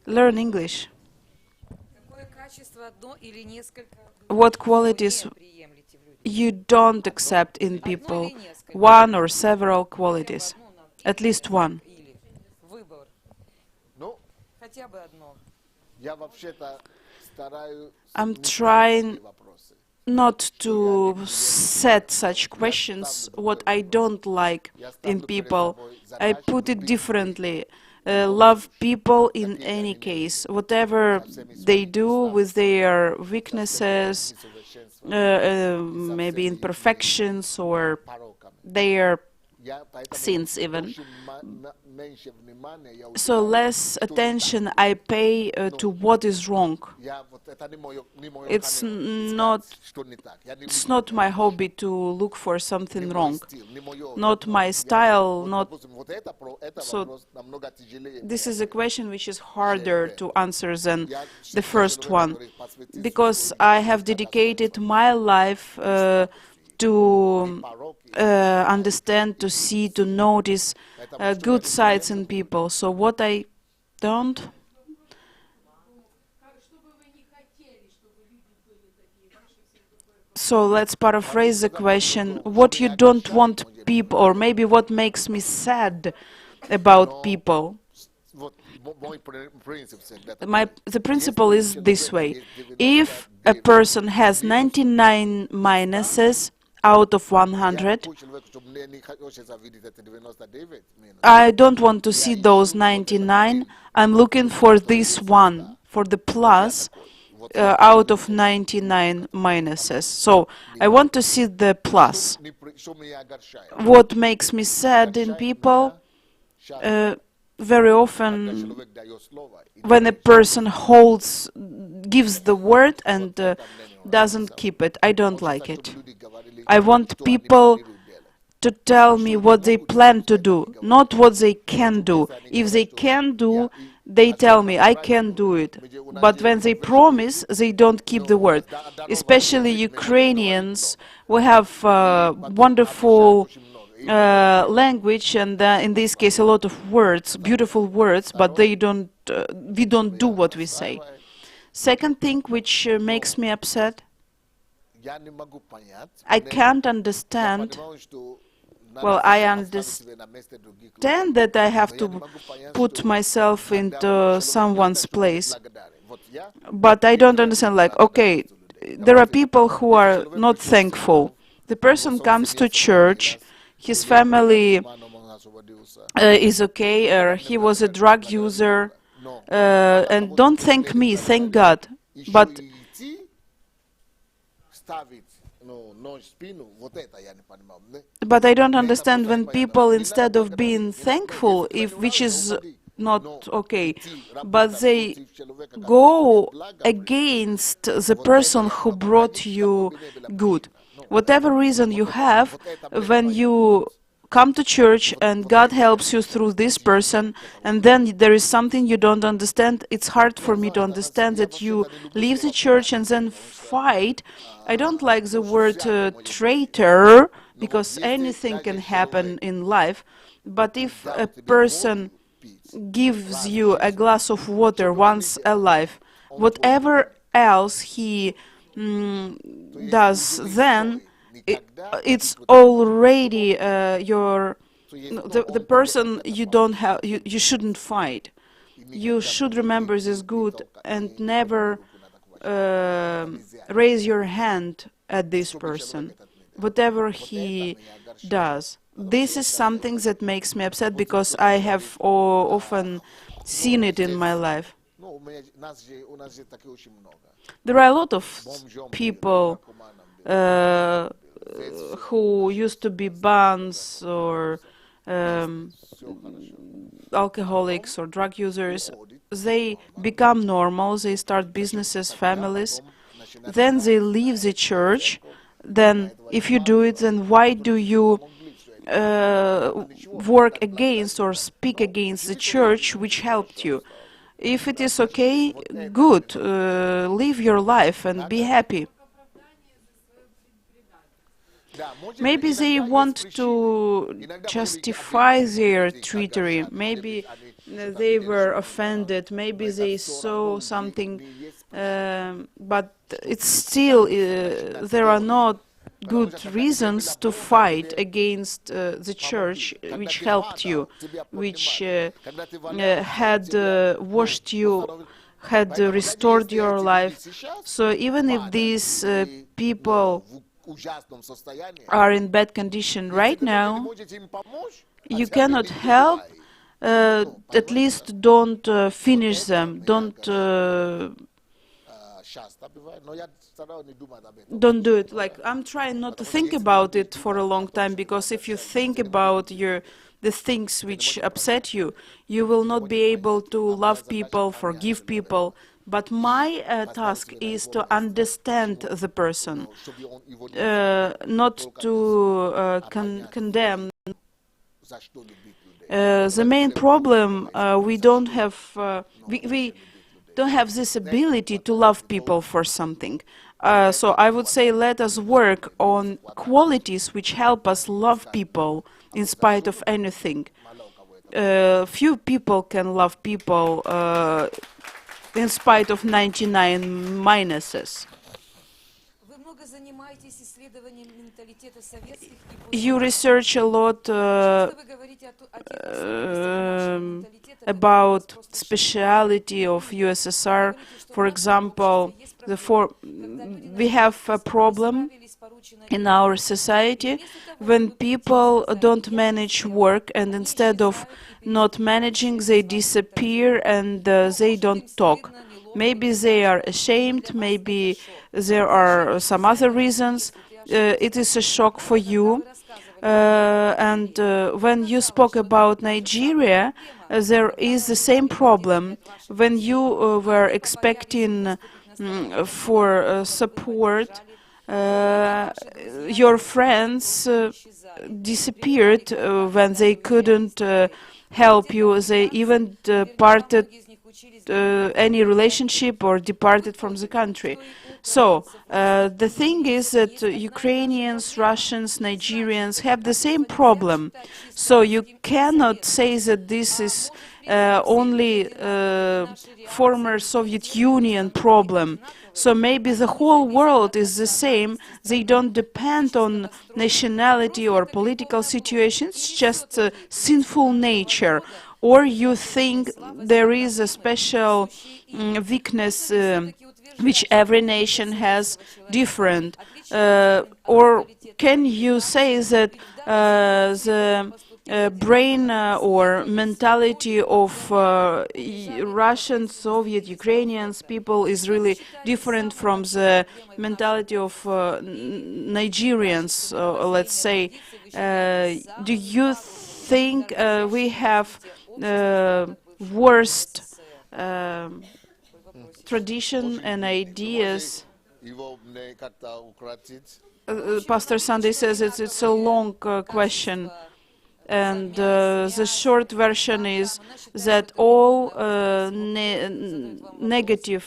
Learn English. What qualities you don't accept in people? One or several qualities. At least one. I'm trying not to set such questions, what I don't like in people. I put it differently. love people in any case, whatever they do with their weaknesses, maybe imperfections or their sins even. So less attention I pay to what is wrong. It's not my hobby to look for something wrong. Not my style, not so. This is a question which is harder to answer than the first one, because I have dedicated my life to understand, to see, to notice good sides in people. So what I don't. So let's paraphrase the question. What you don't want people, or maybe what makes me sad about people. The principle is this way. If a person has 99 minuses out of 100, I don't want to see those 99. I'm looking for this one, for the plus out of 99 minuses. So I want to see the plus. What makes me sad in people, very often when a person gives the word and doesn't keep it, I don't like it. I want people to tell me what they plan to do, not what they can do. If they can do, they tell me, I can do it. But when they promise, they don't keep the word. Especially Ukrainians, we have wonderful language, and in this case a lot of words, beautiful words, but we don't do what we say. Second thing which makes me upset, I can't understand. Well, I understand that I have to put myself into someone's place, but I don't understand, like, okay, there are people who are not thankful. The person comes to church, his family is okay, or he was a drug user, and don't thank me, thank God. But I don't understand when people, instead of being thankful, which is not okay, but they go against the person who brought you good. Whatever reason you have, when you come to church and God helps you through this person, and then there is something you don't understand, it's hard for me to understand that you leave the church and then fight. I don't like the word traitor, because anything can happen in life, but if a person gives you a glass of water once alive, whatever else he does then, it's already the person you don't have, you shouldn't fight. You should remember this good and never raise your hand at this person, whatever he does. This is something that makes me upset, because I have often seen it in my life. There are a lot of people who used to be bums or alcoholics or drug users. They become normal, they start businesses, families, then they leave the church. Then if you do it, then why do you work against or speak against the church which helped you? If it is okay, good, live your life and be happy. Maybe they want to justify their treachery, maybe they were offended, maybe they saw something, but it's still, there are not good reasons to fight against the church which helped you, which had washed you, had restored your life. So even if these people are in bad condition right now, you cannot help at least don't finish them. Don't do it. Like, I'm trying not to think about it for a long time, because if you think about the things which upset you, you will not be able to love people, forgive people. But my task is to understand the person, not to condemn. The main problem, we don't have this ability to love people for something. So I would say, let us work on qualities which help us love people in spite of anything. Few people can love people in spite of 99 minuses. Вы много занимаетесь исследованием менталитета советских и You research a lot Что вы говорите о тех особенностях менталитета, about speciality of USSR. For example, we have a problem in our society when people don't manage work, and instead of not managing, they disappear and they don't talk. Maybe they are ashamed, maybe there are some other reasons. It is a shock for you. And when you spoke about Nigeria, there is the same problem. When you were expecting for support, your friends disappeared when they couldn't help you. They even parted any relationship or departed from the country. So the thing is that Ukrainians, Russians, Nigerians have the same problem. So you cannot say that this is only former Soviet Union problem. So maybe the whole world is the same. They don't depend on nationality or political situation. It's just sinful nature. Or you think there is a special weakness which every nation has different. Or can you say that the brain or mentality of Russian, Soviet, Ukrainians people is really different from the mentality of Nigerians, let's say? Do you think we have worst tradition and ideas? Pastor Sunday says it's a long question, and the short version is that all negative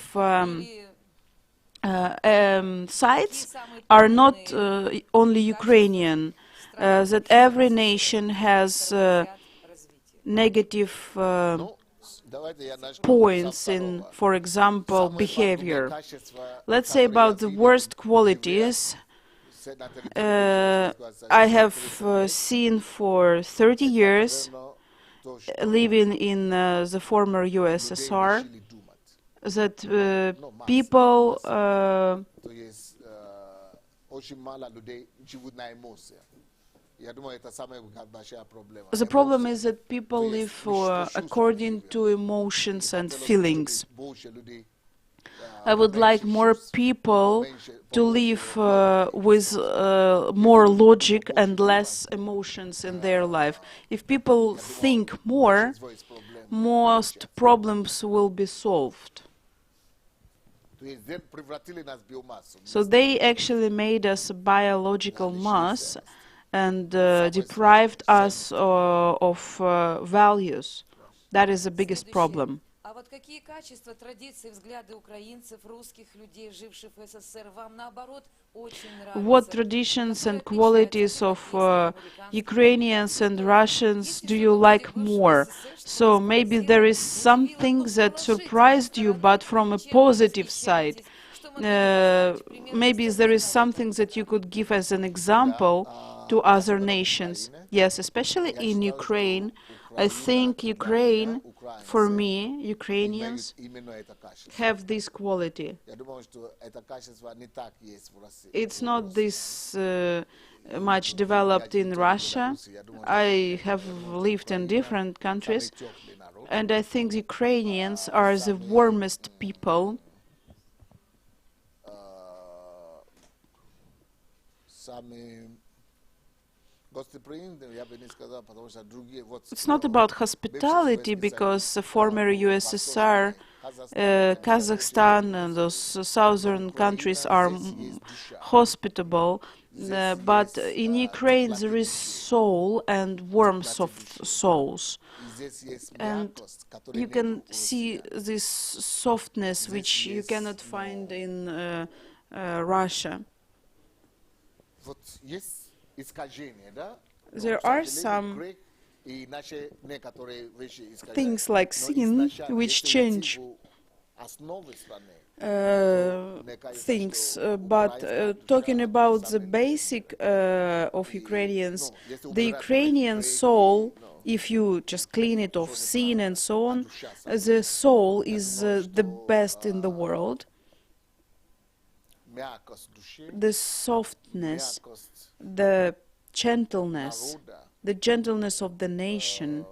sides are not only Ukrainian, that every nation has negative points in, for example, behavior. Let's say about the worst qualities. I have seen for 30 years living in the former USSR that people the problem is that people live according to emotions and feelings. I would like more people to live with more logic and less emotions in their life. If people think more, most problems will be solved. So they actually made us a biological mass and deprived us of values. That is the biggest problem. А вот какие качества, традиции, взгляды украинцев, русских людей, живших в СССР, вам наоборот очень нравятся? What traditions and qualities of Ukrainians and Russians do you like more? So maybe there is something that surprised you, but from a positive side. Maybe there is something that you could give as an example to other nations. Yes, especially in Ukraine, I think Ukraine, for me, Ukrainians have this quality. It's not this much developed in Russia. I have lived in different countries, and I think Ukrainians are the warmest people. It's not about hospitality, because the former USSR, Kazakhstan and those southern countries are hospitable, but in Ukraine there is soul and warmth of souls. And you can see this softness which you cannot find in Russia. There are some things like sin which change things, but talking about the basic of Ukrainians, the Ukrainian soul, if you just clean it of sin and so on, the soul is the best in the world. The softness, the gentleness of the nation,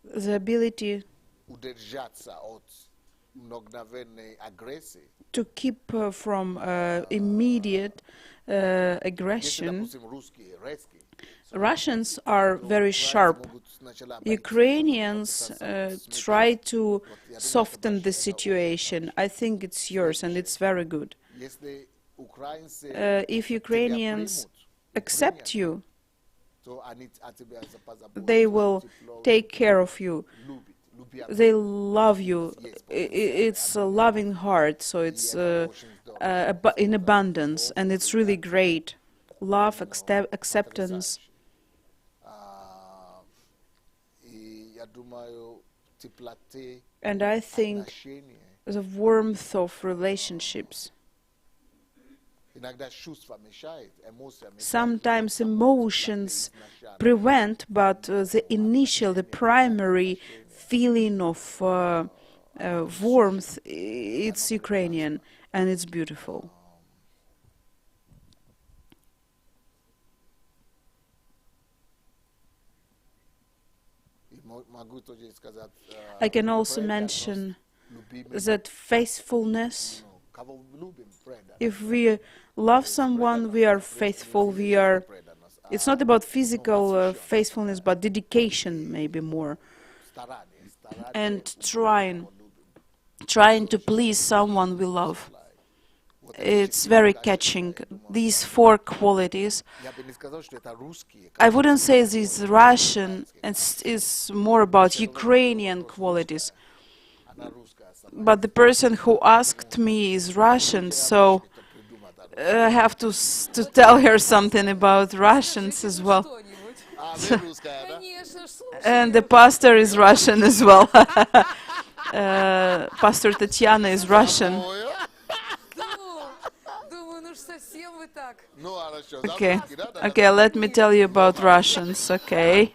the ability to keep from immediate aggression. Russians are very sharp. Ukrainians try to soften the situation. I think it's yours and it's very good. If Ukrainians accept you, they will take care of you. They love you. It's a loving heart, so it's in abundance, and it's really great. Love, acceptance. And I think the warmth of relationships. Sometimes emotions prevent, but the primary feeling of warmth, it's Ukrainian, and it's beautiful. I can also mention that faithfulness. If we love someone, we are faithful. It's not about physical faithfulness, but dedication, maybe more. And trying to please someone we love. It's very catching. These four qualities. I wouldn't say this Russian, it's more about Ukrainian qualities. But the person who asked me is Russian, so I have to tell her something about Russians as well. And the pastor is Russian as well. Pastor Tatiana is Russian. Okay, let me tell you about Russians, okay?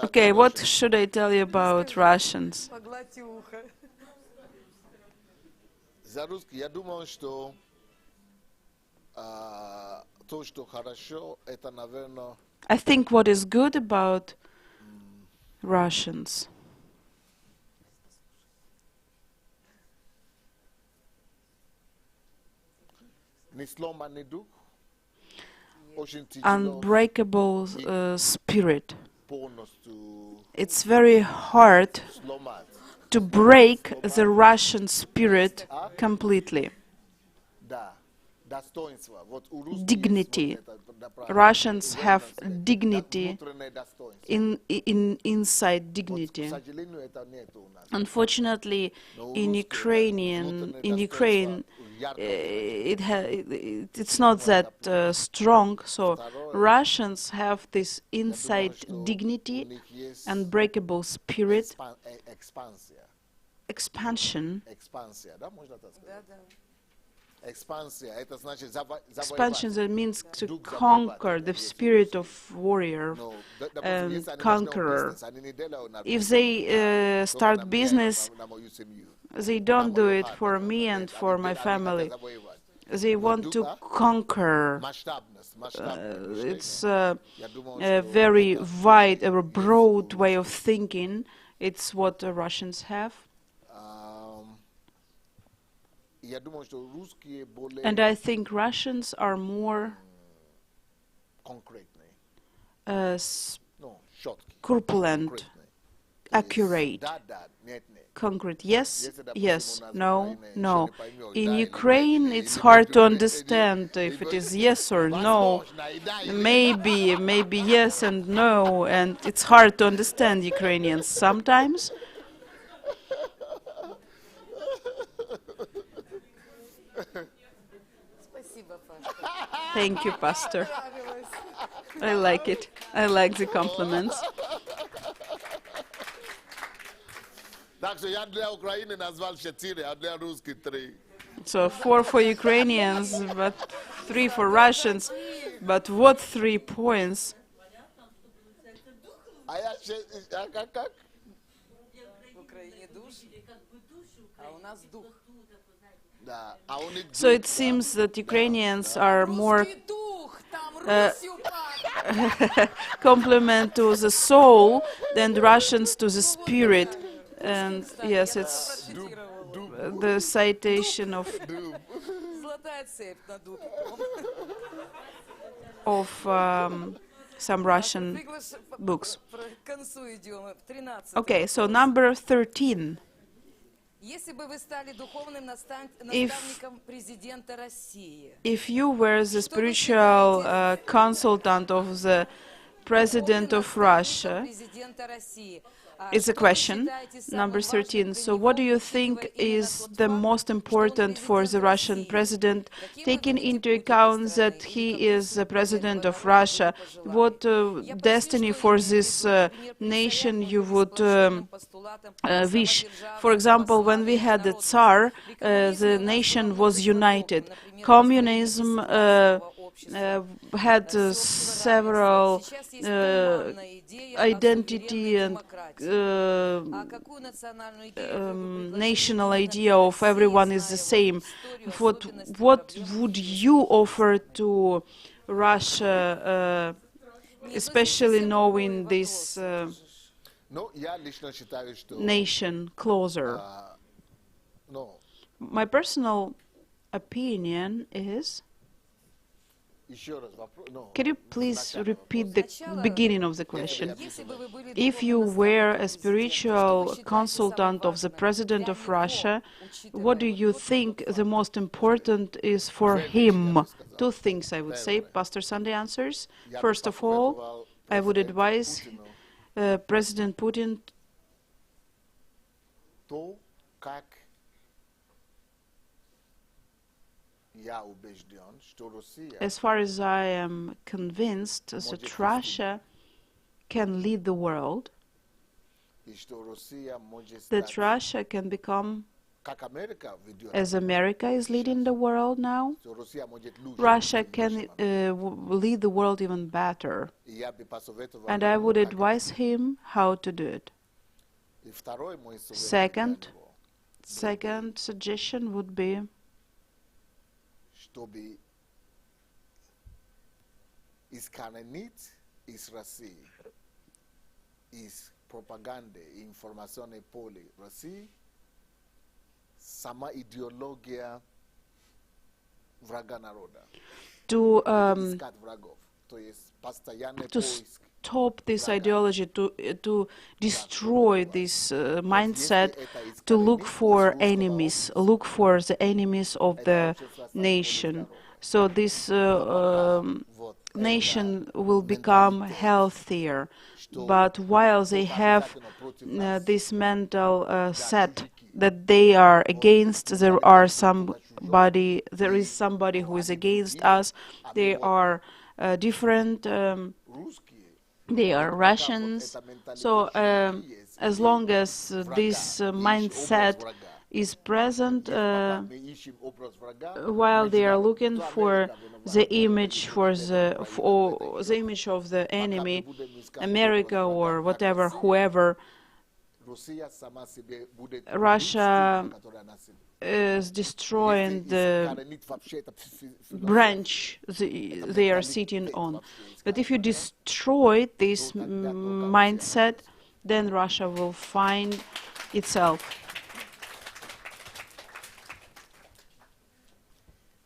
Okay, what should I tell you about Russians? I think what is good about Russians unbreakable spirit. It's very hard to break the Russian spirit completely. Dignity. Russians have dignity inside dignity. Unfortunately, in Ukraine, it's not that strong. So Russians have this inside dignity, unbreakable spirit, expansion. Ekspansja, это значит Expansion, завоевать. that means to Дух conquer, the завоевателя, если spirit of warrior Ну, допустим, and если они начнут conqueror. бизнес, они не делают на If бизнес, they только start на меня, business, на мою семью, they на don't do мою it хату. for me and Нет, for my они family. хотят завоевать. They want to conquer. Масштабность, масштабное It's мышление. Я думаю, a что very это wide, a есть broad у way of русских. thinking. It's what the Russians have. Я думаю, что русские более And I think Russians are more конкретные, corpulent, конкретные. accurate, Да, да, нет, нет. concrete. Yes, Если, допустим, yes, у нас в no, Украине no. еще не поймешь, In да или Ukraine, нет, it's или hard to может, understand if it is yes or no. возможно, и да, или Maybe yes and no, and it's hard to understand Ukrainians sometimes. Спасибо, Паша. Thank you, Pastor. I like it. I like the compliments. Так что я для Украины назвал 4, а для русских 3. So 4 for Ukrainians, but 3 for Russians. But what 3 points? А я как? В Украине душ, а у нас дух. Да, а у них So it дух, seems that Ukrainians are more Русский дух, там Русью пахнет. complement to the soul than Russians to the spirit. And yes, it's Процитировала. the citation Золотая цепь на духе. of some Russian books. К концу идем. 13. Okay, so number 13. Если бы вы стали духовным наставником президента России, If you were the spiritual consultant of the President of Russia, it's a question, number 13. So what do you think is the most important for the Russian president, taking into account that he is the president of Russia? What destiny for this nation you would wish? For example, when we had the Tsar, the nation was united. Communism had several identity and national idea of everyone is the same. What would you offer to Russia, especially knowing this Ну, я лично считаю, что nation closer? My personal opinion is... еще раз вопрос. Can you please repeat the beginning of the question? If you were a spiritual consultant of the President of Russia, what do you think the most important is for him? 2 things, I would say. Pastor Sunday answers. First of all, I would advise President Putin То, как я убежден, что Россия as far as I am convinced that Russia can lead the world, и что Россия может that стать, Russia can become, как Америка ведет, as America is leading the world now, что Россия может лучше. Russia can lead the world even better. И я бы посоветовал And I ему, would как advise him how to do it. И второй мой совет Second, для него, second suggestion would be чтобы искоренить из России, из пропаганды и информационной поля России, сама идеология врага народа. to Искать врагов. То есть постоянный to поиск. stop this ideology, to destroy this mindset, to look for enemies, look for the enemies of the nation. So this nation will become healthier. But while they have this mental set that they are against, there is somebody who is against us. They are different. They are Russians. So as long as this mindset is present Мы ищем образ врага, while they are looking то for Америка the виновата. image the image of the enemy, America or whatever, whoever. Россия сама себе будет Russia стигма, которая она себе. is destroying Если the искоренить вообще это branch they are sitting on. But if you destroy this mindset, then Russia will find itself.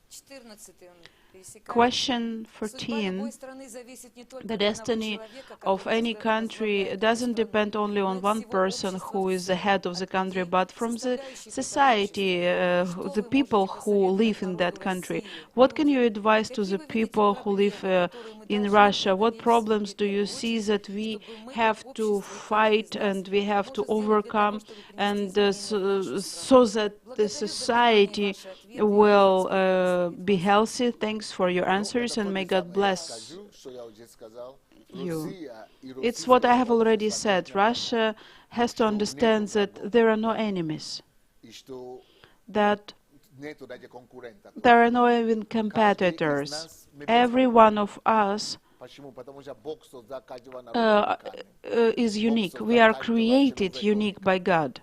14 он пересекает. Question Судьба любой 14. страны зависит не только The от одного destiny человека, of который any country doesn't depend only on one person who is the head of the country, but from the society, the people who live in that country. What can you advise to the people who live in Russia? What problems do you see that we have to fight and we have to overcome, and so that the society will be healthy? Thanks for your answers, and may God bless you. It's what I have already said. Russia has to understand that there are no enemies, that there are no even competitors. Every one of us is unique. We are created unique by God.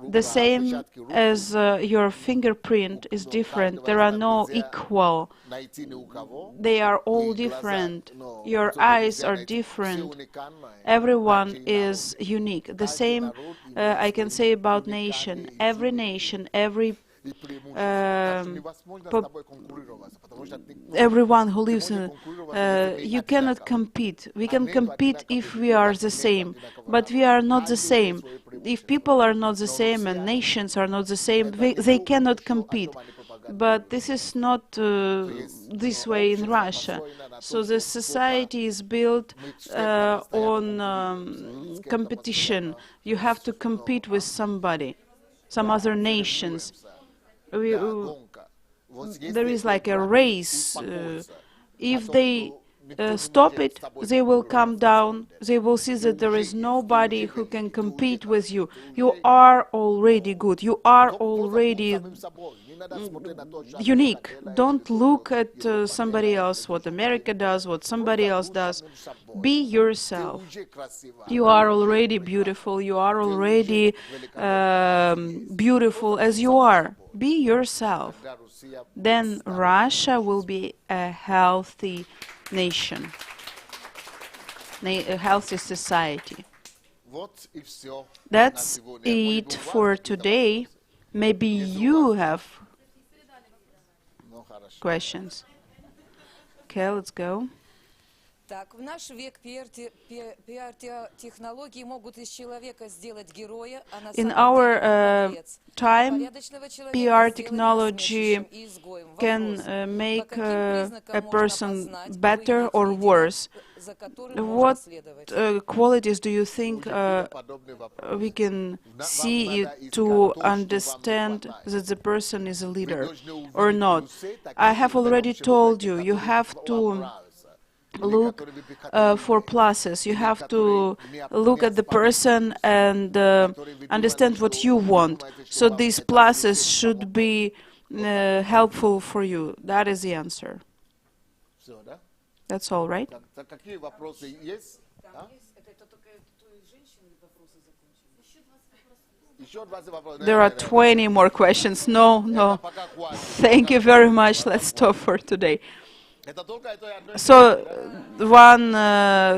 The same as your fingerprint is different, there are no equal. They are all different. Your eyes are different. Everyone is unique. The same I can say about nation. Every nation, everyone who lives in, you cannot compete. We can compete if we are the same, but we are not the same. If people are not the same and nations are not the same, they cannot compete. But this is not this way in Russia. So the society is built on competition. You have to compete with somebody, some other nations. There is like a race. If they stop it, they will come down. They will see that there is nobody who can compete with you. You are already good. You are already unique. Don't look at somebody else, what America does, what somebody else does. Be yourself. You are already beautiful. You are already beautiful as you are. Be yourself. Then Russia will be a healthy nation, a healthy society. That's it for today. Maybe you have questions. Okay, let's go. Так, в наш век пиар-технологии могут из человека сделать героя, а на In самом our деле он подлец. time, Порядочного человека PR сделать technology посмешищем и изгоем. can Вопрос. make По каким признакам a можно person опознать, better выявить or лидера, worse. за которым можно What следовать? qualities do you think we can see to understand that the person is a leader or not? I have already told you, you have to look for pluses. You have to look at the person and understand what you want. So these pluses should be helpful for you. That is the answer. That's all, right? There are 20 more questions. No. Thank you very much. Let's stop for today. So one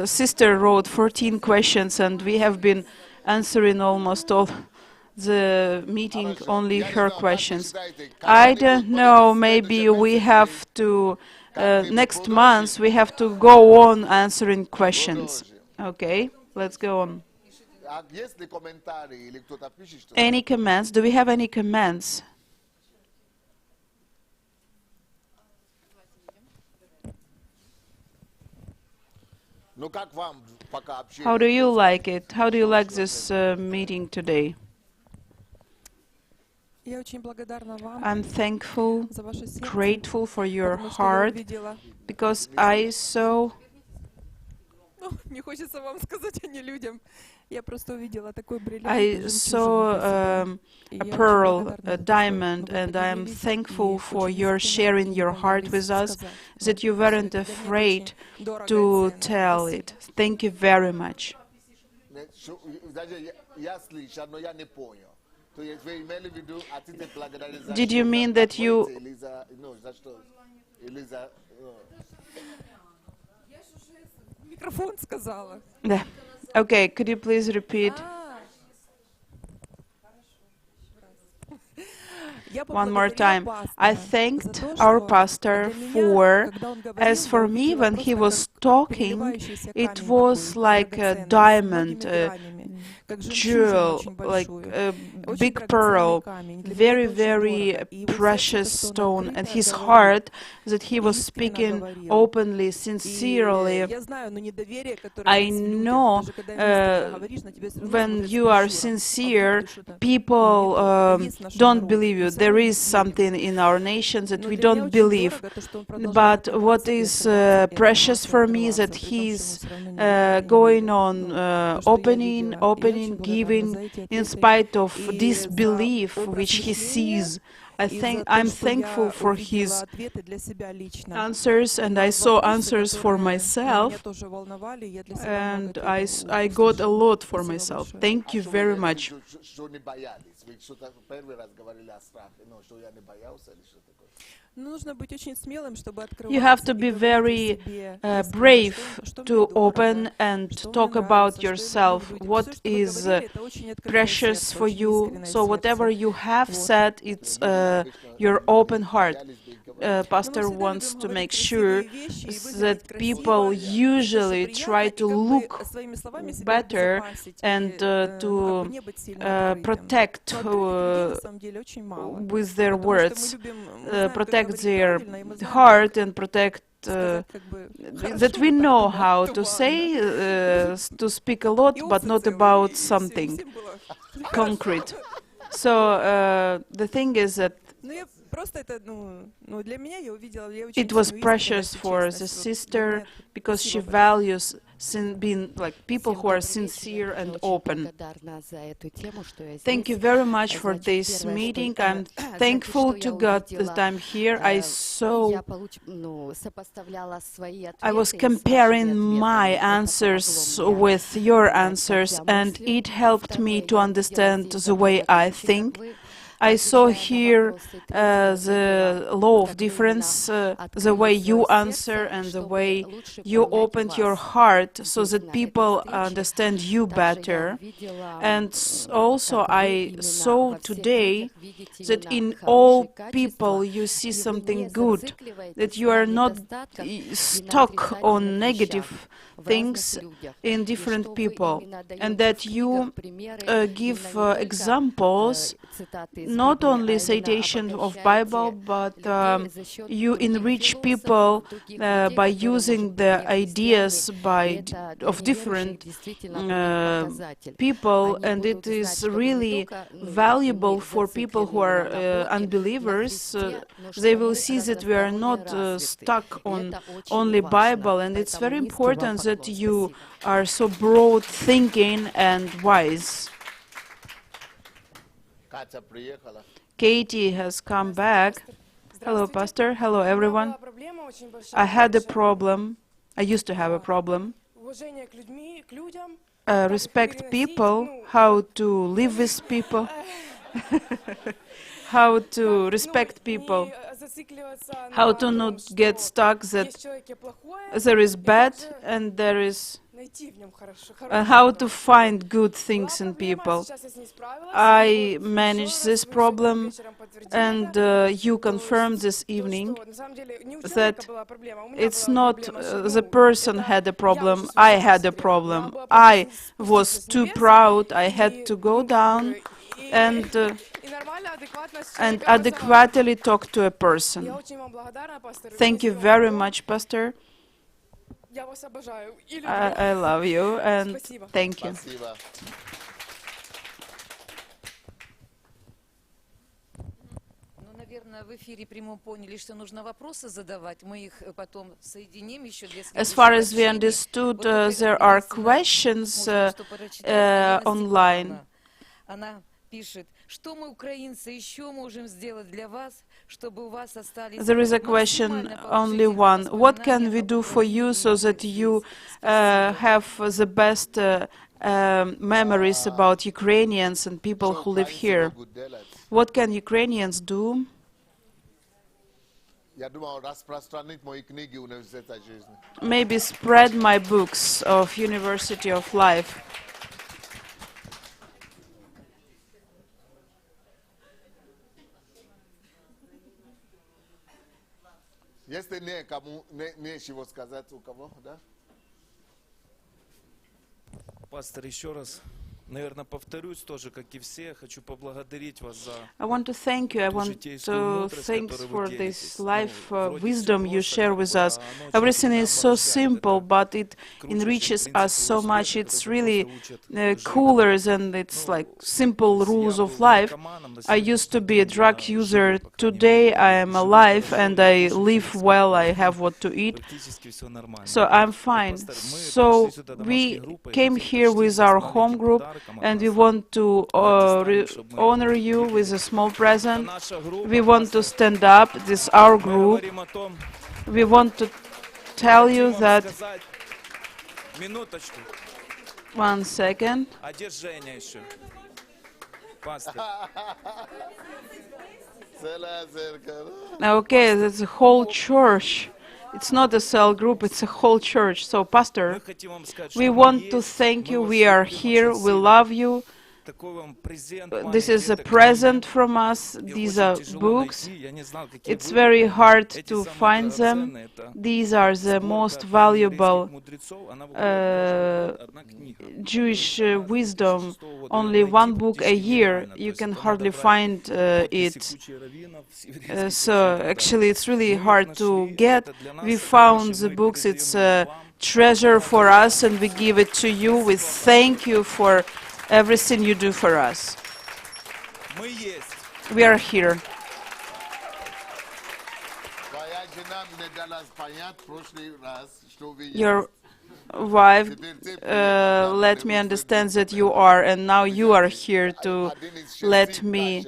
sister wrote 14 questions, and we have been answering almost all the meeting, only her questions. I don't know, maybe we have to, next month, we have to go on answering questions. Okay, let's go on. Any comments? Do we have any comments? How do you like it? How do you like this meeting today? I'm thankful, grateful for your heart, because I saw что мне хочется вам сказать, а не людям. Я просто увидела такой бриллиант, I жемчужину saw для себя. И a я очень pearl, благодарна a за то, что diamond, вы and I am поделились thankful и for очень your искренне sharing и your heart поделились with us, сказать that you вам. weren't Для меня это afraid очень дорого и to ценно. tell Спасибо. it. Thank you very much. Did you mean that you... Микрофон сказала. Yeah. Okay, could you please repeat one more time? I thanked our pastor for, as for me, when he was talking, it was like a diamond, a jewel, like a big pearl, very, very precious stone, and his heart, that he was speaking openly, sincerely. I know when you are sincere, people don't believe you. There is something in our nation that we don't believe. But what is precious for me is that he's going on opening, giving, in spite of disbelief which he sees. I'm thankful for his answers, and I saw answers for myself, and I got a lot for myself. Thank you very much. You have to be very brave to open and talk about yourself, what is precious for you. So whatever you have said, it's your open heart. Pastor wants to make sure that people usually try to look better and to protect with their words, protect their heart and protect that we know how to say, to speak a lot, but not about something concrete. So the thing is that it was precious for the sister because she values being like people who are sincere and open. Thank you very much for this meeting. I'm thankful to God that I'm here. I was comparing my answers with your answers, and it helped me to understand the way I think. I saw here the law of difference, the way you answer and the way you opened your heart so that people understand you better. And also I saw today that in all people you see something good, that you are not stuck on negative things in different people, and that you give examples, not only citation of Bible, but you enrich people by using the ideas of different people, and it is really valuable for people who are unbelievers. They will see that we are not stuck on only Bible, and it's very important that you are so broad thinking and wise. Katie has come back. Hello, Pastor. Hello, everyone. I had a problem. I used to have a problem. Respect people, how to live with people, how to respect people, how to not get stuck that there is bad and there is how to find good things in people. I managed this problem, and you confirmed this evening that it's not the person had a problem, I had a problem. I was too proud, I had to go down and adequately talk to a person. Thank you very much, Pastor. I love you and thank you. правильно в эфире прямом поняли, что нужно вопросы задавать, мы их потом соединим еще для As far as we следующих общений. understood, Вот только there are единственное, questions можем что прочитать. Елена online. Степановна, она пишет, что мы, украинцы, еще можем сделать для вас, чтобы у вас остались There is a question, only one. What can we do for you so that you have the best memories about Ukrainians and people who live here? What can Ukrainians do? Я думал распространить мои книги университета жизни. Maybe spread my books of University of Life. Если нечего сказать у кого, да? Пастор, еще раз, наверное, повторюсь тоже, как и все, хочу поблагодарить вас за I want to thank you. I want to thanks for this life wisdom you share with us. Everything is so simple, but it enriches us so much. It's really cooler than it's like simple rules of life. I used to be a drug user. Today I am alive and I live well. I have what to eat. So I'm fine. So we came here with our home group and we want to honor you with a small present. We want to stand up. This is our group. We want to tell you that... Минуточку. 1 second. А где Женя еще? Пастор. Okay, that's a whole church. It's not a cell group, it's a whole church. So, Pastor, we want to thank you. We are here. We love you. This is a present from us. These are books. It's very hard to find them. These are the most valuable Jewish wisdom. Only one book a year. You can hardly find it. So actually it's really hard to get. We found the books. It's a treasure for us and we give it to you. We thank you for everything you do for us. We are here. Your wife let me understand that you are, and now you are here to let me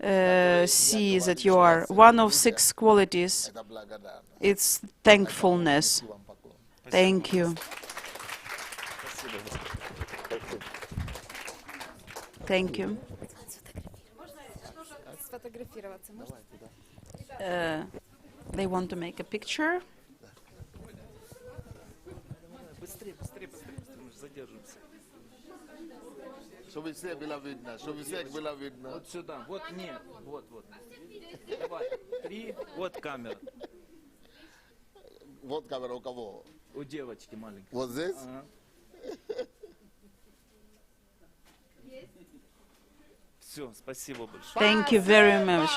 see that you are. One of 6 qualities, it's thankfulness. Thank you. Thank you. They want to make a picture. Чтобы всех было видно, чтобы всех было видно. Вот сюда, вот нет, вот. Давай, 3, вот камера. Вот камера у кого? У девочки маленькой. Вот здесь? Ага. Все, спасибо большое. Thank you very much.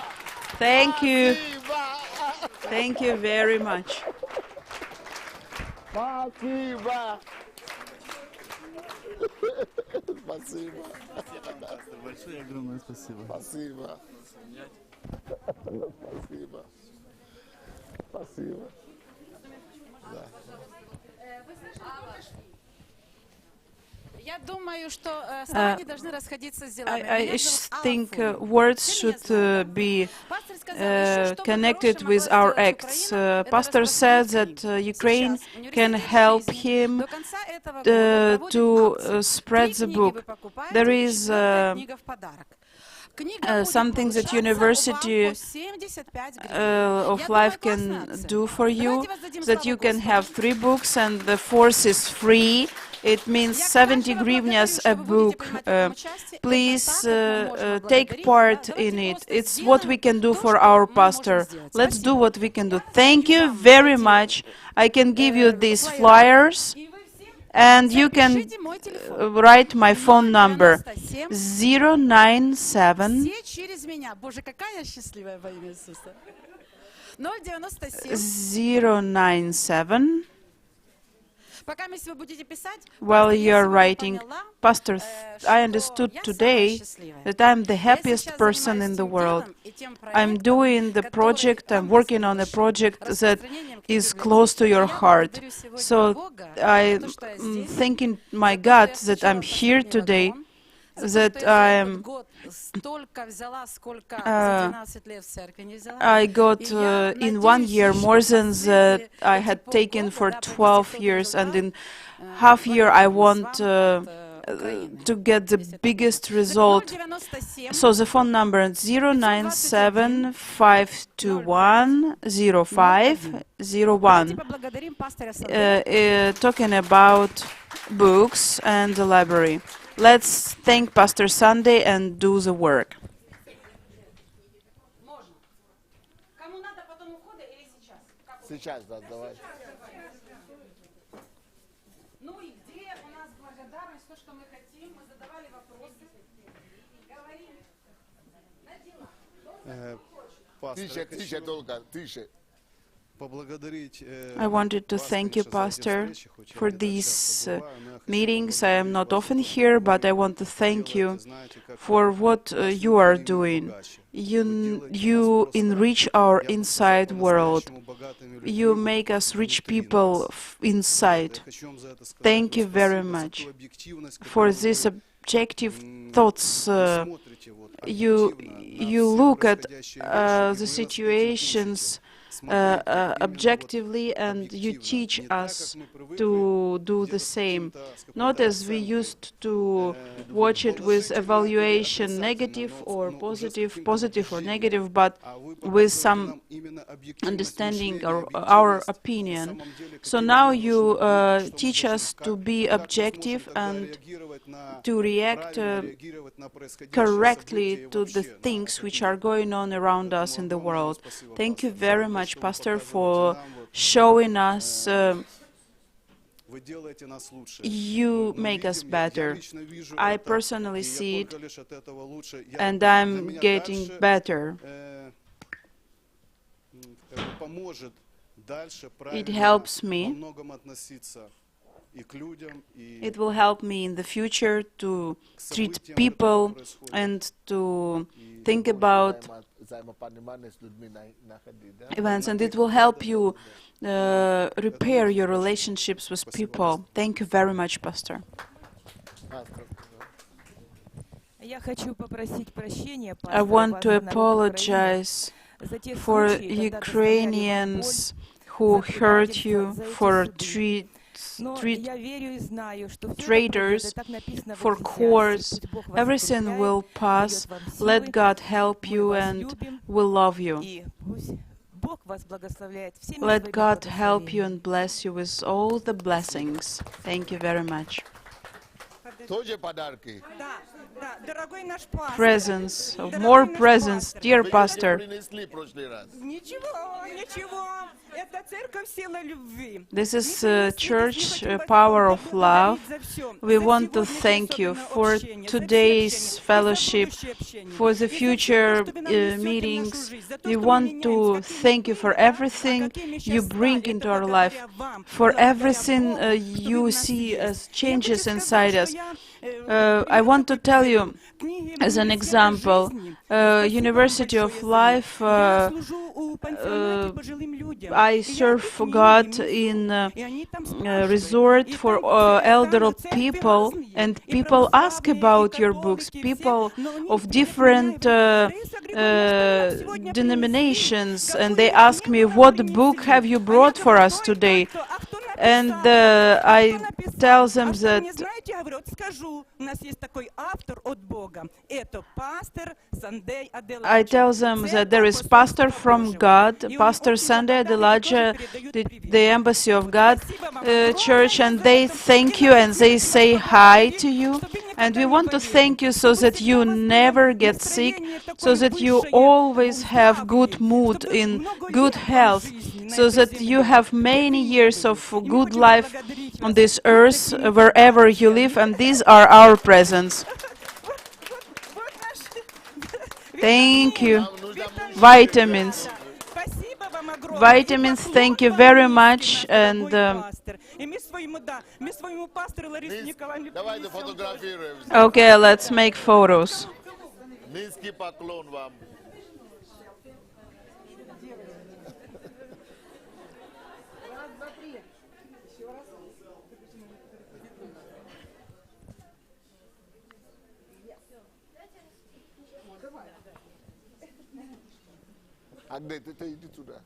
Thank you. Thank you very much. Спасибо. Спасибо. Большое огромное спасибо. Спасибо. Спасибо. Спасибо. Да. Я думаю, что слова не должны расходиться с делами. I think words should be connected with our acts. Pastor said that Ukraine can help him to spread the book. There is something that University of Life can do for you, that you can have 3 books and the 4th is free. It means 70 hryvnias a book. Please take part in it. It's what we can do for our pastor. Let's do what we can do. Thank you very much. I can give you these flyers. And you can write my phone number 097 097. While you're writing Pastor, I understood today that I'm the happiest person in the world. I'm doing the project, I'm working on a project that is close to your heart. So I'm thanking my God that I'm here today, that I got in 1 year more than that I had taken for 12 years, and in half year I want to get the biggest result. So the phone number is 097-521-0501, talking about books and the library. Let's thank Pastor Sunday and do the work. Сейчас, да, давай. Ну и где у нас благодарность, то, что мы хотим, мы задавали вопросы, говорим на дела. Тише, тише, только, тише. I wanted to thank you, Pastor, for these meetings. I am not often here, but I want to thank you for what you are doing. You enrich our inside world. You make us rich people inside. Thank you very much for these objective thoughts. You look at the situations objectively, and you teach us to do the same, not as we used to watch it with evaluation, negative or positive, positive or negative, but with some understanding or our opinion. So now you teach us to be objective and to react correctly to the things which are going on around us in the world. Thank you very much, Pastor, for showing us you make us better. I personally see it, and I'm getting better. It helps me. It will help me in the future to treat people and to think about events, and it will help you repair your relationships with people. Thank you very much, Pastor. I want to apologize for Ukrainians who hurt you, for traitors, for courts. Everything will pass. Let God help you, and we'll love you. Let God help you and bless you with all the blessings. Thank you very much. Presents, more presents, dear Pastor. This is church power of love. We want to thank you for today's fellowship, for the future meetings. We want to thank you for everything you bring into our life, for everything you see as changes inside us. I want to tell you, as an example, University of Life, I serve God in a resort for elderly people, and people ask about your books, people of different denominations, and they ask me, what book have you brought for us today? And I tell them that there is pastor from God, Pastor Sunday Adelaja, the Embassy of God Church, and they thank you and they say hi to you. And we want to thank you so that you never get sick, so that you always have good mood, in good health, so that you have many years of good life on this earth, wherever you live, and these are our presents. Thank you. Vitamins. Vitamins, thank you very much. And И мы своему пастору Ларисе Николаевне Давайте принесем. фотографируемся. Okay, let's make photos. Низкий поклон вам. А где ты иди туда?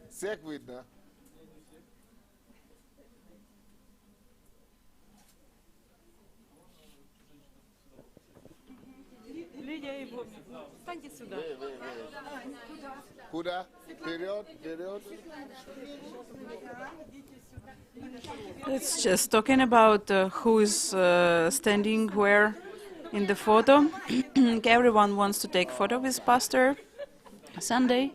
Всех видно? Лидия его. Встаньте сюда. Куда? Вперед, вперед. It's just talking about who is standing where in the photo. Everyone wants to take photo with Pastor Sunday.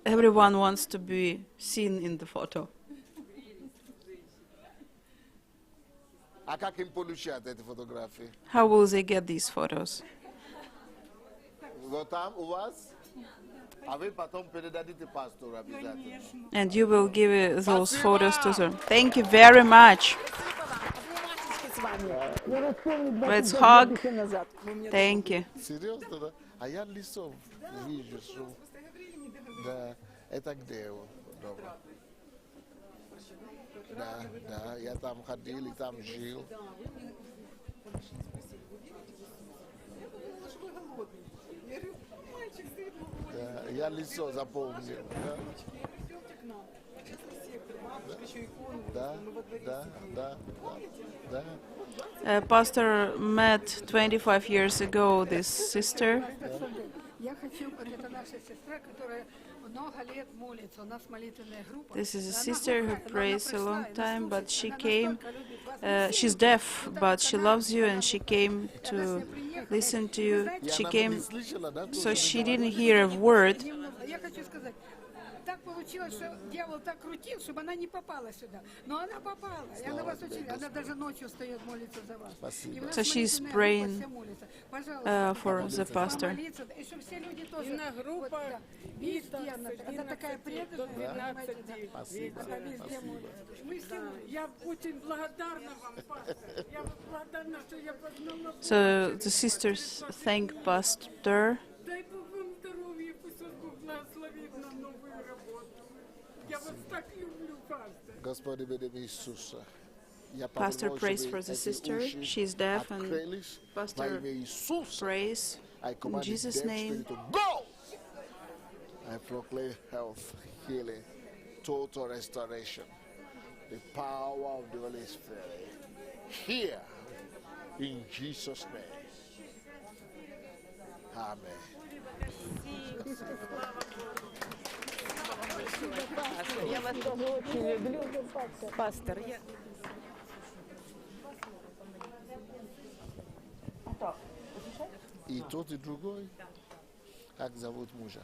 Everyone wants to be seen in the photo. А как им получать эти фотографии? How will they get these photos? Вот там у вас? А вы потом передадите пастору обязательно. And you will give those photos to them. Thank you very much. Let's hug. Thank you. Серьезно, да? А я лицо вижу, что... Да, это где его? Дома? Да, да, я там ходил и там жил. Да, я лицо запомнил. Да, да, да, да, да. Pastor met 25 years ago this sister. Я хочу, это наша сестра, которая много лет молится. У нас молитвенная группа. This is a sister who prays a long time, but she came. She's deaf, but she loves you, and she came to listen to you. She came, so she didn't hear a word. Я хочу сказать, так получилось, что дьявол так крутил, чтобы она не попала сюда. Но она попала, и она вас очень, она даже ночью встает молиться за вас. So she's praying for the pastor. И чтобы все люди тоже. И на группах, везде она такая преданная, она везде молится. Я очень благодарна вам, пастор. Я благодарна, что я познала. So the sisters thank Pastor. Дай Бог вам здоровья, пусть вас Бог благословит на новую работу. Я вас так люблю, пастор. Господи, в имя Иисуса. Pastor prays for the sister. She's deaf, and Pastor prays in Jesus' name. Go! I proclaim health, healing, total restoration, the power of the Holy Spirit. Here, in Jesus' name. Amen. Я вас тоже очень люблю, пастор. И тот, и другой. Как зовут мужа?